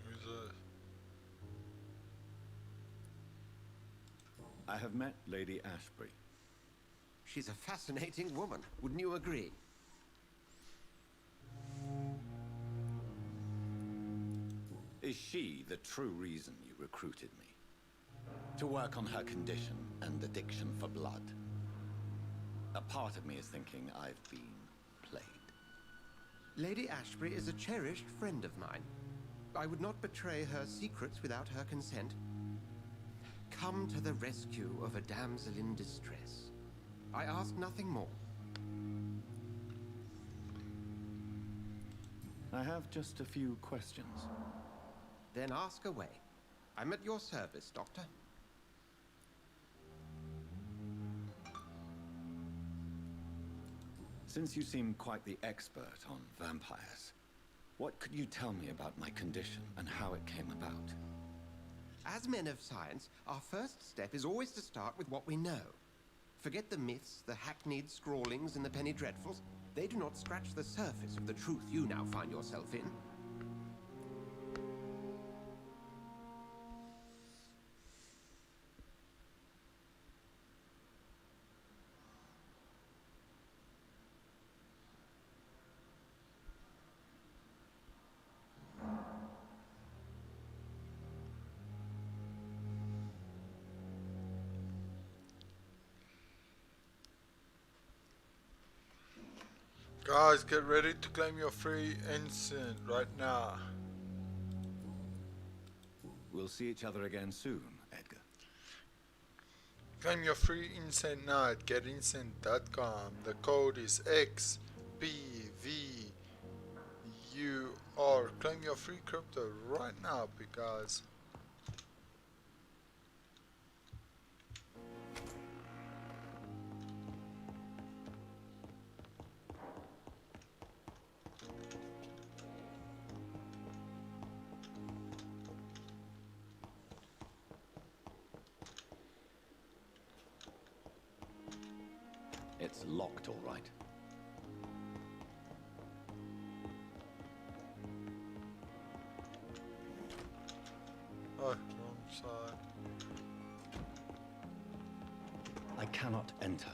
Who's that? I have met Lady Ashbury. She's a fascinating woman, wouldn't you agree? Is she the true reason you recruited me? To work on her condition and addiction for blood? A part of me is thinking I've been played. Lady Ashbury is a cherished friend of mine. I would not betray her secrets without her consent. Come to the rescue of a damsel in distress. I ask nothing more. I have just a few questions. Then ask away. I'm at your service, Doctor. Since you seem quite the expert on vampires, what could you tell me about my condition and how it came about? As men of science, our first step is always to start with what we know. Forget the myths, the hackneyed scrawlings, and the penny dreadfuls. They do not scratch the surface of the truth you now find yourself in. Guys, get ready to claim your free Incent right now. We'll see each other again soon, Edgar. Claim your free Incent now at getincent.com. The code is XBVUR. Claim your free crypto right now, because It's locked, all right. oh, wrong side. I cannot enter.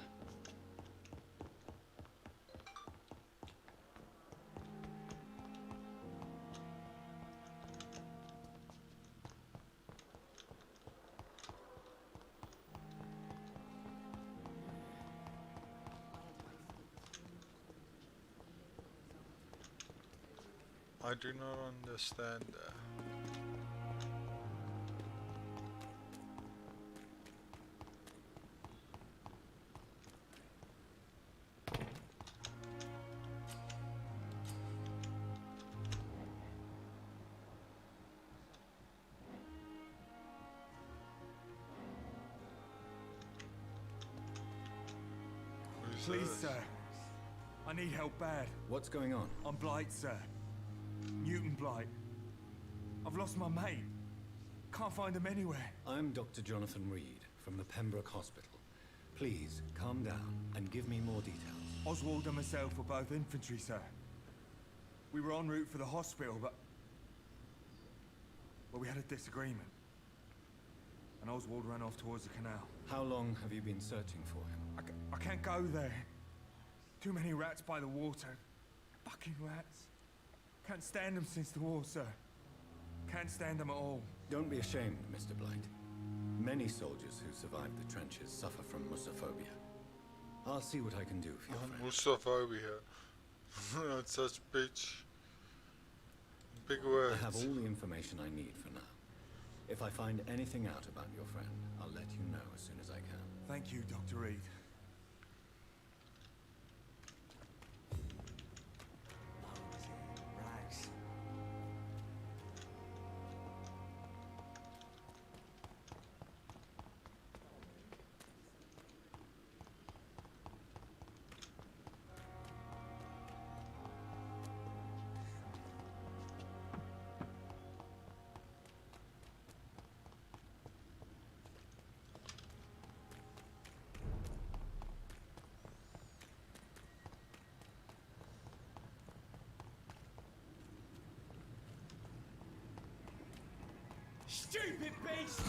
I do not understand that. Please, sir. I need help bad. What's going on? I'm Blight, sir. Newton Blight. I've lost my mate. Can't find him anywhere. I'm Dr. Jonathan Reed from the Pembroke Hospital. Please, calm down and give me more details. Oswald and myself were both infantry, sir. We were en route for the hospital, but... Well, we had a disagreement. And Oswald ran off towards the canal. How long have you been searching for him? I can't go there. Too many rats by the water. Fucking rats. Can't stand them since the war, sir. Can't stand them at all. Don't be ashamed, Mr. Blight. Many soldiers who survived the trenches suffer from musophobia. I'll see what I can do for your friend. Musophobia. That's such big words. I have all the information I need for now. If I find anything out about your friend, I'll let you know as soon as I can. Thank you, Dr. Reed. Stupid beast!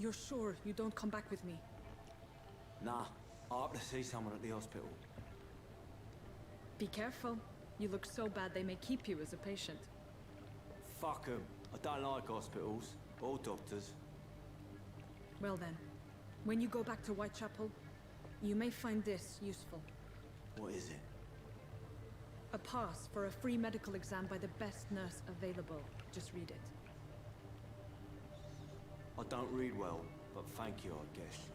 You're sure you don't come back with me? Nah, I have to see someone at the hospital. Be careful. You look so bad they may keep you as a patient. Fuck 'em. I don't like hospitals or doctors. Well then, when you go back to Whitechapel, you may find this useful. What is it? A pass for a free medical exam by the best nurse available. Just read it. I don't read well, but thank you, I guess.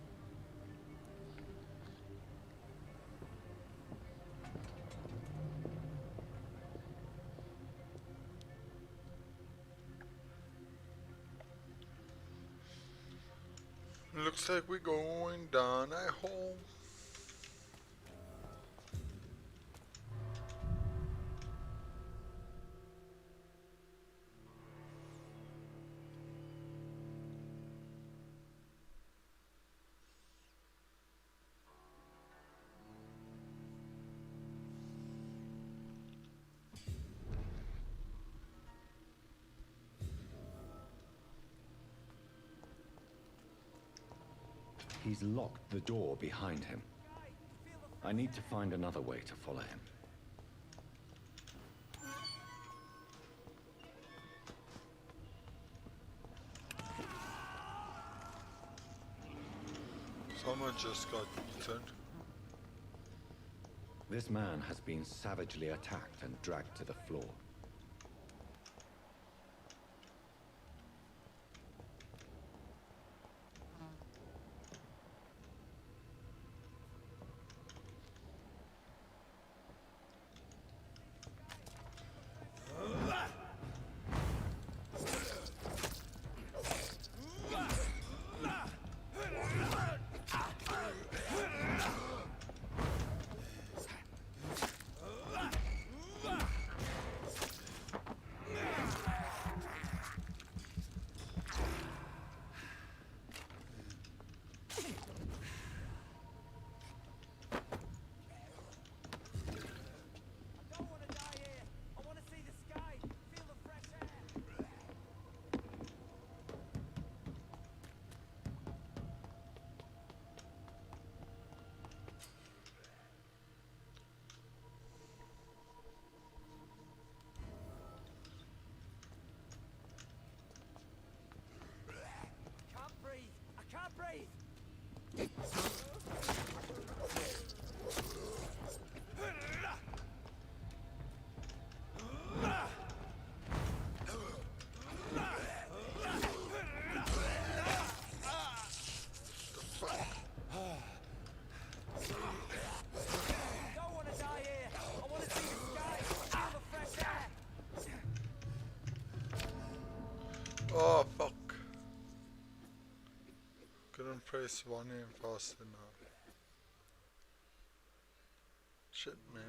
Looks like we're going down a hole. He's locked the door behind him. I need to find another way to follow him. Someone just got eaten. This man has been savagely attacked and dragged to the floor. Oh fuck. Couldn't press one in fast enough. Shit, man.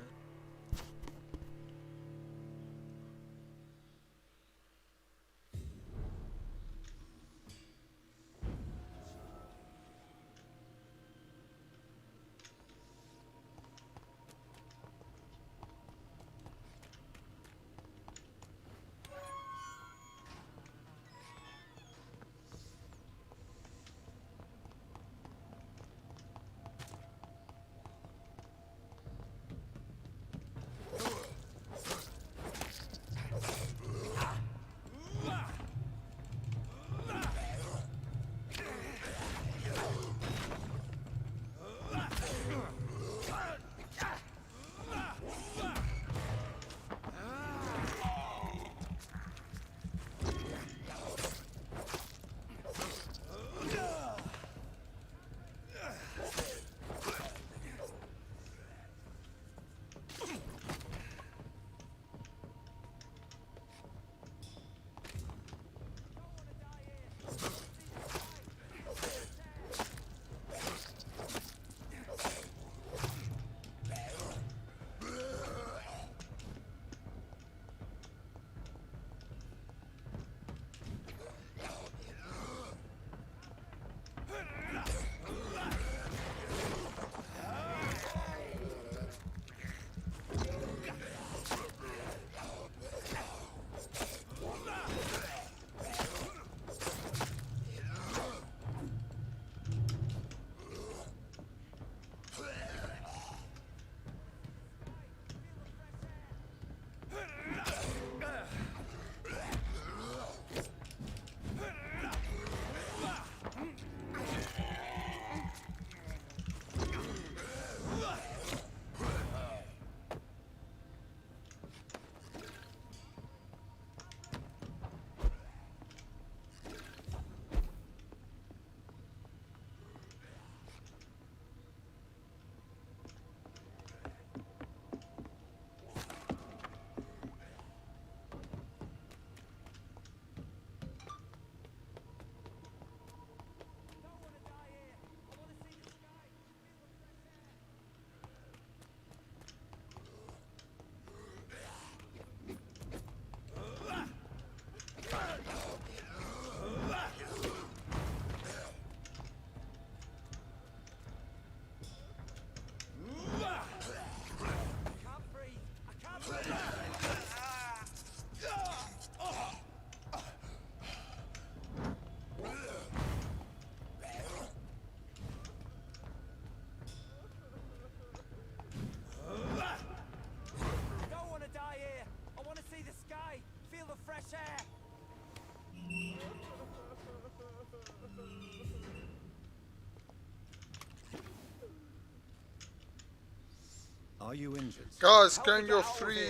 Are you injured? Guys, claim your free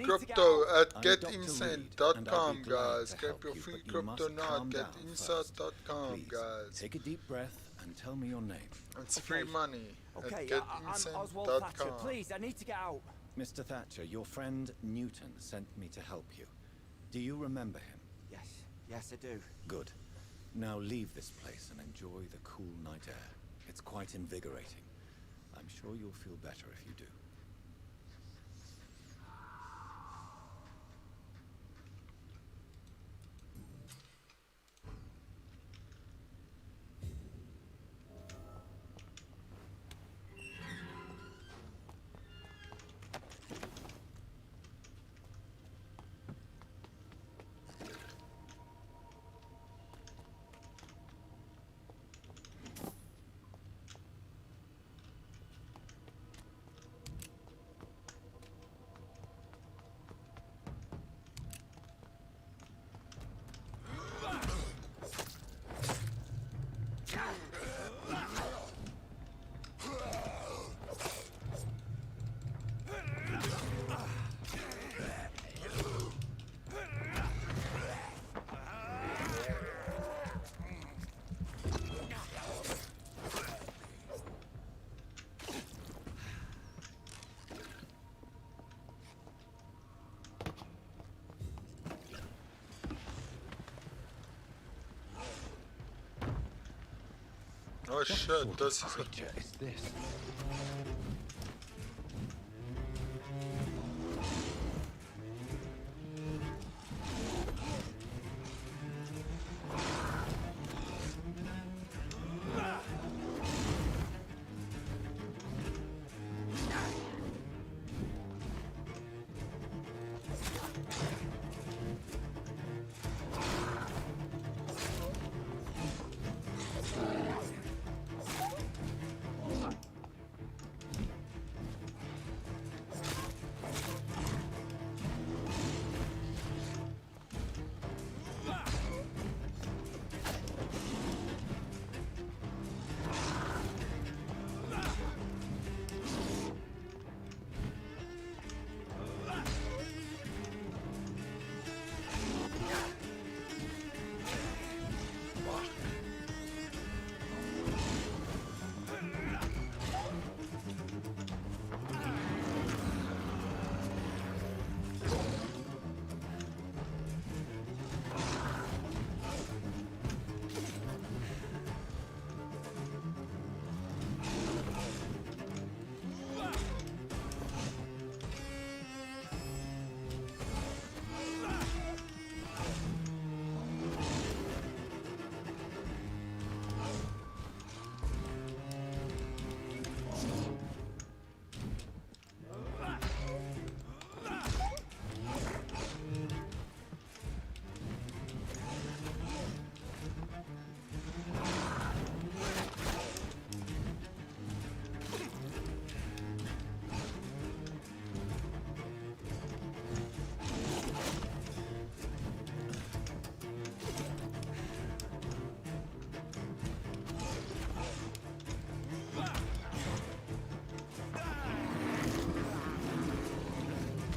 crypto at getincent.com, guys. Get your free crypto now at getincent.com, guys. Take a deep breath and tell me your name. It's free money Okay, at I'm Oswald Thatcher. getincent.com. Please, I need to get out. Mr. Thatcher, your friend Newton sent me to help you. Do you remember him? Yes, I do. Good. Now leave this place and enjoy the cool night air. It's quite invigorating. I'm sure you'll feel better if you do. Oh shit, this is a creature is this?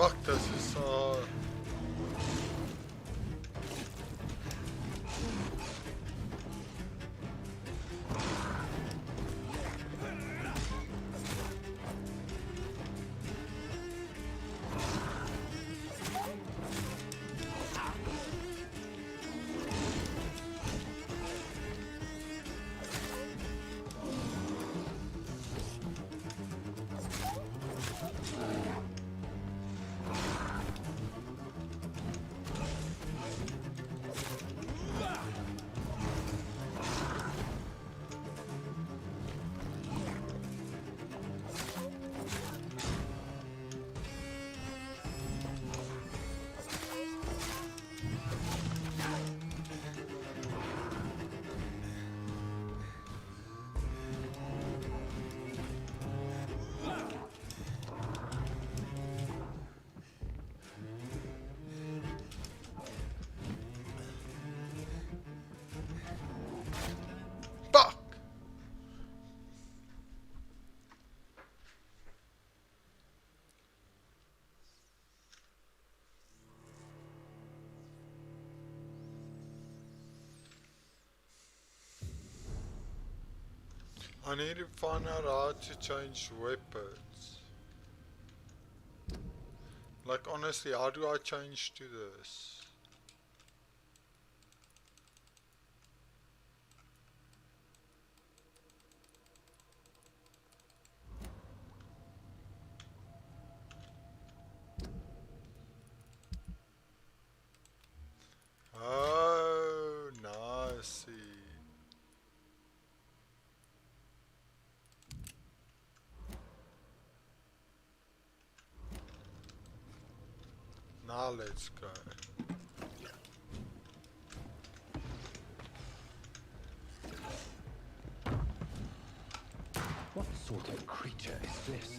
Fuck, this is so... I need to find out how to change weapons. Like honestly, how do I change to this? Oh, now I see. Now let's go. What sort of creature is this?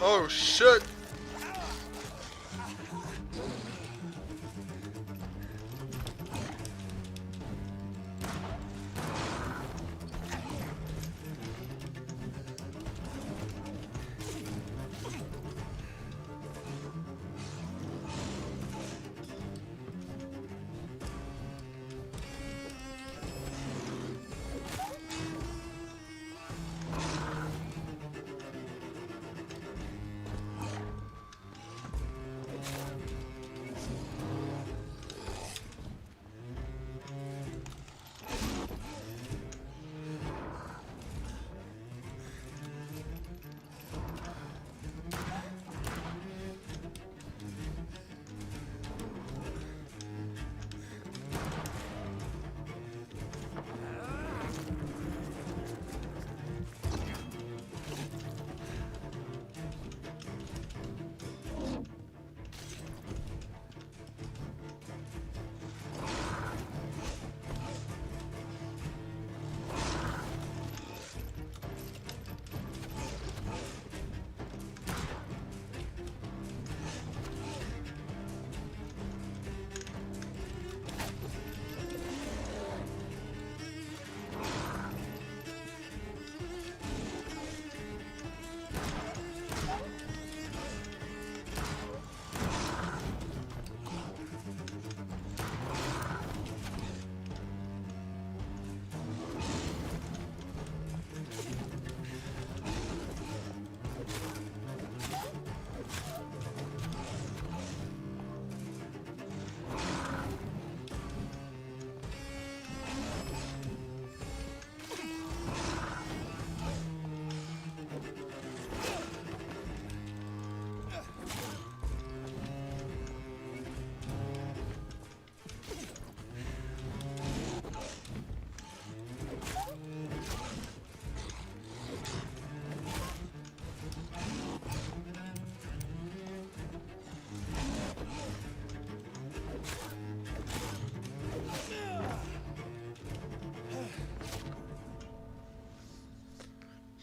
Oh shit!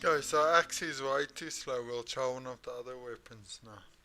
Guys, our axe is way too slow. We'll try one of the other weapons now.